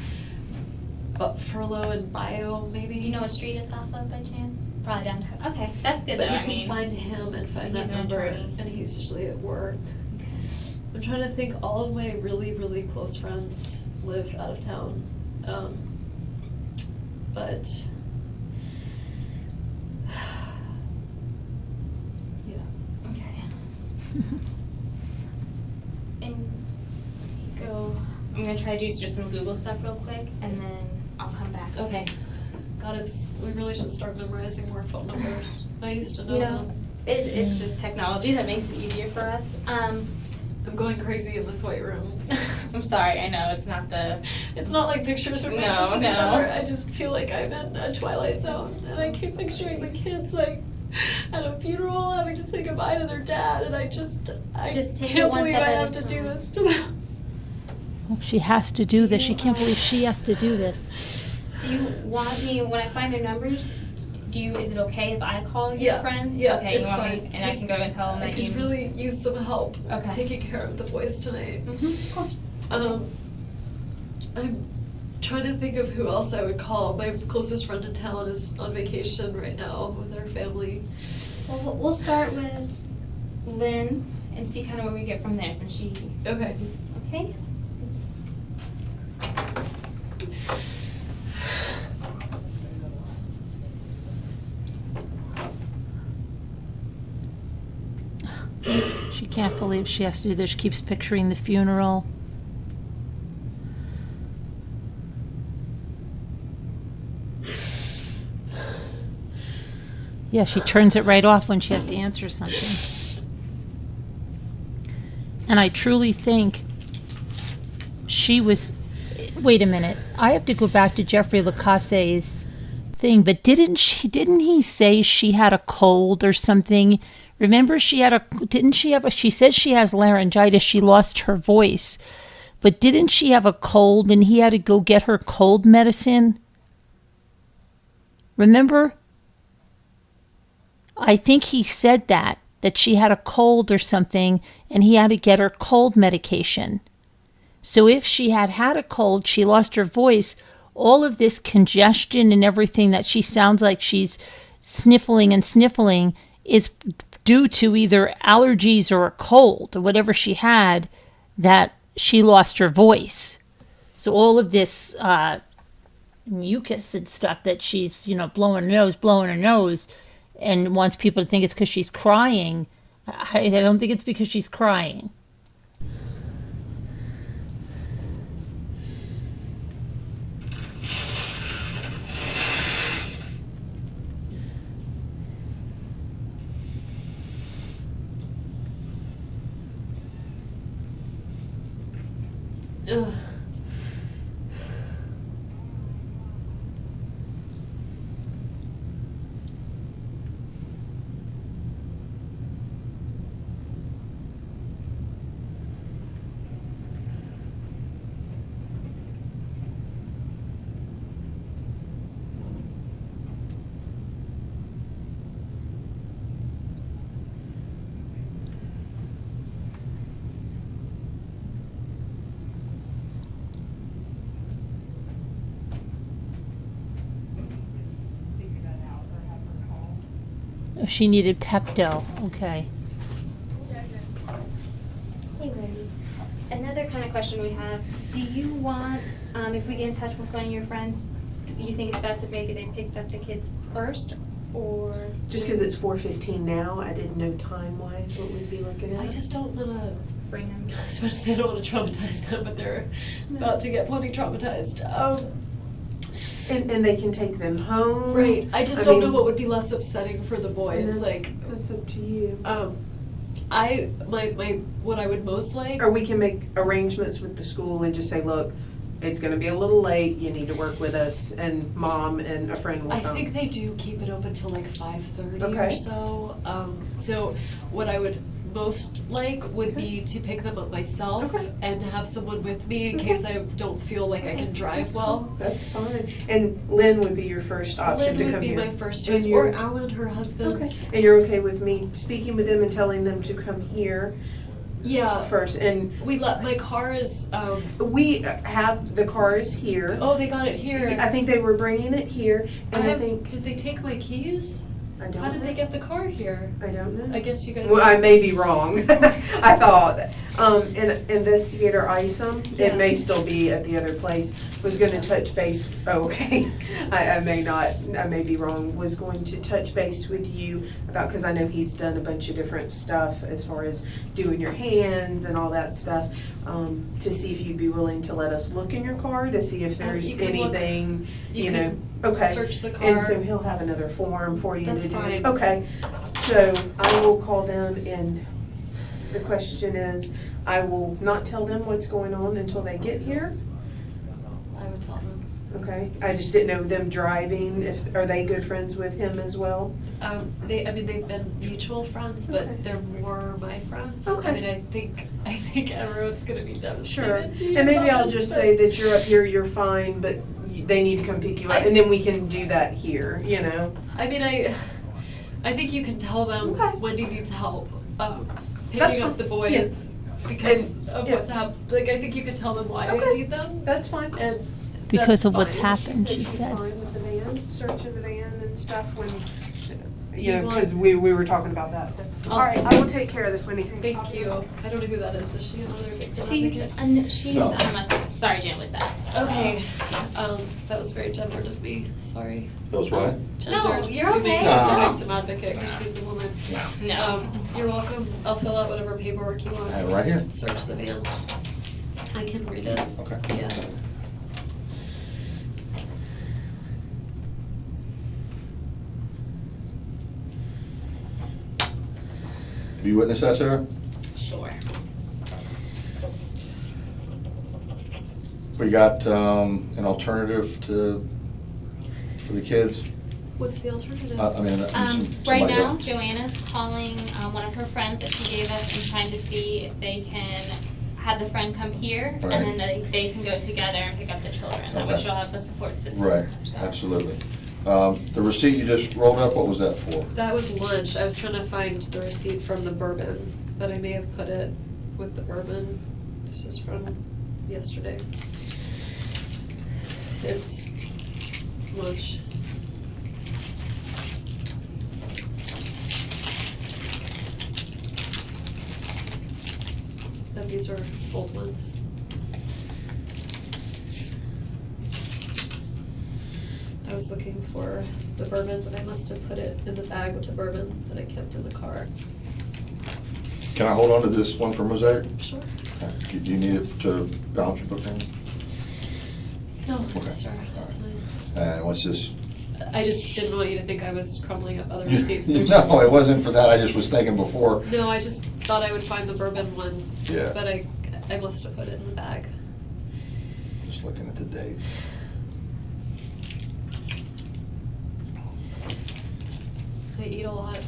Furlow and Bio, maybe. Do you know what street it's off of by chance? Probably downtown. Okay, that's good But though. you I can mean, find him and find he's that an number, attorney. and he's usually at work. okay. I'm trying to think. All of my really, really close friends live out of town, but yeah. Okay. And go. I'm gonna try to do just some Google stuff real quick, and then I'll come back. Okay. God, we really should start memorizing more phone numbers. I used to know them. It's just technology that makes it easier for us. I'm going crazy in this white room. I'm sorry. I know it's not the. It's not like pictures from No, magazine no. ever. I just feel like I'm in a Twilight Zone, and I keep picturing the kids like at a funeral having to say goodbye to their dad, and I Just take it can't one believe step I at a have to do time. this to them. Well, she has to do this. She can't believe she has to do this. Do you want me when I find their numbers? Is it okay if I call your Yeah, friends? yeah, Okay, it's you want fine. me, and I can go and tell them I that you. could really use some help Okay. taking care of the boys tonight. Of course. I'm trying to think of who else I would call. My closest friend in town is on vacation right now with her family. Well, we'll start with Lynn and see kind of where we get from there, since she. Okay. Okay. She can't believe she has to do this. She keeps picturing the funeral. Yeah, she turns it right off when she has to answer something. And I truly think she was. Wait a minute. I have to go back to Jeffrey Lacasse's thing, but didn't he say she had a cold or something? Remember, she said she has laryngitis. She lost her voice. But didn't she have a cold and he had to go get her cold medicine? Remember? I think he said that she had a cold or something and he had to get her cold medication. So if she had a cold, she lost her voice, all of this congestion and everything that she sounds like she's sniffling is due to either allergies or a cold or whatever she had, that she lost her voice. So all of this mucus and stuff that she's, blowing her nose, and wants people to think it's because she's crying. I don't think it's because she's crying. Ugh. She needed Pepto. Okay. Hey, Wendy. Another kind of question we have, do you want, if we get in touch with one of your friends, you think it's best if maybe they picked up the kids first, or? Just because it's 4:15 now, I didn't know time-wise what we'd be looking at. I just don't want to bring them. I was about to say I don't want to traumatize them, but they're about to get plenty traumatized. And they can take them home. Right. I just don't know what would be less upsetting for the boys. That's up to you. What I would most like. Or we can make arrangements with the school and just say, look, it's gonna be a little late, you need to work with us, and mom and a friend will come. I think they do keep it open till like 5:30 or Okay. so. So what I would most like would be to pick them up myself Okay. and have someone with me in Okay. case I don't feel like I can drive well. That's fine. And Lynn would be your first option Lynn to would come be here. my first And choice, you're- or Alan, her husband. Okay. And you're okay with me speaking with them and telling them to come here Yeah. first? And My car is. we have, the cars here. Oh, they got it here. I think they were bringing it here, and I think, Did they take my keys? I don't know. How did they get the car here? I don't know. I guess you guys. Well, I may be wrong. I thought, Investigator Isom, Yeah. it may still be at the other place, was gonna touch base, okay, I may be wrong, was going to touch base with you about, cause I know he's done a bunch of different stuff as far as doing your hands and all that stuff, to see if you'd be willing to let us look in your car to see if there's you can look- anything, you you know, can okay. Search the And car. so he'll have another form for you That's to do. fine. Okay, so I will call them, and the question is, I will not tell them what's going on until they get here, I would tell them. okay? I just didn't know them driving, are they good friends with him as well? They've been mutual friends, but Okay. they're more my friends. Okay. I mean, I think everyone's gonna be devastated. Sure, to you and maybe about I'll this, just but- say that you're up here, you're fine, but they need to come pick you up, and then we can do that here, you know? I mean, I think you can tell them Okay. Wendy needs help That's picking up fine. the boys Yes. because And- of yeah. what's happened. Like, I think you can tell them why Okay. they need them, That's fine. and Because that's of what's fine. happened, she she's said. fine with the van, searching the van and stuff when, Do you you know, want- because we were talking about that. All right, I will take care of this, Wendy. Thank you. I don't know who that is. Is she another victim She's, advocate? she's No. a sergeant with us. Okay. That was very gendered of me. Sorry. Those what? No, you're Assuming okay. she's a No. victim advocate because she's a woman. No. You're welcome. I'll fill out whatever paperwork you want. I have it right here. Search the van. I can read it. Okay. Yeah. Will you witness that, Sarah? Sure. We got an alternative for the kids? What's the alternative? I mean, Right somebody now, else. Joanna's calling one of her friends that she gave us and trying to see if they can have the friend come here, Right. and then they can go together and pick up the children. That way Okay. she'll have a support system. Right, So- absolutely. The receipt you just rolled up, what was that for? That was lunch. I was trying to find the receipt from the bourbon, but I may have put it with the bourbon. This is from yesterday. It's lunch. But these are old ones. I was looking for the bourbon, but I must have put it in the bag with the bourbon that I kept in the car. Can I hold on to this one for Mosaic? Sure. Okay. Do you need it to balance your book in? No, Okay. sir, that's fine. And what's this? I just didn't want you to think I was crumbling up other receipts. They're just- No, it wasn't for that. I just was thinking before. No, I just thought I would find the bourbon one, Yeah. but I must have put it in the bag. Just looking at the dates. I eat a lot.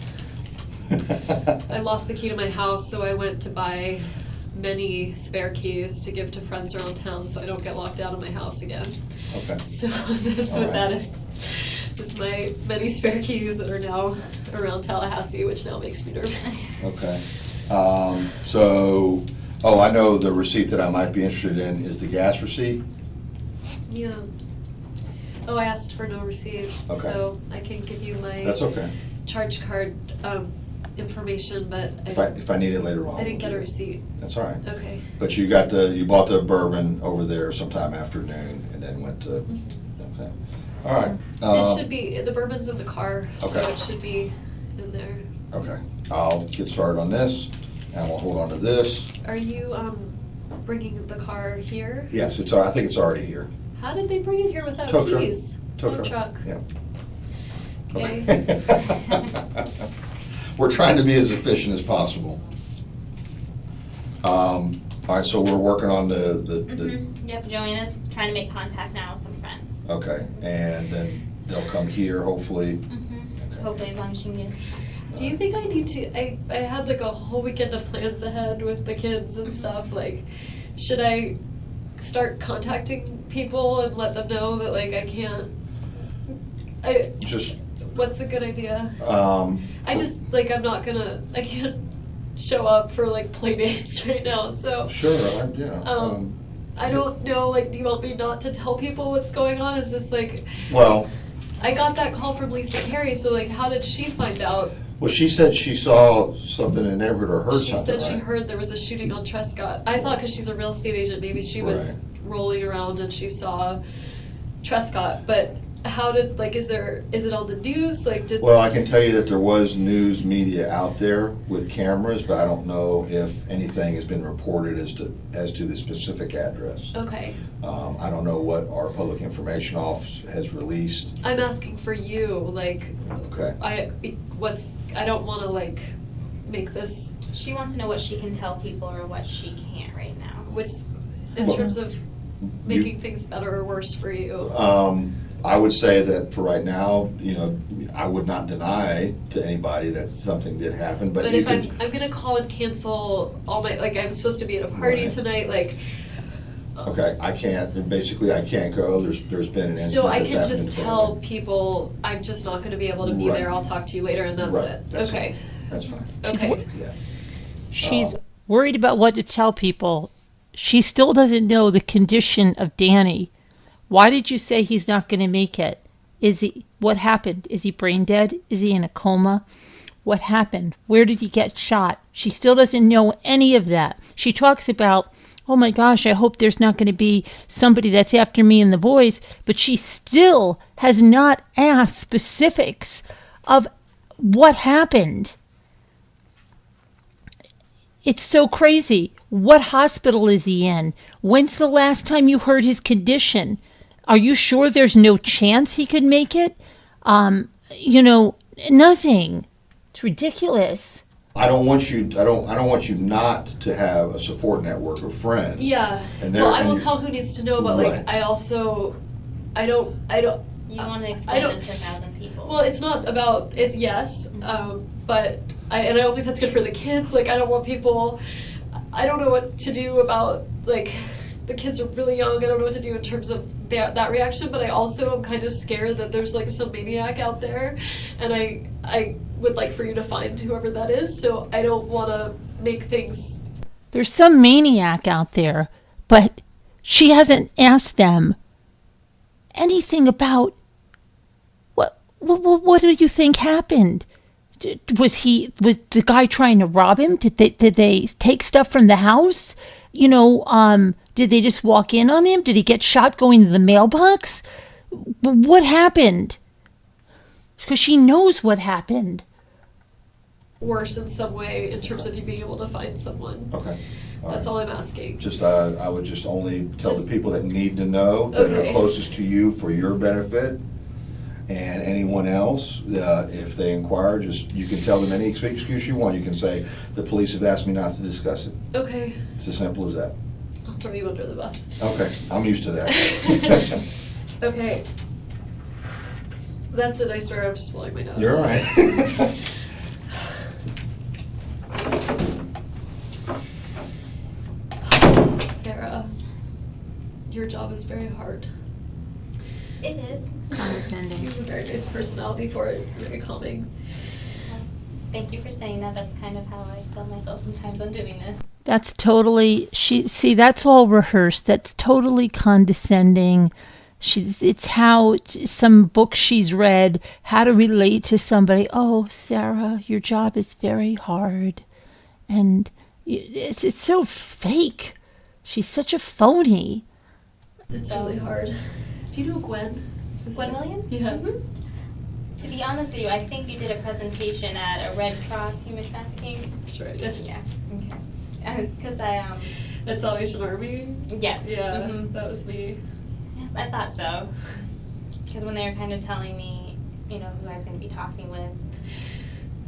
I lost the key to my house, so I went to buy many spare keys to give to friends around town so I don't get locked out of my house again. Okay. So that's All what that right. is. It's my many spare keys that are now around Tallahassee, which now makes me nervous. Okay. I know the receipt that I might be interested in is the gas receipt. Yeah. Oh, I asked for no receipt, Okay. so I can give you my That's okay. charge card. information, but If I need it later on. I didn't get a receipt. That's all right. Okay. But you bought the bourbon over there sometime afternoon and then went to, okay. All right. It should be, the bourbon's in the car, Okay. so it should be in there. Okay. I'll get started on this and we'll hold on to this. Are you bringing the car here? Yes, I think it's already here. How did they bring it here without Tow truck. keys? Tow truck. Yeah. Okay. We're trying to be as efficient as possible. All right, so we're working on the Yep, Joanna's trying to make contact now with some friends. okay, and then they'll come here hopefully. Okay. Hopefully, as long as she can get. Do you think I need to, I had like a whole weekend of plans ahead with the kids and stuff, like, should I start contacting people and let them know that like I can't, Just, what's a good idea? I just, like, I can't show up for like play dates right now, so. sure, yeah. I don't know, like, do you want me not to tell people what's going on? Is this like, Well, I got that call from Lisa Carey, so like, how did she find out? well, she said she saw something in the neighborhood or heard She something, said she right? heard there was a shooting on Trescott. I thought because she's a real estate agent, maybe she was Right. rolling around and she saw Trescott, but how did, like, is it on the news? Like, did, Well, I can tell you that there was news media out there with cameras, but I don't know if anything has been reported as to the specific address. okay. I don't know what our public information office has released. I'm asking for you, like, Okay. I don't want to, like, make this, She wants to know what she can tell people or what she can't right now. which, in Well, terms of making things better or worse for you. I would say that for right now, I would not deny to anybody that something did happen, but you if could. I'm gonna call and cancel all my, like, I'm supposed to be at a party Right. tonight, like, Okay, I can't go. There's been an incident. so I that's can happened just in tell family. people, I'm just not gonna be able to be Right. there, I'll talk to you later, and that's Right, it. that's Okay, That's fine. okay. Yeah. She's worried about what to tell people. She still doesn't know the condition of Danny. Why did you say he's not going to make it? What happened? Is he brain dead? Is he in a coma? What happened? Where did he get shot? She still doesn't know any of that. She talks about, oh my gosh, I hope there's not going to be somebody that's after me and the boys, but she still has not asked specifics of what happened. It's so crazy. What hospital is he in? When's the last time you heard his condition? Are you sure there's no chance he could make it? Nothing. It's ridiculous. I don't want you not to have a support network of friends. Yeah, And well, I and will you- tell who needs to know, but Right. like, I don't, You want to explain don't- this to 1,000 people. well, it's not about, it's yes, but I don't think that's good for the kids, like, I don't want people, I don't know what to do about, like, the kids are really young, I don't know what to do in terms of that reaction, but I also am kind of scared that there's like some maniac out there, and I would like for you to find whoever that is, so I don't want to make things. There's some maniac out there, but she hasn't asked them anything about what do you think happened? Was the guy trying to rob him? Did they take stuff from the house? Did they just walk in on him? Did he get shot going to the mailbox? What happened? Because she knows what happened. Worse in some way in terms of you being able to find someone. Okay. That's all I'm asking. Just, I would just only tell Just- the people that need to know, that Okay. are closest to you for your benefit. And anyone else, if they inquire, you can tell them any excuse you want. You can say, the police have asked me not to discuss it. Okay, It's as simple as that. I'll throw you under the bus. Okay, I'm used to that. Okay. That's it, I swear, I'm just blowing my nose. You're all right. Sarah, your job is very hard. It is. You Condescending. have a very nice personality for it, very calming. Thank you for saying that. That's kind of how I feel myself sometimes on doing this. That's totally, that's all rehearsed. That's totally condescending. It's how some book she's read, how to relate to somebody. Oh, Sarah, your job is very hard. And it's so fake. She's such a phony. It's really hard. Do you know Gwen? Gwen Williams? Yeah. To be honest with you, I think you did a presentation at a Red Cross human trafficking. That's right. Yeah. Okay. Because At Salvation Army? Yes. Yeah, Mhm. that was me. I thought so. Because when they were kind of telling me, who I was going to be talking with,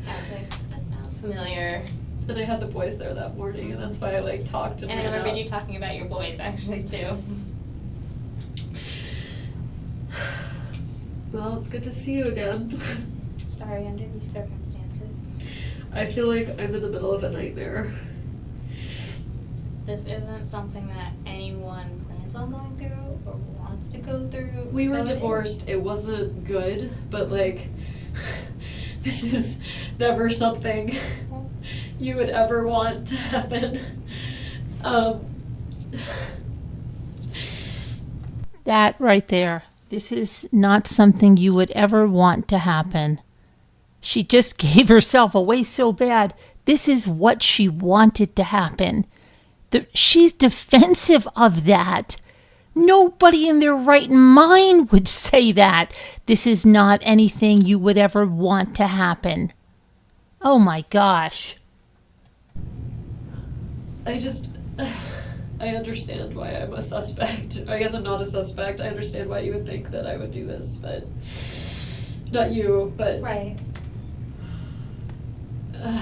I was like, that sounds familiar. And I had the boys there that morning, and that's why I talked and And I ran remember out. you talking about your boys actually too. Well, it's good to see you again. Sorry, under these circumstances. I feel like I'm in the middle of a nightmare. This isn't something that anyone plans on going through or wants to go through. We were So it- divorced. It wasn't good, but this is never something you would ever want to happen. That right there. This is not something you would ever want to happen. She just gave herself away so bad. This is what she wanted to happen. She's defensive of that. Nobody in their right mind would say that. This is not anything you would ever want to happen. Oh my gosh. I understand why I'm a suspect. I guess I'm not a suspect. I understand why you would think that I would do this, but not you, but Right. I'm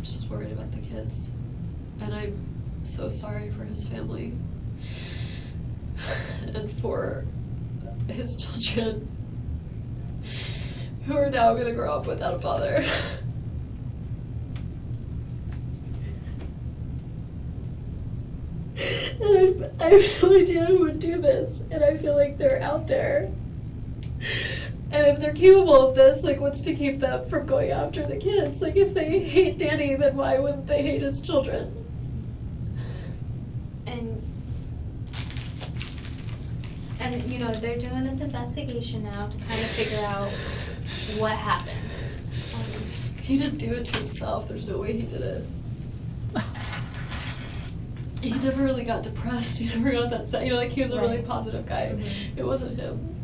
just worried about the kids. And I'm so sorry for his family. And for his children who are now going to grow up without a father. And I have no idea who would do this, and I feel like they're out there. And if they're capable of this, what's to keep them from going after the kids? If they hate Danny, then why wouldn't they hate his children? And they're doing this investigation now to kind of figure out what happened. He didn't do it to himself. There's no way he did it. He never really got depressed. He never got that sad. He was a really positive guy. Mm-hmm. It wasn't him.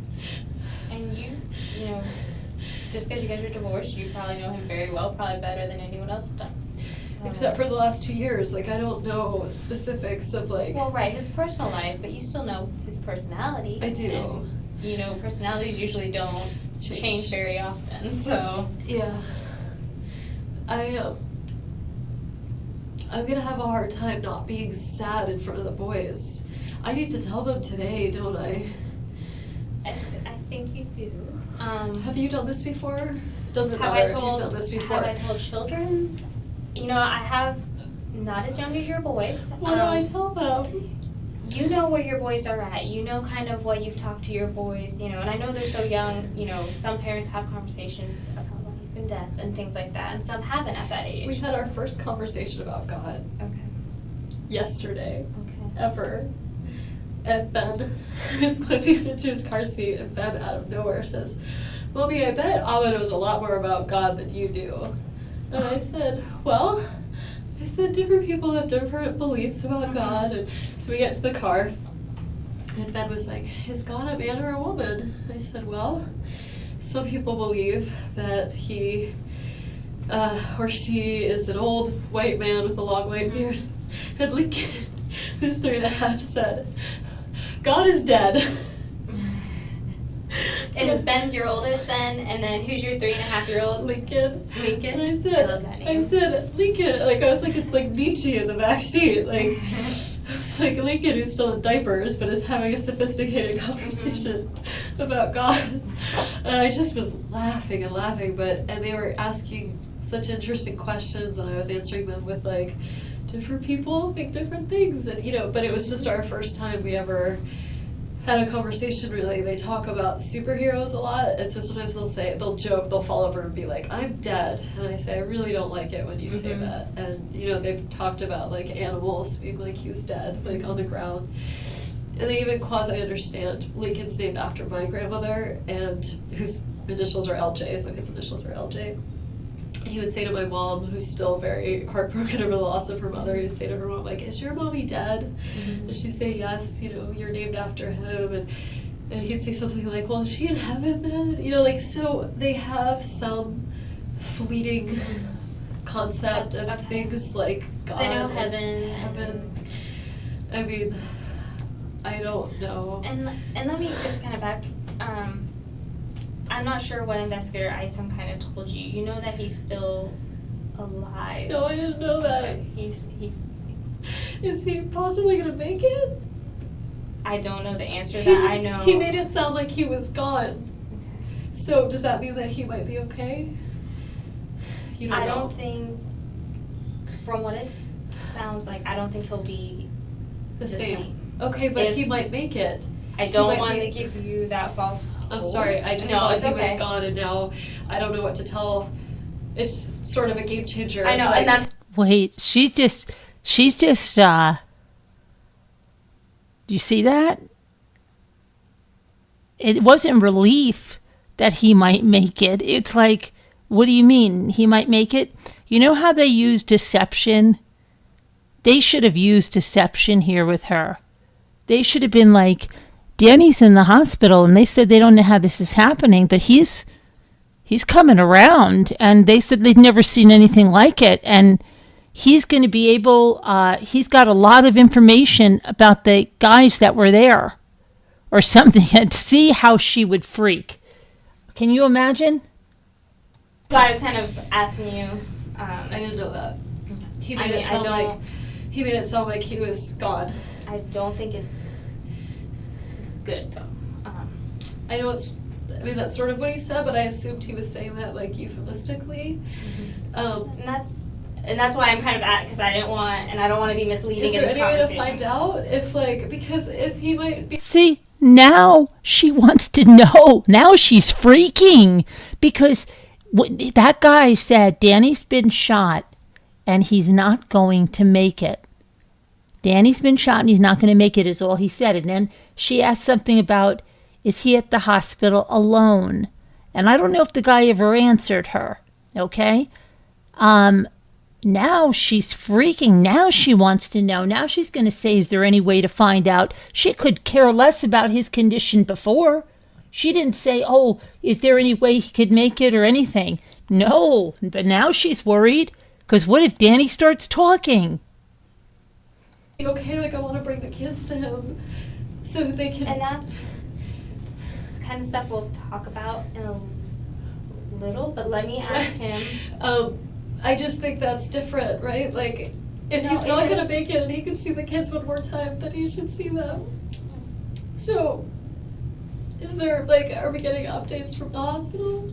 And just because you guys are divorced, you probably know him very well, probably better than anyone else does. So. Except for the last 2 years. I don't know specifics of Well, right, his personal life, but you still know his personality. I do. And, personalities usually don't change very often, so. Yeah. I'm gonna have a hard time not being sad in front of the boys. I need to tell them today, don't I? I think you do. Have you done this before? Doesn't Have matter I told, if you've done this before. Have I told children? I have not as young as your boys. What do I tell them? You know where your boys are at. You know kind of what you've talked to your boys, and I know they're so young, some parents have conversations about life and death and things like that, and some haven't at that age. We had our first conversation about God yesterday, ever. And Ben was clipping into his car seat, and Ben out of nowhere says, "Mommy, I bet Abba knows a lot more about God than you do." And I said, different people have different beliefs about God. And so we get to the car, and Ben was like, "Is God a man or a woman?" I said, "Well, some people believe that he or she is an old white man with a long white beard." And Lincoln, who's 3.5, said, "God is dead." And Ben's your oldest then, and then who's your 3.5-year-old? Lincoln. Lincoln? And I love that name. I said, Lincoln, I was like, it's like Nietzsche in the backseat. I was like, Lincoln, who's still in diapers, but is having a sophisticated conversation about God. And I just was laughing and laughing, and they were asking such interesting questions, and I was answering them with different people think different things, and but it was just our first time we ever had a conversation. Really, they talk about superheroes a lot, and so sometimes they'll joke, they'll fall over and be like, "I'm dead," and I say, "I really don't like it when you say that." And they've talked about animals being like he was dead, on the ground. And I even quasi understand Lincoln's named after my grandmother, and whose initials are LJ, so his initials are LJ. And he would say to my mom, who's still very heartbroken over the loss of her mother, he would say to her mom, like, is your mommy dead? Mm-hmm. And she'd say, yes, you know, you're named after him. And he'd say something like, well, is she in heaven then? You know, like, so they have some fleeting concept of things like God. They know heaven. Heaven. I mean, I don't know. And let me just kind of back. I'm not sure what investigator Isom kind of told you. You know that he's still alive. No, I didn't know that. Okay. He's. Is he possibly gonna make it? I don't know the answer to that. I know. He made it sound like he was gone. So does that mean that he might be okay? You don't I know. don't think, from what it sounds like, I don't think he'll be The same. Okay, but If- he might make it. I don't might want be- to give you that false I'm hope. sorry, I just No, thought it's he okay. was gone, and now I don't know what to tell. It's sort of a game changer. I know, Like, and that's Wait, she's just, do you see that? It wasn't relief that he might make it. It's like, what do you mean he might make it? You know how they use deception? They should have used deception here with her. They should have been like, Danny's in the hospital, and they said they don't know how this is happening, but he's coming around, and they said they'd never seen anything like it, and he's going to be able, he's got a lot of information about the guys that were there, or something, and see how she would freak. Can you imagine? So I was kind of asking you. I didn't know that. He I made mean, it I sound don't- like he made it sound like he was gone. I don't think it's good though. I know it's. I mean, that's sort of what he said, but I assumed he was saying that like euphemistically. And that's why I'm kind of at, because I don't want to be misleading Is in there this any way to conversation. find out if like, because if he might be. See, now she wants to know. Now she's freaking because that guy said Danny's been shot and he's not going to make it. Danny's been shot and he's not going to make it is all he said. And then she asked something about, is he at the hospital alone? And I don't know if the guy ever answered her. Okay? Now she's freaking. Now she wants to know. Now she's going to say, is there any way to find out? She could care less about his condition before. She didn't say, oh, is there any way he could make it or anything? No, but now she's worried. Because what if Danny starts talking? Okay, like I want to bring the kids to him so that they can. And that's kind of stuff we'll talk about in a little, but let me ask him. I just think that's different, right? Like, if No, he's not it gonna is. make it and he can see the kids one more time, then he should see them. So, is there, like, are we getting updates from the hospital?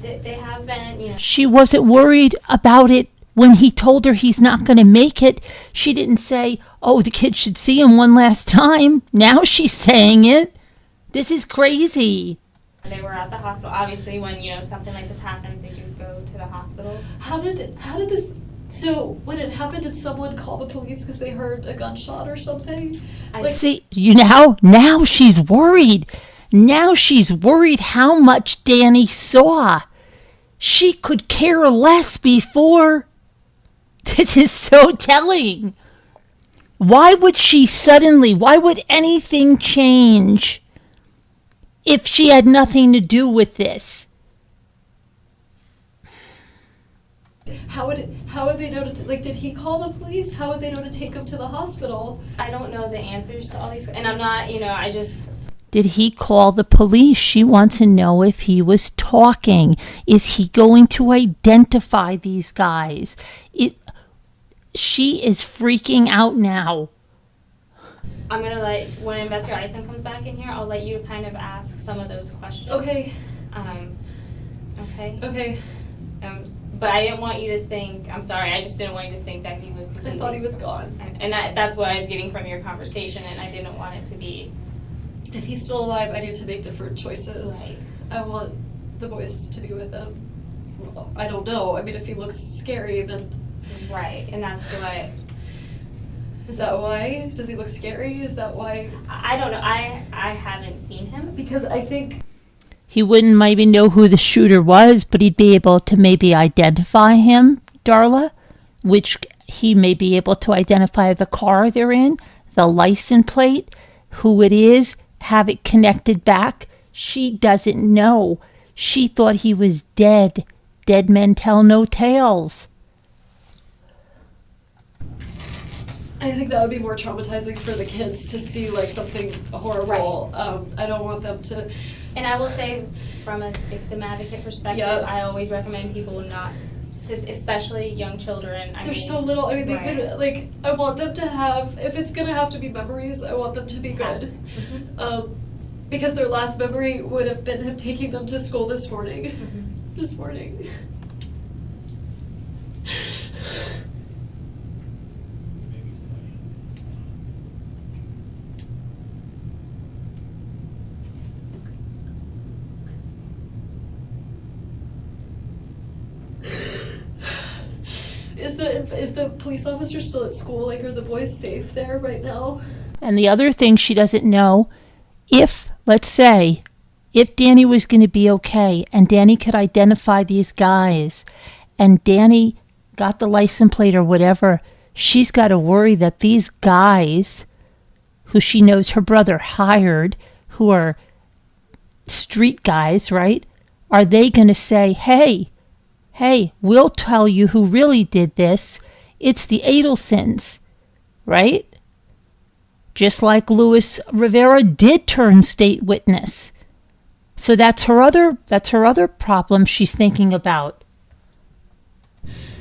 They have been, you know. She wasn't worried about it when he told her he's not going to make it. She didn't say, oh, the kid should see him one last time. Now she's saying it. This is crazy. They were at the hospital. Obviously, when, you know, something like this happens, they do go to the hospital. How did this, so when it happened, did someone call the police because they heard a gunshot or something? Like, See, now she's worried. Now she's worried how much Danny saw. She could care less before. This is so telling. Why would anything change if she had nothing to do with this? how would they know to, like, did he call the police? How would they know to take him to the hospital? I don't know the answers to all these, and I'm not, you know, I just. Did he call the police? She wants to know if he was talking. Is he going to identify these guys? She is freaking out now. I'm gonna when Investigator Eisen comes back in here, I'll let you kind of ask some of those questions. Okay. Okay. Okay. But I didn't want you to think. I'm sorry. I just didn't want you to think that he was. I thought he was gone. And that's what I was getting from your conversation, and I didn't want it to be. If he's still alive, I need to make different choices. Right. I want the boys to be with him. Well, I don't know. I mean, if he looks scary, then. Right, and that's what. Is that why? Does he look scary? Is that why? I don't know. I haven't seen him. Because I think He wouldn't maybe know who the shooter was, but he'd be able to maybe identify him, Darla, which he may be able to identify the car they're in, the license plate, who it is, have it connected back. She doesn't know. She thought he was dead. Dead men tell no tales. I think that would be more traumatizing for the kids to see like something horrible. I don't want them to. And I will say, from a victim advocate perspective, Yeah. I always recommend people not to, especially young children. They're so little. I mean, they could like. I want them to have. If it's gonna have to be memories, I want them to be good. Because their last memory would have been him taking them to school this morning. This morning. Is the police officer still at school? Like, are the boys safe there right now? And the other thing she doesn't know, if, let's say, if Danny was going to be okay and Danny could identify these guys and Danny got the license plate or whatever, she's got to worry that these guys who she knows her brother hired, who are street guys, right? Are they going to say, hey, we'll tell you who really did this. It's the Adelsons, right? Just like Luis Rivera did turn state witness. So that's her other problem she's thinking about.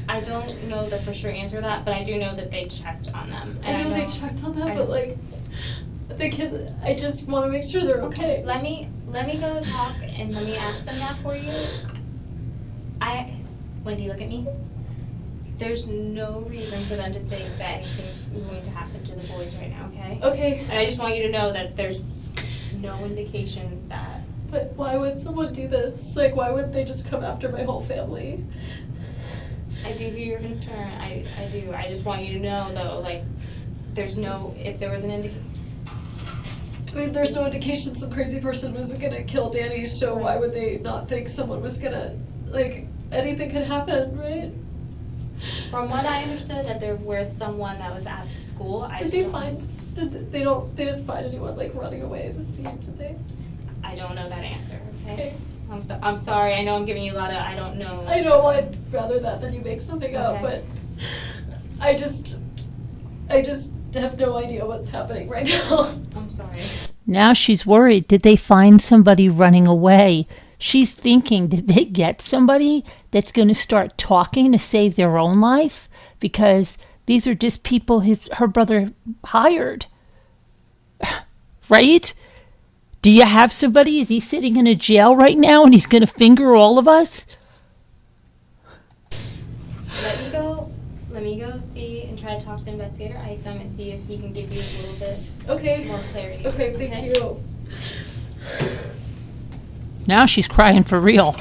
I don't know the for sure answer to that, but I do know that they checked on them. And I know they checked on them, but like the kids, I just want to make sure they're okay. Let me go talk and let me ask them that for you. Wendy, look at me. There's no reason for them to think that anything's going to happen to the boys right now, okay? Okay. And I just want you to know that there's no indications that... But why would someone do this? Like, why wouldn't they just come after my whole family? I do hear your concern. I do. I just want you to know, though, like, there's no... If there was an indication... I mean, there's no indication some crazy person was gonna kill Danny, so why would they not think someone was gonna, like, anything could happen, right? From what I understood, that there was someone that was at the school. They didn't find anyone like running away at the scene, did they? I don't know that answer, okay? I'm sorry, I know I'm giving you a lot of, I don't know. I know, I'd rather that than you make something up, but I just have no idea what's happening right now. I'm sorry. Now she's worried. Did they find somebody running away? She's thinking, did they get somebody that's going to start talking to save their own life? Because these are just people her brother hired. Right? Do you have somebody? Is he sitting in a jail right now and he's going to finger all of us? Let me go see and try to talk to Investigator Isom and see if he can give you a little bit more clarity. Okay, thank you. Now she's crying for real.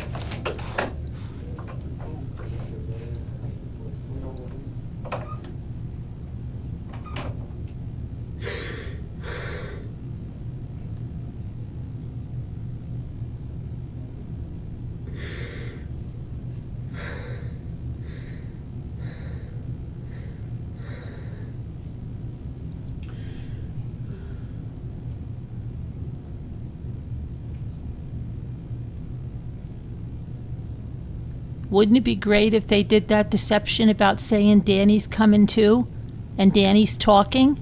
Wouldn't it be great if they did that deception about saying Danny's coming too and Danny's talking?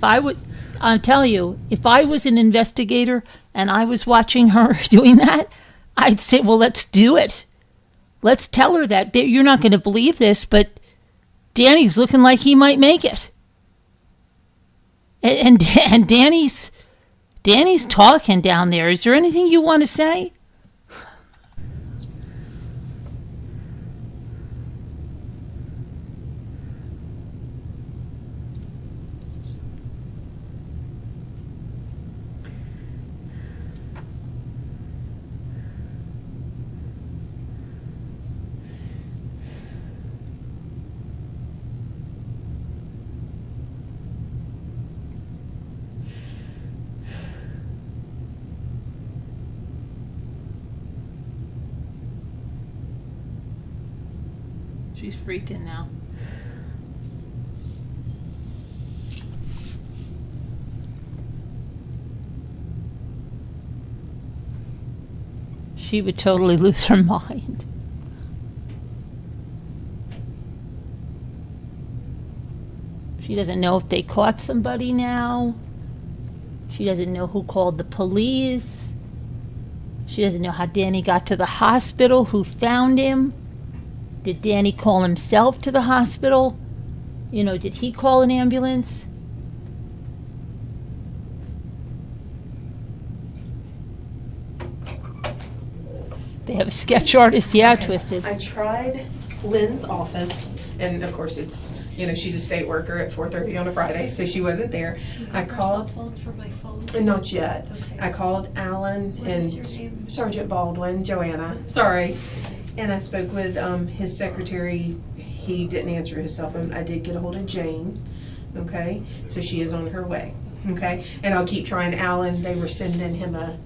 I'll tell you, if I was an investigator and I was watching her doing that, I'd say, well, let's do it. Let's tell her that. You're not going to believe this, but Danny's looking like he might make it. And Danny's talking down there. Is there anything you want to say? She's freaking now. She would totally lose her mind. She doesn't know if they caught somebody now. She doesn't know who called the police. She doesn't know how Danny got to the hospital, who found him. Did Danny call himself to the hospital? You know, did he call an ambulance? They have a sketch artist, yeah, Twisted. I tried Lynn's office, and of course it's, you know, she's a state worker at 4:30 on a Friday, so she wasn't there. Do you I have her called, cell phone for my phone? not yet. Okay. I called Alan What is your and name? Sergeant Baldwin, Joanna, sorry. And I spoke with his secretary. He didn't answer his cell phone. I did get a hold of Jane, okay? So she is on her way, okay? And I'll keep trying Alan. They were sending him a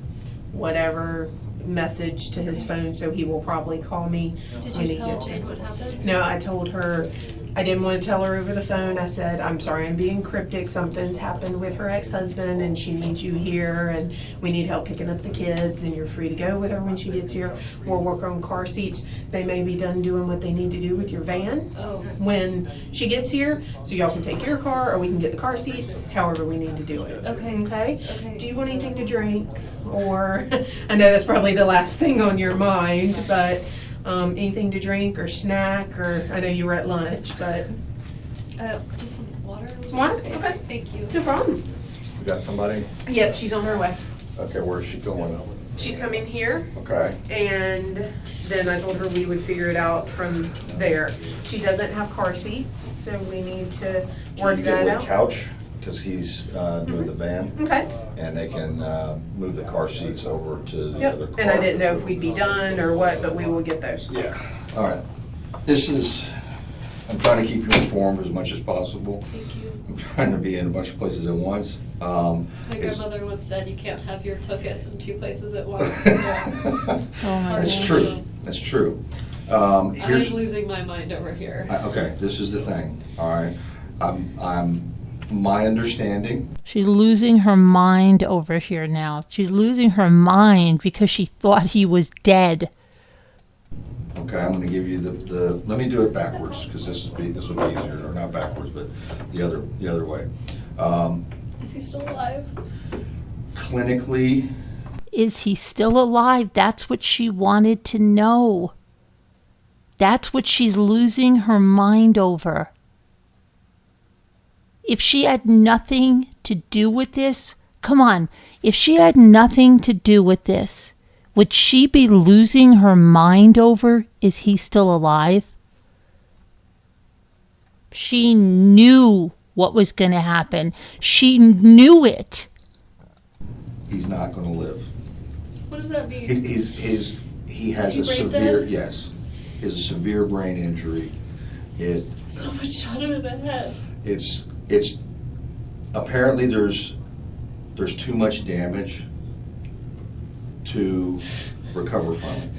whatever message to his phone, so he will probably call me. Did when you he tell gets Jane it. what happened? No, I told her, I didn't want to tell her over the phone. I said, I'm sorry, I'm being cryptic. Something's happened with her ex-husband and she needs you here and we need help picking up the kids and you're free to go with her when she gets here. We'll work on car seats. They may be done doing what they need to do with your van Oh. when she gets here, so y'all can take your car or we can get the car seats, however we need to do it. Okay. Okay? Okay. Do you want anything to drink? Or, I know that's probably the last thing on your mind, but anything to drink or snack, or I know you were at lunch, but Just some water? Some water? Okay. Thank you. no problem. We got somebody? Yep, she's on her way. Okay, where's she going? She's coming here, Okay. and then I told her we would figure it out from there. She doesn't have car seats, so we need to Can work you get that with out. Couch, because he's doing the van, Okay. and they can move the car seats over to the Yep, other car. and I didn't know if we'd be done or what, but we will get those. Yeah, all right. This is, I'm trying to keep you informed as much as possible. Thank you. I'm trying to be in a bunch of places at once. My It's- grandmother once said you can't have your tuchus in two places at once. Oh my That's God. true, that's true. I'm Here's, losing my mind over here. okay, this is the thing, all right? My understanding, She's losing her mind over here now. She's losing her mind because she thought he was dead. okay, I'm gonna give you the let me do it backwards, because this will be easier, or not backwards, but the other way. Is he still alive? Clinically, Is he still alive? That's what she wanted to know. That's what she's losing her mind over. If she had nothing to do with this, come on, if she had nothing to do with this, would she be losing her mind over, is he still alive? She knew what was going to happen. She knew it. he's not gonna live. What does that mean? He has he a brain severe, dead? yes, he has a severe brain injury. Someone shot him in the head. It's apparently there's too much damage to recover from it.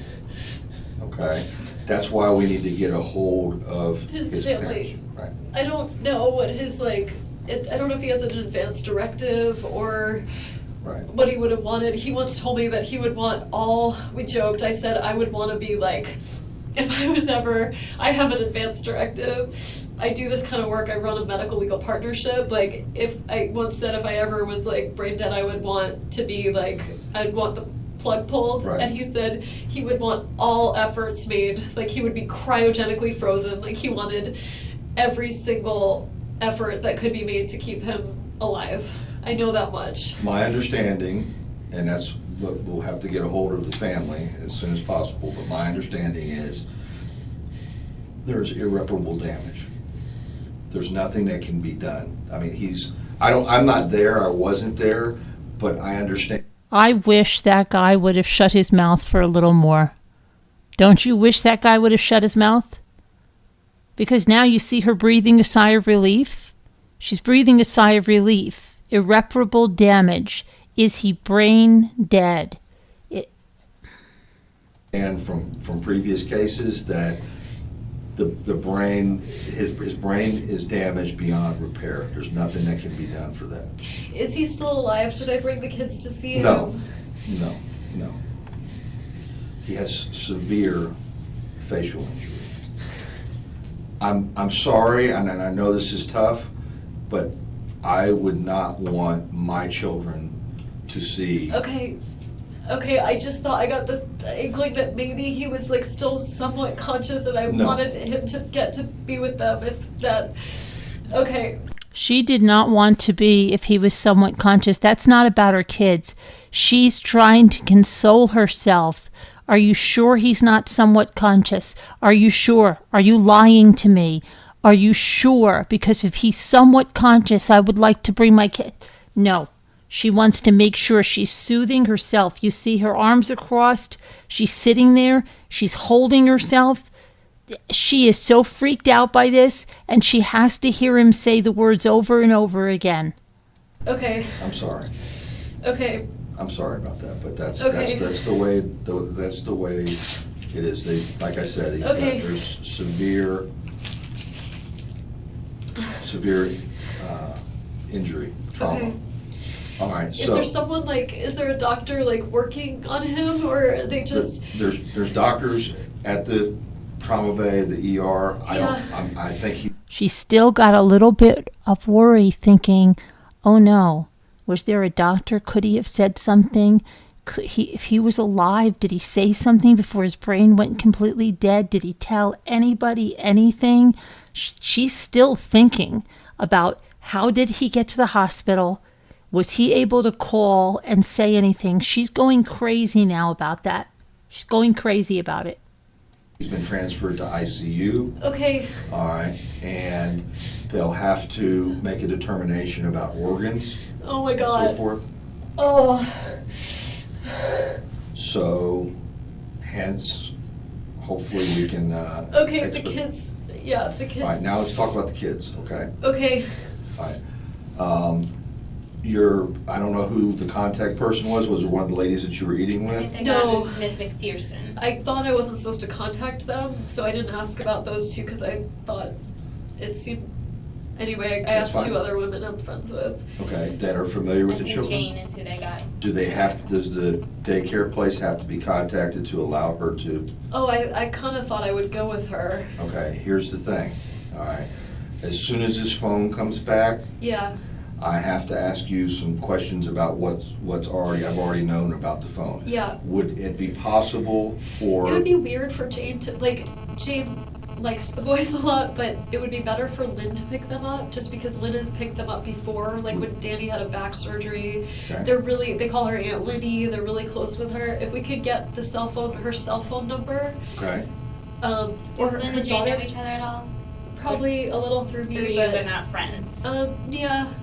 Okay, that's why we need to get a hold of His his family. parents. Right. I don't know what his I don't know if he has an advance directive or Right. what he would have wanted. He once told me that he would want we joked, I said I would want to be like, if I was ever, I have an advance directive. I do this kind of work, I run a medical legal partnership. Like, if I once said if I ever was like brain dead, I would want to be like, I'd want the plug pulled. Right. And he said he would want all efforts made, like he would be cryogenically frozen. Like he wanted every single effort that could be made to keep him alive. I know that much. My understanding, and that's what we'll have to get a hold of the family as soon as possible, but my understanding is there's irreparable damage. There's nothing that can be done. I mean, I'm not there, I wasn't there, but I understand. I wish that guy would have shut his mouth for a little more. Don't you wish that guy would have shut his mouth? Because now you see her breathing a sigh of relief. She's breathing a sigh of relief. Irreparable damage. Is he brain dead? And from previous cases that the brain, his brain is damaged beyond repair. There's nothing that can be done for that. Is he still alive? Should I bring the kids to see him? No. He has severe facial injury. I'm sorry, and I know this is tough, but I would not want my children to see. Okay, I just thought I got this inkling that maybe he was like still somewhat conscious and I No. wanted him to get to be with them if that, okay. She did not want to be if he was somewhat conscious. That's not about her kids. She's trying to console herself. Are you sure he's not somewhat conscious? Are you sure? Are you lying to me? Are you sure? Because if he's somewhat conscious, I would like to bring my kid. No. She wants to make sure she's soothing herself. You see her arms are crossed. She's sitting there. She's holding herself. She is so freaked out by this, and she has to hear him say the words over and over again. Okay, I'm sorry. okay, I'm sorry about that, but that's Okay. that's the way it is. They, like I said, Okay. there's severe injury, trauma. Okay. All right, Is there someone like, is there a doctor like working on him or are they just? there's doctors at the trauma bay, the ER. I think She still got a little bit of worry, thinking, oh no, was there a doctor? Could he have said something? Could he, if he was alive, did he say something before his brain went completely dead? Did he tell anybody anything? She's still thinking about how did he get to the hospital? Was he able to call and say anything? She's going crazy now about that. She's going crazy about it. he's been transferred to ICU. Okay, All right, and they'll have to make a determination about organs oh my and so God. forth. Oh, So, hence, hopefully we can. okay, the kids, yeah, the kids. All right, now let's talk about the kids, okay? Okay, All right. I don't know who the contact person was. Was it one of the ladies that you were eating with? No. Miss McPherson. I thought I wasn't supposed to contact them, so I didn't ask about those two because I thought it seemed, anyway, I That's asked fine. two other women I'm friends with. Okay, that are familiar with the And children? Jane is who they got. Does the daycare place have to be contacted to allow her to? Oh, I kind of thought I would go with her. Okay, here's the thing, all right? As soon as this phone comes back, Yeah, I have to ask you some questions about I've already known about the phone. yeah. Would it be possible for? It would be weird for Jane to, like, Jane likes the boys a lot, but it would be better for Lynn to pick them up, just because Lynn has picked them up before, like when Danny had a back surgery. Okay. They call her Aunt Linny, they're really close with her. If we could get her cell phone number, Okay, or Do her Lynn and Jane know daughter, each other at all? probably a little through me, Through you, but, they're not friends. yeah.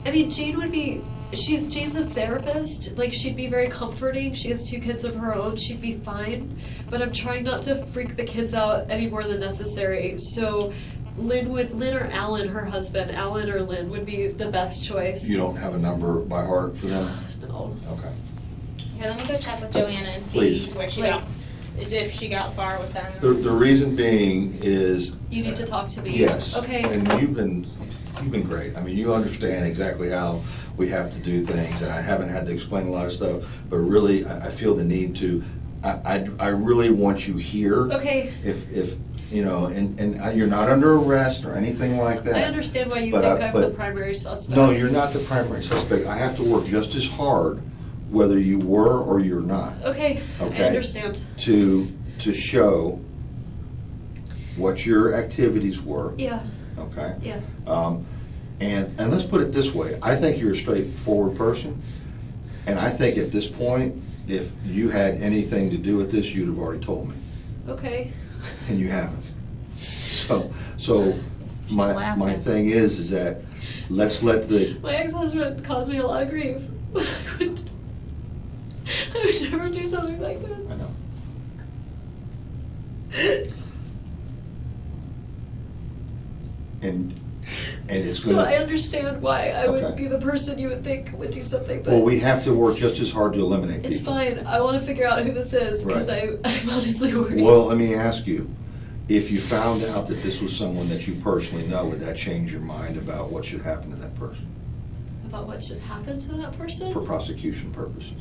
I mean, Jane's a therapist, like she'd be very comforting, she has two kids of her own, she'd be fine, but I'm trying not to freak the kids out any more than necessary, so Lynn or Alan, her husband, Alan or Lynn would be the best choice. you don't have a number by heart for them? No. Okay. Here, let me go check with Joanna and see Please. where she Like- got, if she got far with them. The reason being is. You need to talk to me. Yes. Okay. And you've been great. I mean, you understand exactly how we have to do things, and I haven't had to explain a lot of stuff, but really, I feel the need to, I really want you here. Okay, If, you know, and you're not under arrest or anything like that. I understand why you But, think I'm the but- primary suspect. No, you're not the primary suspect. I have to work just as hard, whether you were or you're not, Okay, I Okay. understand. to show what your activities were, Yeah, okay? yeah. And let's put it this way, I think you're a straightforward person, and I think at this point, if you had anything to do with this, you'd have already told me, Okay. and you haven't. So my laughing. thing is that let's let the, My ex-husband caused me a lot of grief. I would never do something like that. I know. And it's So I gonna, understand why I would Okay. be the person you would think would do something, well, but we have to work just as hard to eliminate people. it's fine. I want to figure out who this is because Right. I'm honestly worried. Well, let me ask you, If you found out that this was someone that you personally know, would that change your mind about what should happen to that person About what should happen to that person? for prosecution purposes?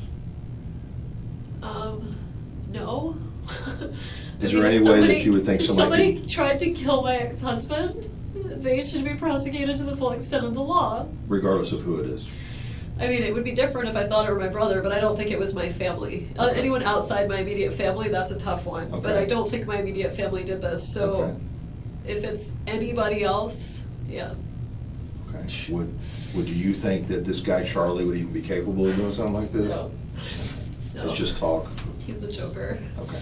No. Is there any way that you would think if somebody somebody tried to kill my ex-husband, they should be prosecuted to the full extent of the law. regardless of who it is? I mean, it would be different if I thought it were my brother, but I don't think it was my family. Okay. Anyone outside my immediate family, that's a tough one. But Okay. I don't think my immediate family did this, so Okay. if it's anybody else, yeah. Okay. Would you think that this guy Charlie would even be capable of doing something like this? No. No. It's just talk. He's the Joker. Okay.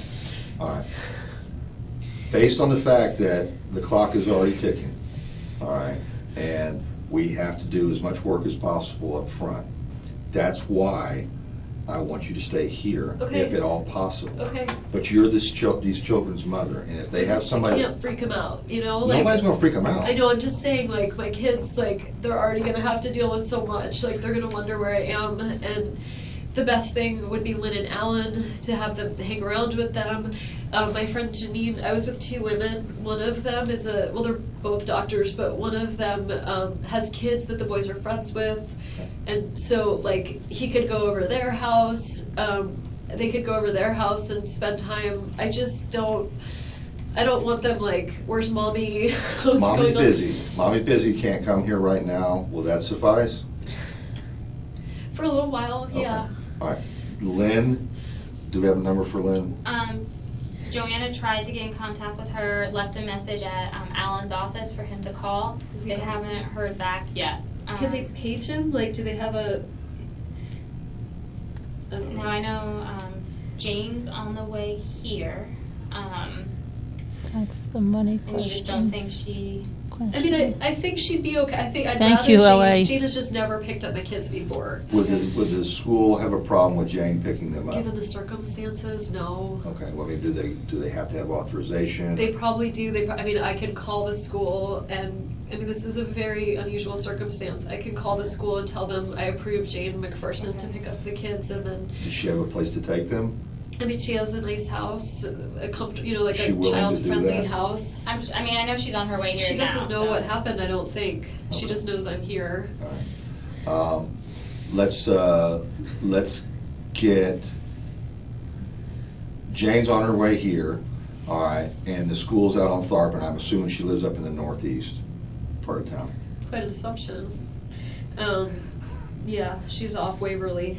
All right. Based on the fact that the clock is already ticking, all right, and we have to do as much work as possible up front, that's why I want you to stay here, Okay. if at all possible. Okay. But you're these children's mother, and if they have somebody, I can't freak him out, you know? Like, nobody's gonna freak them out. I know, I'm just saying, like, my kids, like, they're already gonna have to deal with so much. Like, they're gonna wonder where I am, and the best thing would be Lynn and Alan, to have them hang around with them. My friend Janine, I was with two women. One of them is well, they're both doctors, but one of them has kids that the boys are friends with. And so, like, he could go over their house. They could go over their house and spend time. I don't want them, like, where's mommy? What's Mommy's going on? busy. Mommy's busy, can't come here right now. Will that suffice? For a little while, yeah. Okay. All right. Lynn, do we have a number for Lynn? Joanna tried to get in contact with her, left a message at Alan's office for him to call. Is he They calling? haven't heard back yet. Can they page him? Like, do they have a... I don't know. Now I know Jane's on the way here, That's the money and you just don't question. think she... I mean, I think she'd be okay. I think I'd Thank rather you, Jane. LA. Jane has just never picked up my kids before. Would the school have a problem with Jane picking them up? Given the circumstances, no. Okay, well, I mean, do they have to have authorization? They probably do. I mean, I can call the school, and I mean, this is a very unusual circumstance. I can call the school and tell them I approve Jane McPherson to pick up the kids, and then, Does she have a place to take them? I mean, she has a nice house, a comfortable, you know, like Is she a willing to do child-friendly that? house. I mean, I know she's on her way here She now. doesn't know so- what happened, I don't think. She Okay. just knows I'm here. All right. Let's get, Jane's on her way here, all right, and the school's out on Tharp, and I'm assuming she lives up in the northeast part of town. Quite an assumption. Yeah, she's off Waverly.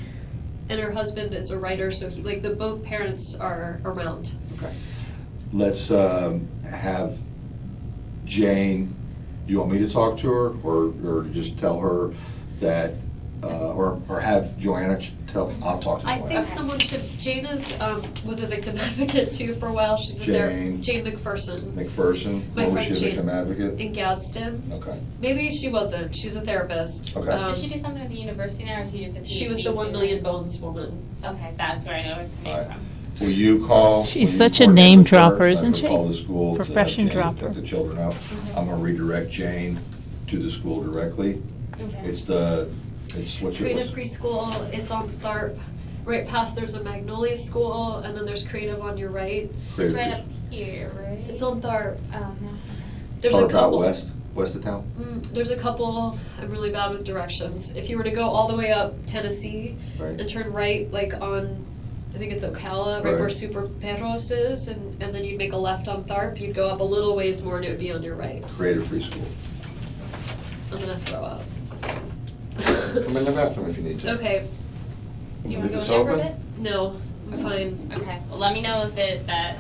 And her husband is a writer, so both parents are around. Okay. Let's have Jane, do you want me to talk to her, or just tell her that, or have Joanna I'll talk to I Joanna. think someone should, Jane was a victim advocate too for a while. She's in there. Jane McPherson. McPherson, My what was friend she, a Jane. victim advocate? In Gadsden. Okay. Maybe she wasn't. She's a therapist. Okay. Did she do something with the university now, or is she just a PhD She was the 1 student? million bones woman. Okay, that's where I know it's All coming right. from. Will you call? She's will you such a coordinate name with her? dropper, Let isn't her she? Call the school. to have Profession Jane dropper. Pick the children up. I'm gonna redirect Jane to the school directly. Okay. It's what's your Creative list? Preschool. It's on Tharp. Right past there's a Magnolia School, and then there's Creative on your right. It's Creative right Pres- up here, right? It's on Tharp. Oh, no. There's Talk a about couple. west of town? There's a couple. I'm really bad with directions. If you were to go all the way up Tennessee Right. and turn right, like on, I think it's Ocala, right where Right. Super Perros is, and then you'd make a left on Tharp. You'd go up a little ways more, and it would be on your right. Creative Preschool. I'm gonna throw up. Come in the bathroom if you need to. Okay. Do you Leave want to go this in there for a open? bit? No, I'm fine. Okay, well, let me know if that...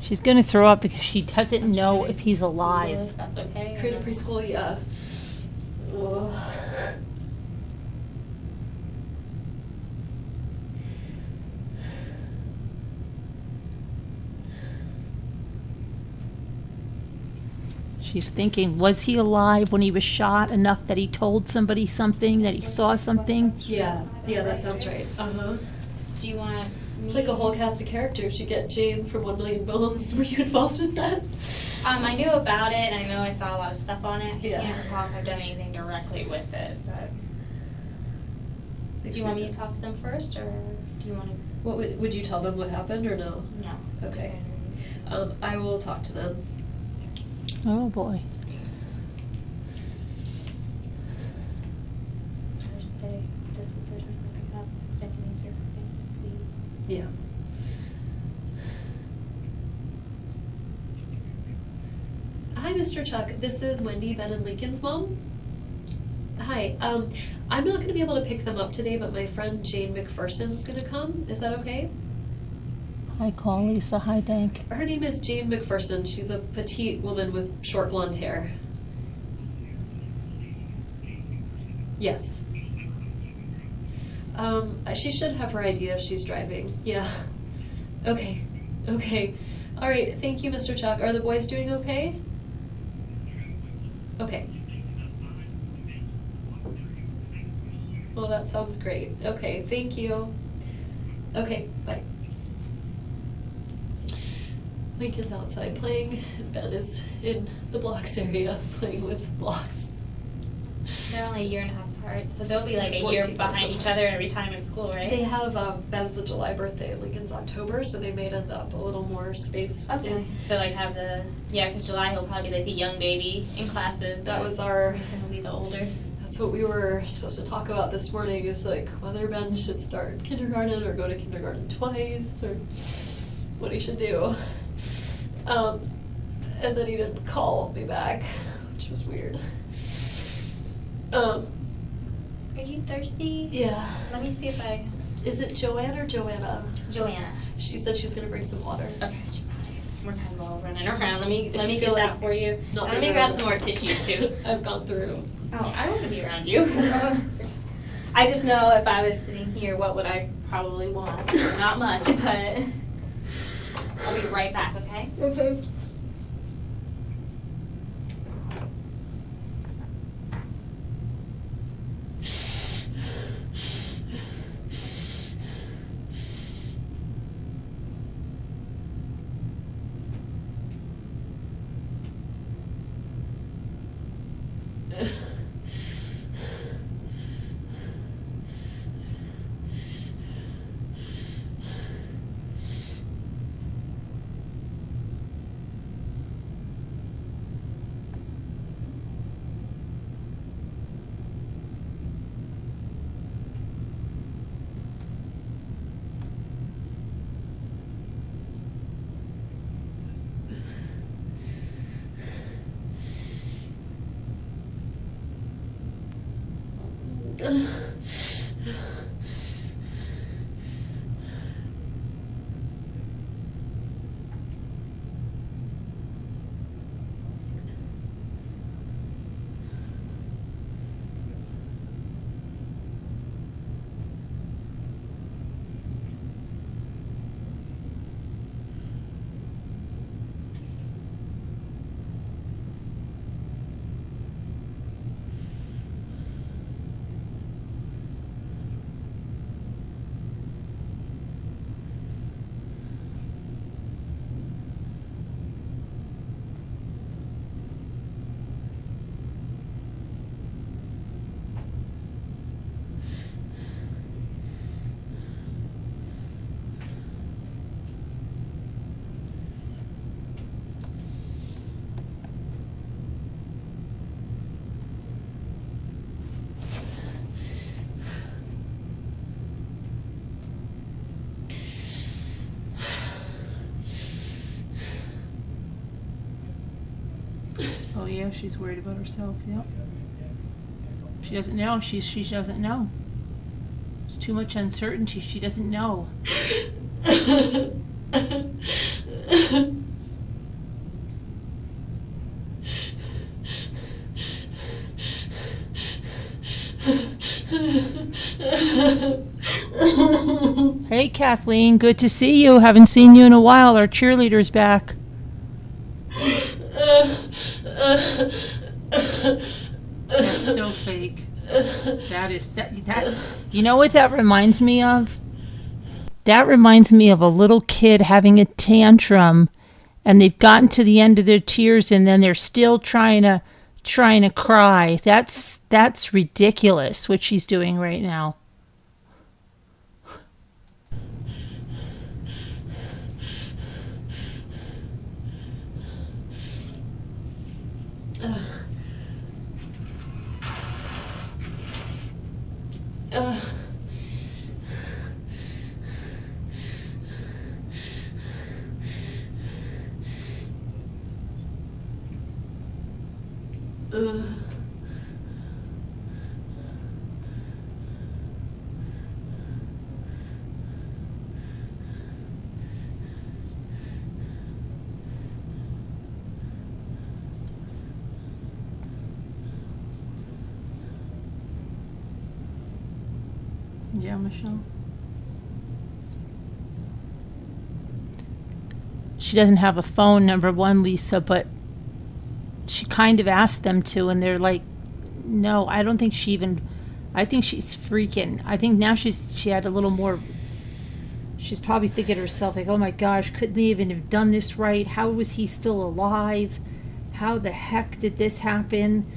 She's gonna throw up because she doesn't know if he's alive. If that's okay. Creative Preschool, yeah. Ugh. She's thinking, was he alive when he was shot enough that he told somebody something, that he saw something? Yeah, that sounds right. Uh-huh. Do you want me... It's like a whole cast of characters. You get Jane from 1 Million Bones. Were you involved in that? I knew about it, and I know I saw a lot of stuff on it. Yeah. I can't recall if I've done anything directly with it, but... Do you want me to talk to them first, or do you want to... What would you tell them what happened or no? No. Okay. I will talk to them. Oh boy. I would just say, this person's going to pick up, extenuating circumstances, please. Yeah. Hi, Mr. Chuck. This is Wendy, Ben and Lincoln's mom. Hi. I'm not going to be able to pick them up today, but my friend Jane McPherson's going to come. Is that okay? Hi, call Lisa. Hi, Dank. Her name is Jane McPherson. She's a petite woman with short blonde hair. Yes. She should have her ID if she's driving. Yeah. Okay. Okay. All right. Thank you, Mr. Chuck. Are the boys doing okay? Okay. Well, that sounds great. Okay. Thank you. Okay. Bye. Lincoln's outside playing. Ben is in the blocks area playing with blocks. They're only a year and a half apart, so they'll be like a year 14 behind months. each other every time in school, right? They have Ben's a July birthday, Lincoln's October, so they may end up a little more spaced. Okay. So like have the, yeah, because July he'll probably be like the young baby in classes. That was our, Lincoln will be the older. that's what we were supposed to talk about this morning, is like whether Ben should start kindergarten or go to kindergarten twice, or what he should do. And then he didn't call me back, which was weird. Are you thirsty? Yeah. Let me see if I. Is it Joanne or Joanna? Joanna. She said she was gonna bring some water. Okay. We're kind of all running around. Let me If get you feel that like for you. not Let me being grab around some more us. tissues too. I've gone through. Oh, I want to be around you. I just know if I was sitting here, what would I probably want? Not much, but I'll be right back, okay? Okay. Oh yeah, she's worried about herself. Yep. She doesn't know. She doesn't know. There's too much uncertainty. She doesn't know. Hey Kathleen, good to see you. Haven't seen you in a while. Our cheerleader's back. That's so fake. That is that. You know what that reminds me of? That reminds me of a little kid having a tantrum, and they've gotten to the end of their tears, and then they're still trying to cry. That's ridiculous what she's doing right now. Yeah, Michelle. She doesn't have a phone, number one, Lisa, but she kind of asked them to, and they're like, no, I don't think she even, I think she's freaking. I think now she had a little more, she's probably thinking to herself, like, oh my gosh, couldn't they even have done this right? How was he still alive? How the heck did this happen?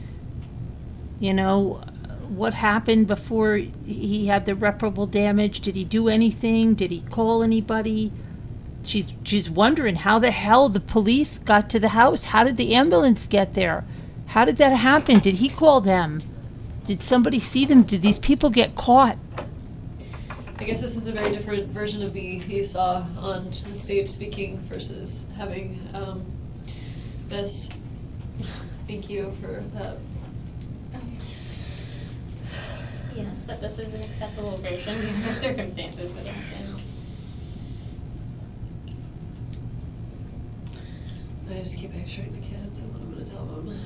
You know, what happened before he had the irreparable damage? Did he do anything? Did he call anybody? She's wondering how the hell the police got to the house. How did the ambulance get there? How did that happen? Did he call them? Did somebody see them? Did these people get caught? I guess this is a very different version of me you saw on the stage speaking versus having this. Thank you for that. Yes, but this is an acceptable version given the circumstances that happened. I just keep picturing the kids and what I'm going to tell them.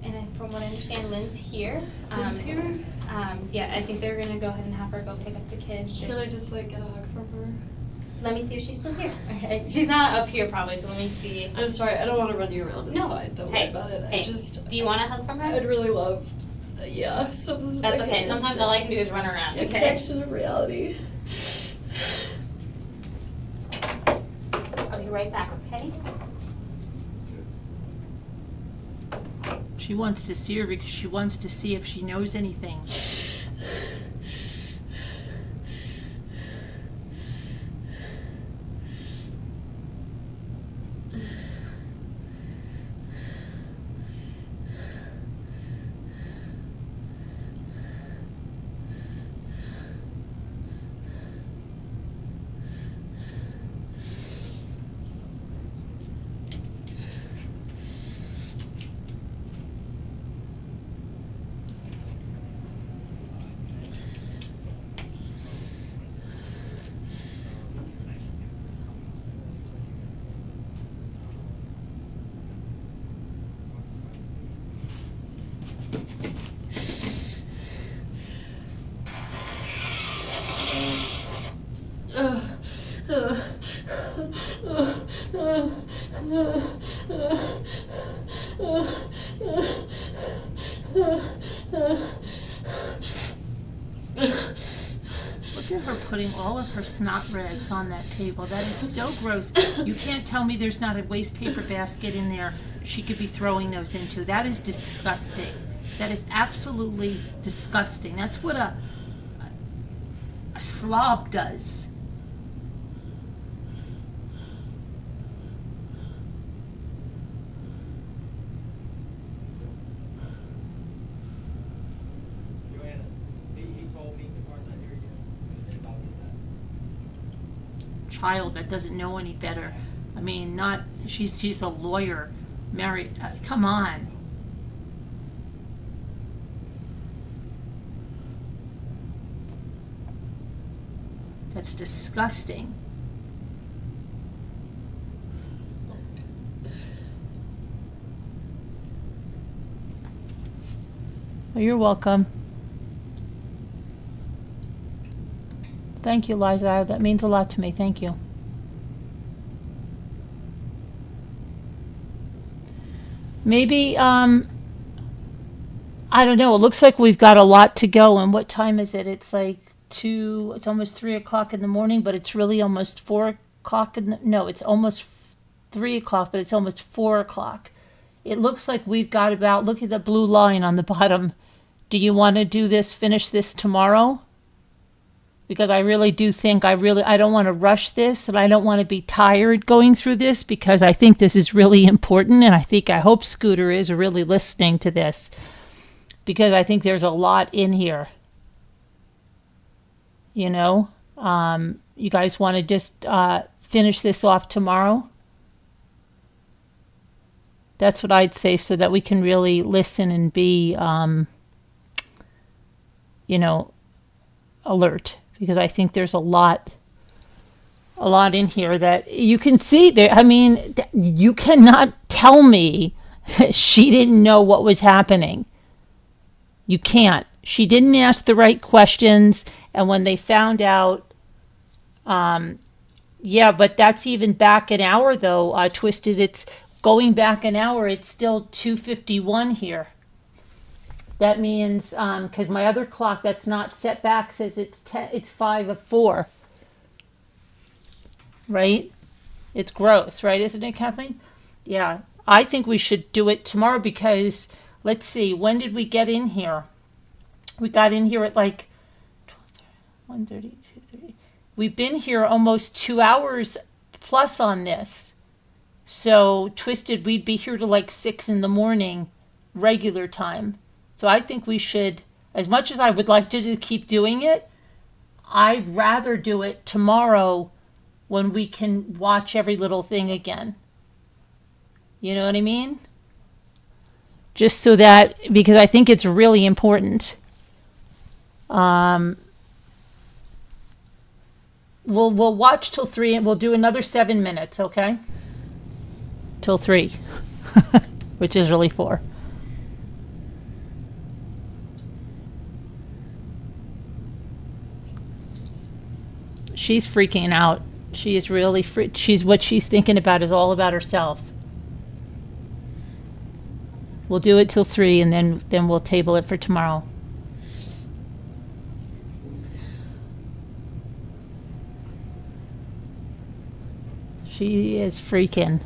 And from what I understand, Lynn's here. Lynn's here? Yeah, I think they're going to go ahead and have her go pick up the kids. Can I just like get a hug from her? Let me see if she's still here. Okay. She's not up here probably, so let me see. I'm sorry, I don't want to run you around. It's No. fine. Don't Hey. worry about it. Hey. I just. Do you want a hug from her? I'd really love. Yeah. That's okay. Sometimes all I can do is run around. Okay. Injection of reality. I'll be right back. Okay. She wants to see her because she wants to see if she knows anything. Look at her putting all of her snot rags on that table. That is so gross. You can't tell me there's not a waste paper basket in there she could be throwing those into. That is disgusting. That is absolutely disgusting. That's what a slob does. Child that doesn't know any better. I mean, not she's a lawyer. Mary, come on. That's disgusting. Oh, you're welcome. Thank you, Liza. That means a lot to me. Thank you. Maybe, I don't know. It looks like we've got a lot to go. And what time is it? It's like it's almost 3 o'clock in the morning, but it's really almost 4 o'clock. No, it's almost 3 o'clock, but it's almost 4 o'clock. It looks like we've got about, look at the blue line on the bottom. Do you want to finish this tomorrow? Because I really do think I don't want to rush this, and I don't want to be tired going through this, because I think this is really important, and I hope Scooter is really listening to this, because I think there's a lot in here. You know, you guys want to just finish this off tomorrow? That's what I'd say, so that we can really listen and be, you know, alert. Because I think there's a lot in here that you can see there. I mean, you cannot tell me she didn't know what was happening. You can't. She didn't ask the right questions, and when they found out, yeah, but that's even back an hour though, Twisted. It's going back an hour. It's still 2:51 here. That means, because my other clock that's not set back says it's 5:04. Right? It's gross, right? Isn't it, Kathleen? Yeah. I think we should do it tomorrow because, let's see, when did we get in here? We got in here at like 1:30, 2:30. We've been here almost 2 hours plus on this. So, Twisted, we'd be here to like 6 in the morning, regular time. So I think we should, as much as I would like to just keep doing it, I'd rather do it tomorrow when we can watch every little thing again. You know what I mean? Just so that, because I think it's really important. We'll watch till 3 and we'll do another 7 minutes, okay? Till 3, which is really 4. She's freaking out. She is really what she's thinking about is all about herself. We'll do it till 3 and then we'll table it for tomorrow. She is freaking.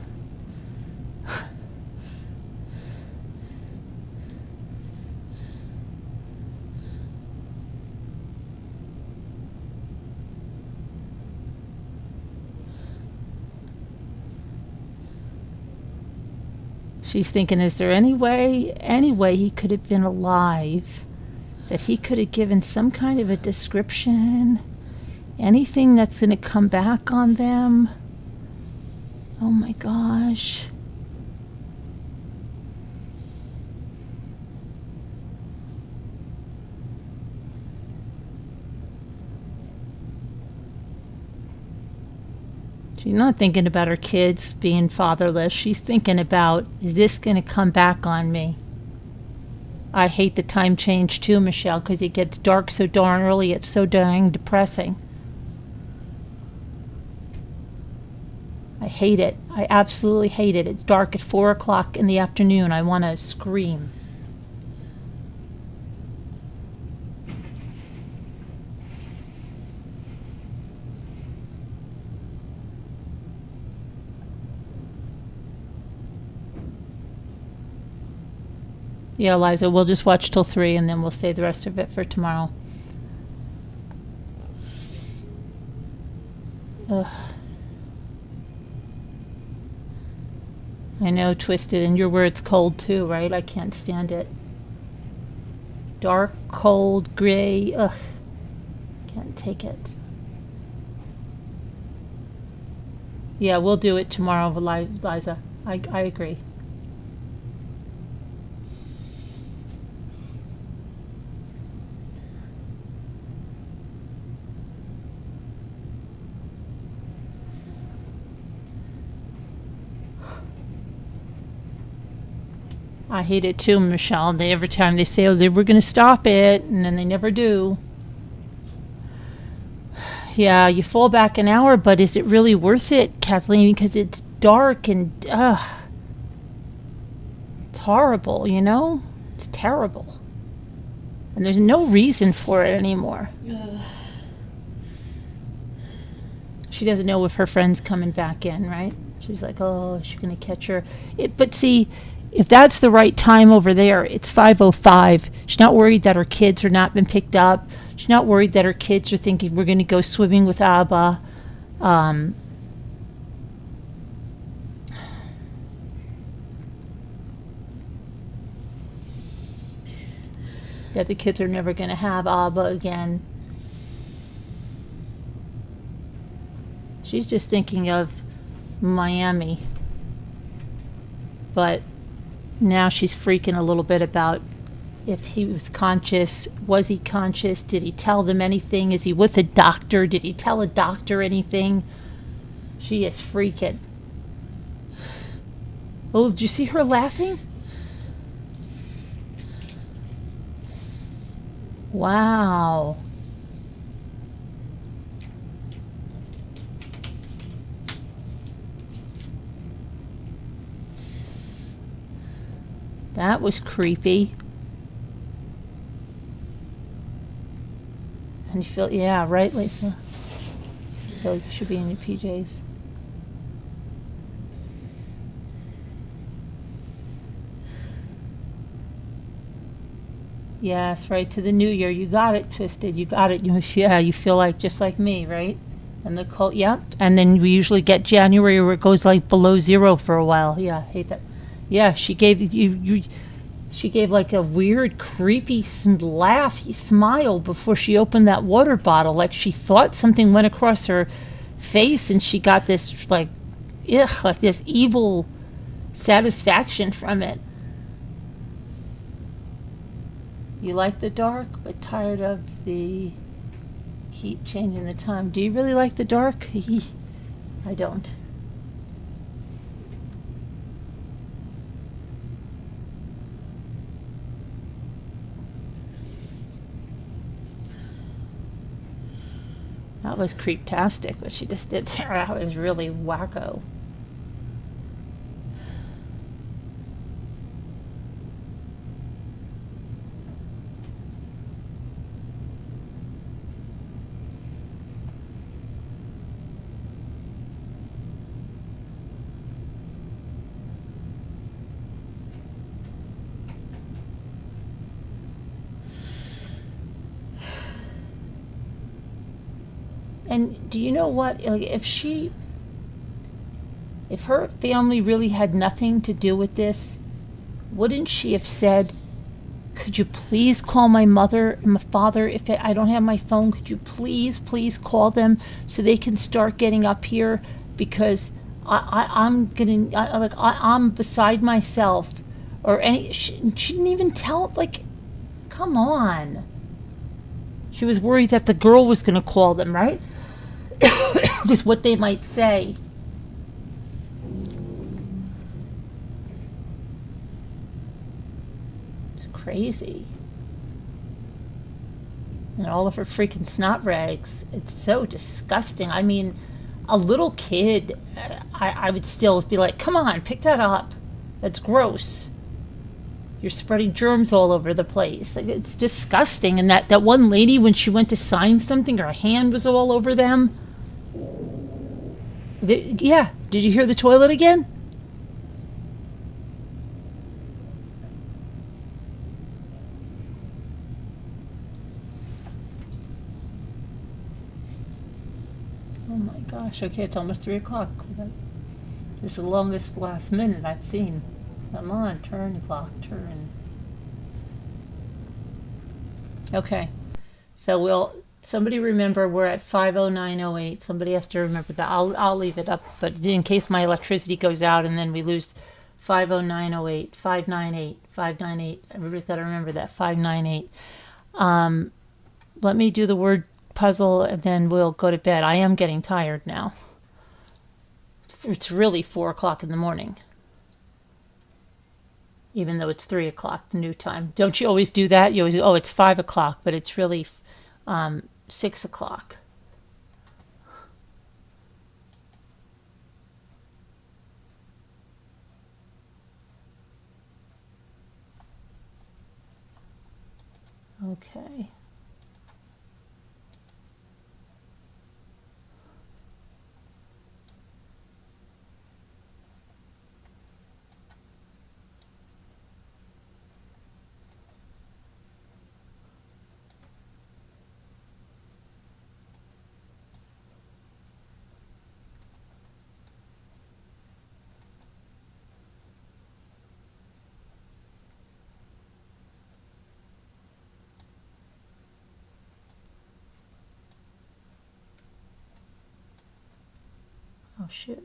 She's thinking, is there any way he could have been alive, that he could have given some kind of a description, anything that's going to come back on them? Oh my gosh. She's not thinking about her kids being fatherless. She's thinking about, is this going to come back on me? I hate the time change too, Michelle, because it gets dark so darn early. It's so dang depressing. I hate it. I absolutely hate it. It's dark at 4 o'clock in the afternoon. I want to scream. Yeah, Liza, we'll just watch till 3 and then we'll save the rest of it for tomorrow. Ugh. I know, Twisted, and you're where it's cold too, right? I can't stand it. Dark, cold, gray, ugh. Can't take it. Yeah, we'll do it tomorrow, Liza. I agree. I hate it too, Michelle. Every time they say, oh, they were going to stop it, and then they never do. Yeah, you fall back an hour, but is it really worth it, Kathleen? Because it's dark and, it's horrible, you know? It's terrible. And there's no reason for it anymore. She doesn't know if her friend's coming back in, right? She's like, oh, is she going to catch her? But see, if that's the right time over there, it's 5:05. She's not worried that her kids are not been picked up. She's not worried that her kids are thinking we're going to go swimming with Abba. That the kids are never going to have Abba again. She's just thinking of Miami. But now she's freaking a little bit about if he was conscious. Was he conscious? Did he tell them anything? Is he with a doctor? Did he tell a doctor anything? She is freaking. Oh, did you see her laughing? Wow. That was creepy. And you feel, yeah, right, Lisa? You feel like you should be in your PJs. Yes, right, to the new year. You got it twisted. You got it. Yeah, you feel like just like me, right? And the cold, yep. And then we usually get January where it goes like below zero for a while. Yeah, I hate that. Yeah, she gave she gave like a weird, creepy laugh, smile before she opened that water bottle. Like she thought something went across her face and she got this like this evil satisfaction from it. You like the dark, but tired of the keep changing the time. Do you really like the dark? I don't. That was creeptastic, what she just did there. That was really wacko. And do you know what? Like, if her family really had nothing to do with this, wouldn't she have said, could you please call my mother and my father? If I don't have my phone, could you please call them so they can start getting up here? Because I'm beside myself. Or she didn't even tell, like, come on. She was worried that the girl was going to call them, right? Just what they might say. It's crazy. And all of her freaking snot rags. It's so disgusting. I mean, a little kid, I would still be like, come on, pick that up. That's gross. You're spreading germs all over the place. Like, it's disgusting. And that one lady, when she went to sign something, her hand was all over them. Yeah. Did you hear the toilet again? Oh my gosh. Okay, it's almost 3 o'clock. This is the longest last minute I've seen. Come on, turn, clock, turn. Okay. So somebody remember we're at 5:09:08. Somebody has to remember that. I'll leave it up, but in case my electricity goes out and then we lose 5:09:08, 598, 598. Everybody's got to remember that 598. Let me do the word puzzle and then we'll go to bed. I am getting tired now. It's really 4 o'clock in the morning. Even though it's 3 o'clock, the new time. Don't you always do that? You always, oh, it's 5 o'clock, but it's really 6 o'clock. Okay. shit.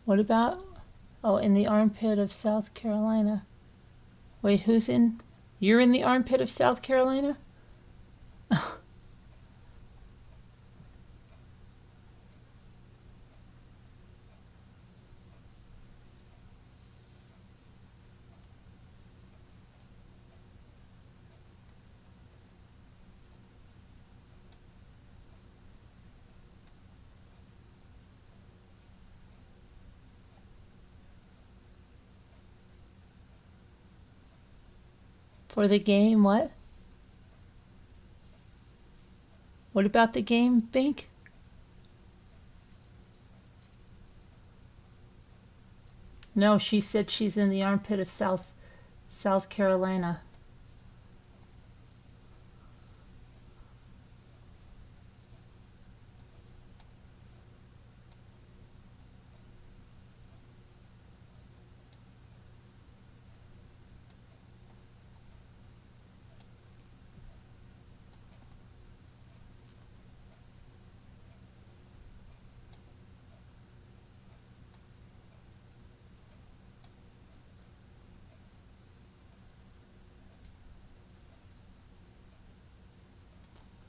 What about, oh, in the armpit of South Carolina. Wait, who's in? You're in the armpit of South Carolina? For the game, what? What about the game, Bink? No, she said she's in the armpit of South Carolina.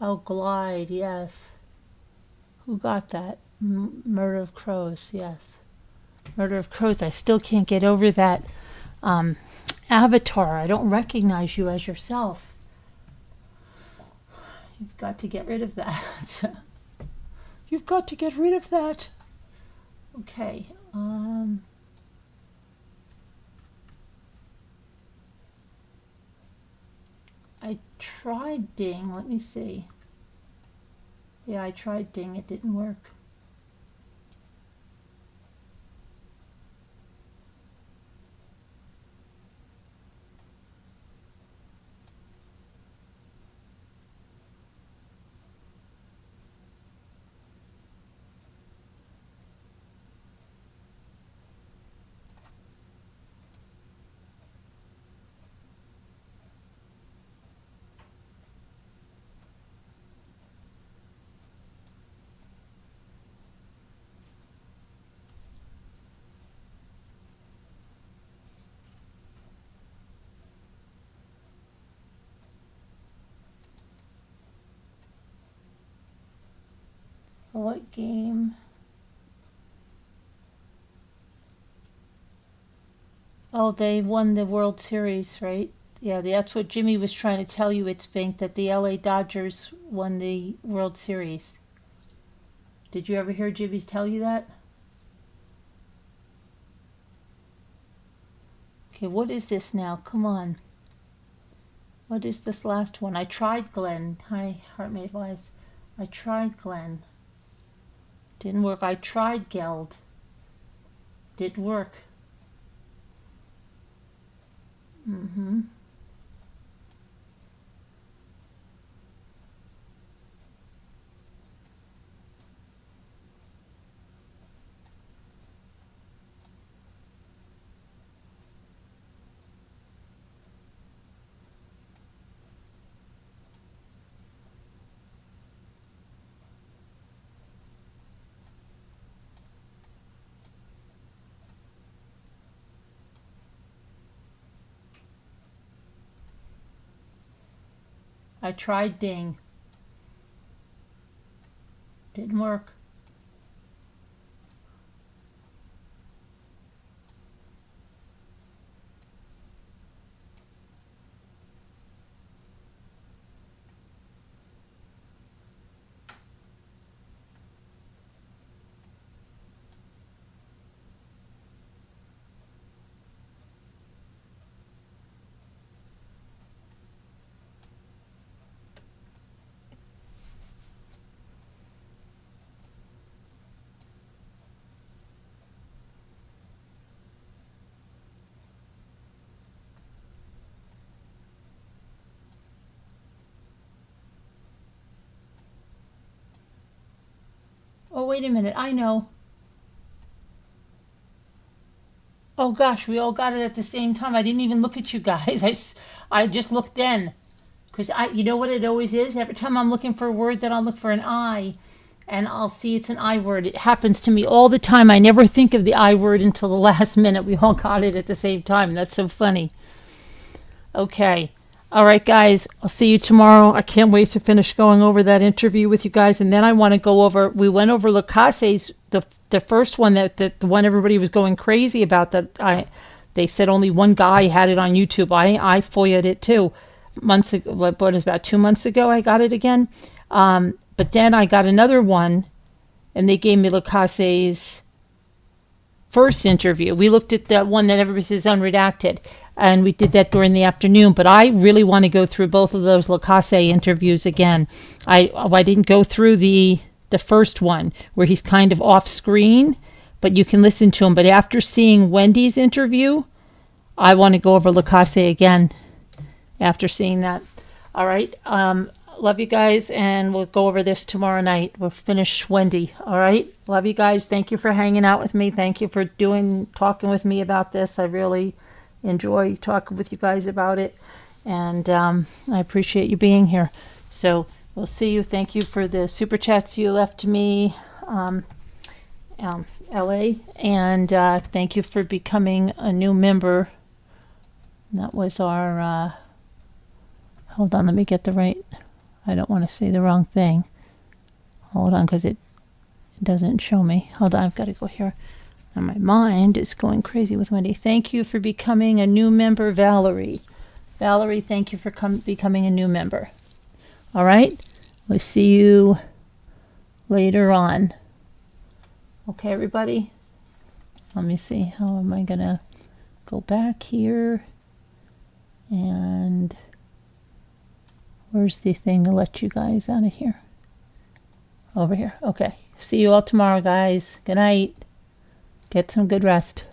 Oh, Glide, yes. Who got that? Murder of Crows, yes. Murder of Crows. I still can't get over that avatar. I don't recognize you as yourself. You've got to get rid of that. You've got to get rid of that. Okay. I tried Ding. Let me see. Yeah, I tried Ding. It didn't work. What game? Oh, they won the World Series, right? Yeah, that's what Jimmy was trying to tell you, it's Bink, that the LA Dodgers won the World Series. Did you ever hear Jimmy tell you that? Okay, what is this now? Come on. What is this last one? I tried Glenn. Hi, Heartmate Wise. I tried Glenn. Didn't work. I tried Geld. Didn't work. I tried Ding. Didn't work. Oh, wait a minute. I know. Oh, gosh, we all got it at the same time. I didn't even look at you guys. I just looked then. Because you know what it always is? Every time I'm looking for a word, then I'll look for an I, and I'll see it's an I word. It happens to me all the time. I never think of the I word until the last minute. We all got it at the same time. That's so funny. Okay. All right, guys. I'll see you tomorrow. I can't wait to finish going over that interview with you guys. And then I want to go over, we went over Lacasse's, the first one, the one everybody was going crazy about. They said only one guy had it on YouTube. I FOIA'd it too. Months ago, what is about 2 months ago, I got it again. But then I got another one, and they gave me Lacasse's first interview. We looked at that one that everybody says unredacted, and we did that during the afternoon. But I really want to go through both of those Lacasse interviews again. I didn't go through the first one where he's kind of off screen, but you can listen to him. But after seeing Wendy's interview, I want to go over Lacasse again. After seeing that. All right. Love you guys, and we'll go over this tomorrow night. We'll finish Wendi. All right. Love you guys. Thank you for hanging out with me. Thank you for talking with me about this. I really enjoy talking with you guys about it, and I appreciate you being here. So we'll see you. Thank you for the super chats you left to me, LA, and thank you for becoming a new member. That was our hold on, let me get the right, I don't want to say the wrong thing. Hold on, because it doesn't show me. Hold on, I've got to go here. And my mind is going crazy with Wendi. Thank you for becoming a new member, Valerie. Valerie, thank you for becoming a new member. All right, we'll see you later on. Okay, everybody? Let me see, how am I going to go back here? And where's the thing to let you guys out of here? Over here. Okay. See you all tomorrow, guys. Good night. Get some good rest.